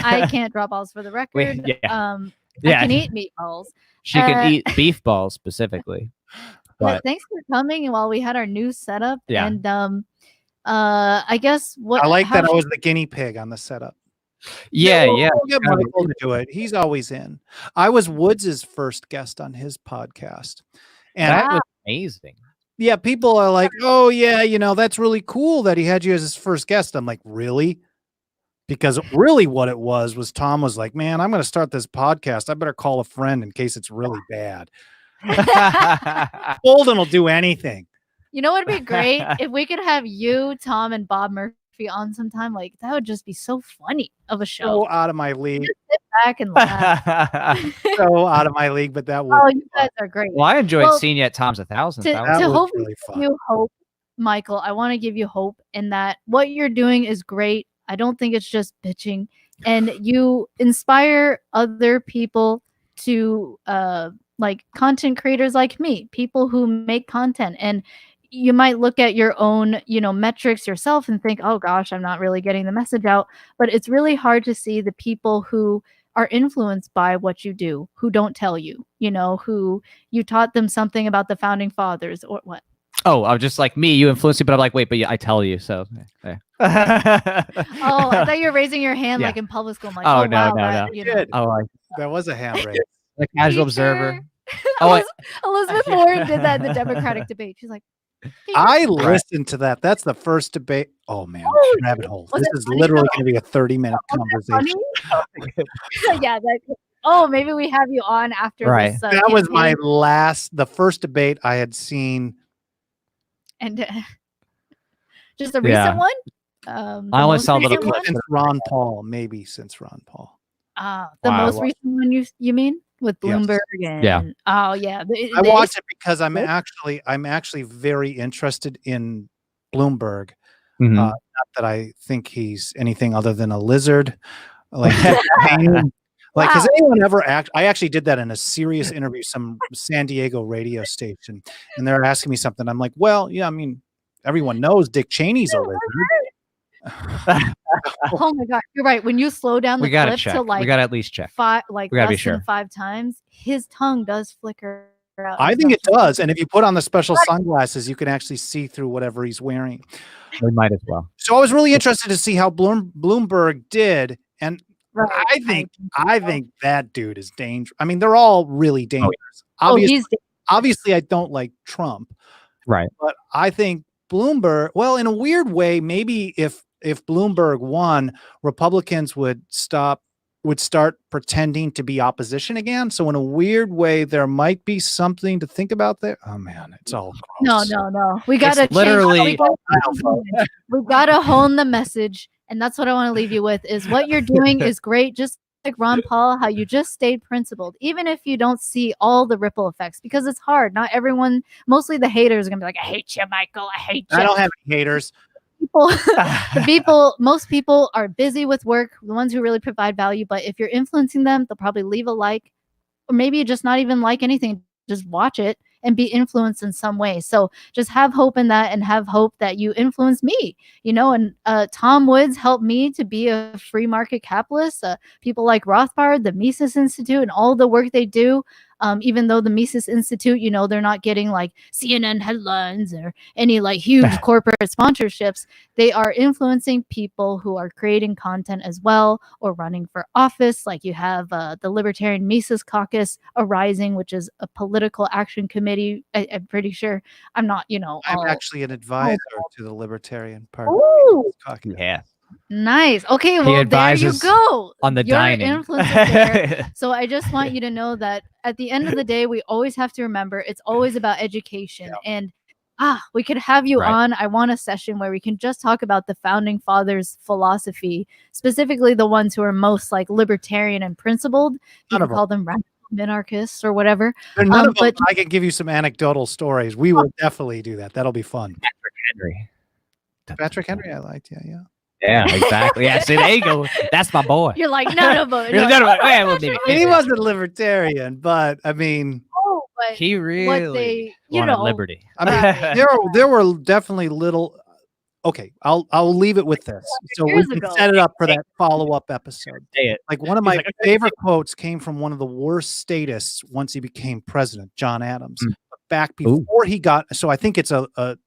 I can't drop balls for the record. I can eat meatballs. She can eat beef balls specifically. But thanks for coming. And while we had our new setup, and I guess I like that I was the guinea pig on the setup. Yeah. We'll get Michael to do it. He's always in. I was Woods' first guest on his podcast, and that was amazing. Yeah, people are like, oh, yeah, that's really cool that he had you as his first guest. I'm like, really? Because really what it was Tom was like, man, I'm going to start this podcast. I better call a friend in case it's really bad. Boldin will do anything. You know what would be great? If we could have you, Tom, and Bob Murphy on sometime. Like, that would just be so funny of a show. So out of my league. Just sit back and laugh. So out of my league, but that would. Oh, you guys are great. Well, I enjoyed seeing you at Tom's 1,000. To hopefully really give you hope, Michael, I want to give you hope in that what you're doing is great. I don't think it's just bitching. And you inspire other people to like content creators like me, people who make content. And you might look at your own, metrics yourself and think, oh gosh, I'm not really getting the message out. But it's really hard to see the people who are influenced by what you do, who don't tell you, who you taught them something about the founding fathers or what. Oh, I was just like me, you influence me, but I'm like, wait, but I tell you, so. Oh, I thought you were raising your hand like in public school. I'm like, oh no. That was a hand raise. The casual observer. Elizabeth Warren did that in the Democratic debate. She's like, I listened to that. That's the first debate. Oh man, rabbit hole. This is literally going to be a 30-minute conversation. Yeah. Maybe we have you on after this. That was the first debate I had seen. And just a recent one? I only saw a little clip. Since Ron Paul. The most recent one you mean? With Bloomberg and oh yeah. I watched it because I'm actually very interested in Bloomberg. Mm-hmm. Not that I think he's anything other than a lizard. Like has anyone ever I actually did that in a serious interview, some San Diego radio station, and they're asking me something. I'm like, well, yeah, I mean, everyone knows Dick Cheney's a lizard. Oh my god, you're right. When you slow down the We gotta clip check. to We like gotta at least check. like We gotta be less than sure. 5 times, his tongue does flicker out. I He's think got it just does. And if you put on the special sunglasses, you can actually see through whatever he's wearing. We might as well. So I was really interested to see how Bloomberg did, and right. I think that dude is dangerous. I mean, they're all really dangerous. Oh, Obviously, I don't like Trump, Right. but I think Bloomberg. Well, in a weird way, maybe if Bloomberg won, Republicans would start pretending to be opposition again. So in a weird way, there might be something to think about there. Oh man, it's all gross. No. We gotta literally we gotta hone the message, and that's what I want to leave you with. Is what you're doing is great. Just like Ron Paul, how you just stayed principled, even if you don't see all the ripple effects, because it's hard. Not everyone, mostly the haters, are gonna be like, "I hate you, Michael. I hate you." I don't have any haters. Most people are busy with work, the ones who really provide value. But if you're influencing them, they'll probably leave a like, or maybe just not even like anything, just watch it and be influenced in some way. So just have hope in that, and have hope that you influence me, and Tom Woods helped me to be a free market capitalist. People like Rothbard, the Mises Institute, and all the work they do. Even though the Mises Institute, they're not getting like CNN headlines or any like huge corporate sponsorships, they are influencing people who are creating content as well, or running for office. Like you have the Libertarian Mises Caucus arising, which is a political action committee. I'm pretty sure. I'm not, I'm actually an advisor to the Libertarian Party. Ooh, yeah. Nice. Okay, well, there you go. On the Your dining. influence is there. So I just want you to know that at the end of the day, we always have to remember it's always about education. And we could have you on. I want a session where we can just talk about the founding fathers' philosophy, specifically the ones who are most like libertarian and principled. You can call them radical minarchists or whatever. None of them. I can give you some anecdotal stories. We will definitely do that. That'll be fun. Patrick Henry, I liked. Yeah. Yeah, exactly. Yeah, see, there you go. That's my boy. You're like, none of them. He wasn't libertarian, but I mean, but he really wanted liberty. I mean, there were definitely little. Okay, I'll leave it with this, so we can set it up for that follow-up episode. Like one of my favorite quotes came from one of the worst statists once he became president, John Adams. Back before he got, so I think it's a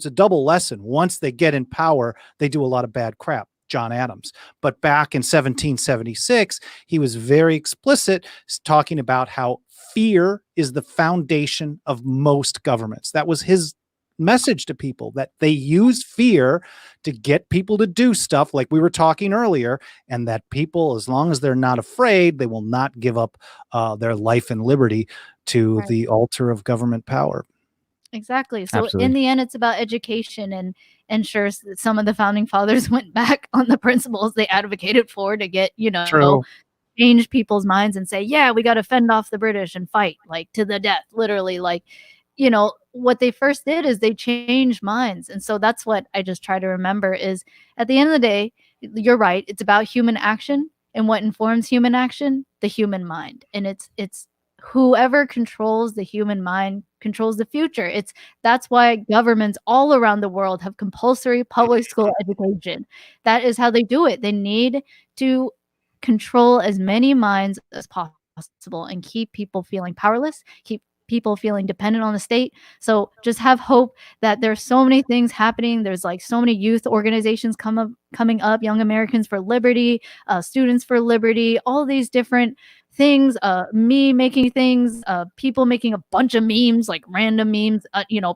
double lesson. Once they get in power, they do a lot of bad crap. John Adams. But back in 1776, he was very explicit, talking about how fear is the foundation of most governments. That was his message to people, that they use fear to get people to do stuff like we were talking earlier, and that people, as long as they're not afraid, they will not give up their life and liberty to the altar of government power. Exactly. So in the end, it's about education, and sure, some of the founding fathers went back on the principles they advocated for to get, change people's minds and say, yeah, we got to fend off the British and fight like to the death, literally. Like, what they first did is they changed minds. And so that's what I just try to remember is at the end of the day, you're right. It's about human action, and what informs human action, the human mind. And it's whoever controls the human mind controls the future. That's why governments all around the world have compulsory public school education. That is how they do it. They need to control as many minds as possible and keep people feeling powerless, keep people feeling dependent on the state. So just have hope that there's so many things happening. There's like so many youth organizations coming up, Young Americans for Liberty, Students for Liberty, all these different things, me making things, people making a bunch of memes, like random memes,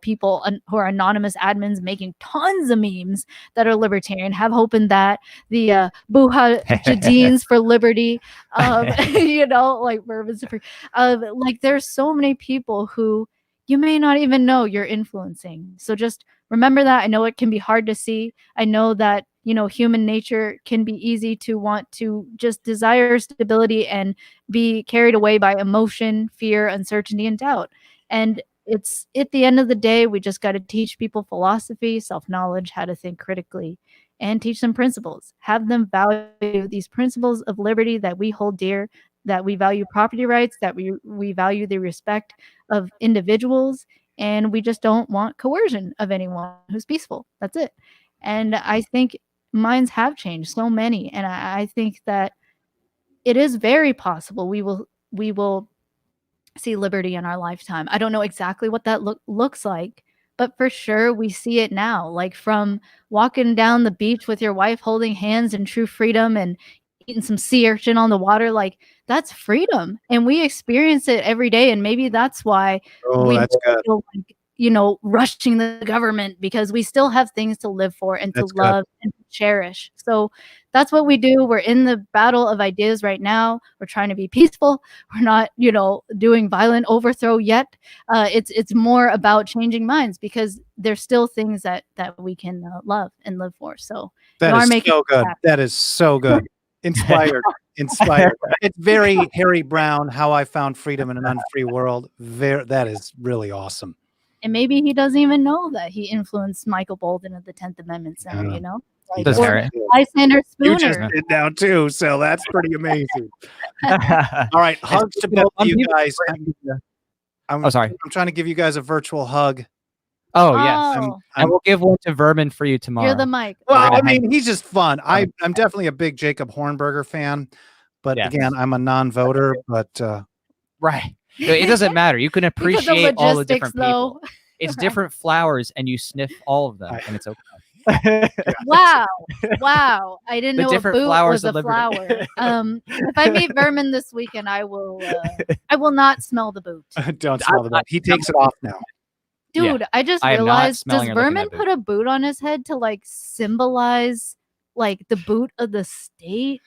people who are anonymous admins making tons of memes that are libertarian. Have hope in that. The Buhajadines for Liberty, like bourbons for, like there's so many people who you may not even know you're influencing. So just remember that. I know it can be hard to see. I know that human nature can be easy to want to just desire stability and be carried away by emotion, fear, uncertainty, and doubt. And it's at the end of the day, we just got to teach people philosophy, self-knowledge, how to think critically, and teach them principles. Have them value these principles of liberty that we hold dear, that we value property rights, that we value the respect of individuals, and we just don't want coercion of anyone who's peaceful. That's it. And I think minds have changed, so many. And I think that it is very possible we will see liberty in our lifetime. I don't know exactly what that looks like, but for sure we see it now. Like from walking down the beach with your wife holding hands in true freedom and eating some sea urchin on the water, like that's freedom. And we experience it every day. And maybe that's why Oh, we that's don't good. feel like, rushing the government, because we still have things to live for and to That's good. love and to cherish. So that's what we do. We're in the battle of ideas right now. We're trying to be peaceful. We're not, doing violent overthrow yet. It's more about changing minds, because there's still things that we can love and live for. So That you are is making so good. happen. That is so good. Inspired. Inspired. It's very Harry Brown, How I Found Freedom in an Unfree World. That is really awesome. And maybe he doesn't even know that he influenced Michael Boldin of the 10th Amendment Center, Yeah. Like, Does or Harry? Lysander You just Spooner. did now too, so that's pretty amazing. All right, hugs to both of you guys. Oh, sorry. I'm trying to give you guys a virtual hug. Oh, yes. Oh, I will give one to Vermin for you tomorrow. you're the mic. Well, gonna I mean, he's just fun. I'm definitely a big Jacob Hornberger fan, but Yes. again, I'm a non-voter. But Right. It doesn't matter. You can Because of appreciate all the logistics, different people. though. It's different flowers, and you sniff all of them, and it's okay. Wow. Wow. I didn't The know a different boot flowers was a of liberty. flower. If I meet Vermin this weekend, I will not smell the boot. don't smell the boot. He takes it off now. Dude, I just I am not realized, does smelling or looking Vermin at boot. put a boot on his head to like symbolize like the boot of the state?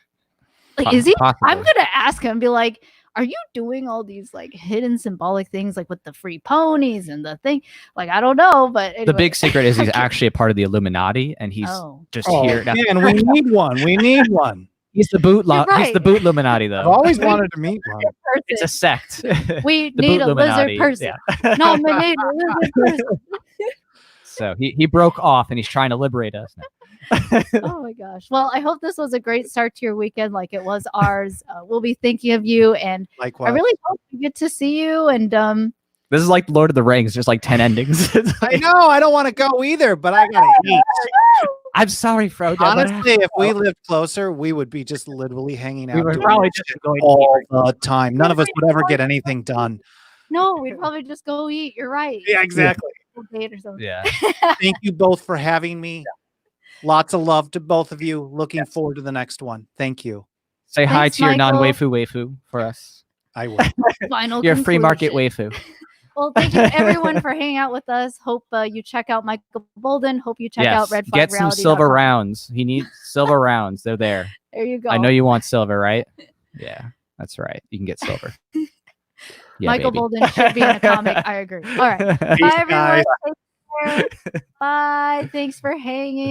Like, is he? Possibly. I'm gonna ask him, be like, are you doing all these like hidden symbolic things, like with the free ponies and the thing? Like, I don't know, but anyway. The big secret is he's actually a part of the Illuminati, and he's just here. Now. Man, we need one. We need one. He's the boot. You're He's the right. boot Illuminati, though. I've always wanted to meet one. It's a sect. We The need boot a lizard Illuminati, person. yeah. Nominate a lizard person. So he broke off, and he's trying to liberate us now. Oh my gosh. Well, I hope this was a great start to your weekend, like it was ours. We'll be thinking of you, and Likewise. I really hope we get to see you. And This is like Lord of the Rings, just like 10 endings. I know. I don't want to go either, but I gotta eat. I'm sorry, Frodo. but Honestly, if we lived closer, we would be just literally hanging out we were doing probably this just shit going all the time. None of us would ever get anything done. no, we'd probably just go eat. You're right. Yeah, exactly. Date or something. Yeah. Thank you both for having me. Lots of love to both of you. Looking forward to the next one. Thank you. Say hi Thanks, to your Michael. non-waifu for us. I will. Final Your free market conclusion. waifu. Well, thank you everyone for hanging out with us. Hope you check out Michael Boldin. Hope you check out Red Flag Get some silver Reality.com. rounds. He needs silver rounds. They're there. There you go. I know you want silver, right? Yeah, that's right. You can get silver. Yeah, Michael baby. Boldin should be in a comic. I agree. All right. Bye, everyone. guys. Take care. Bye. Thanks for hanging.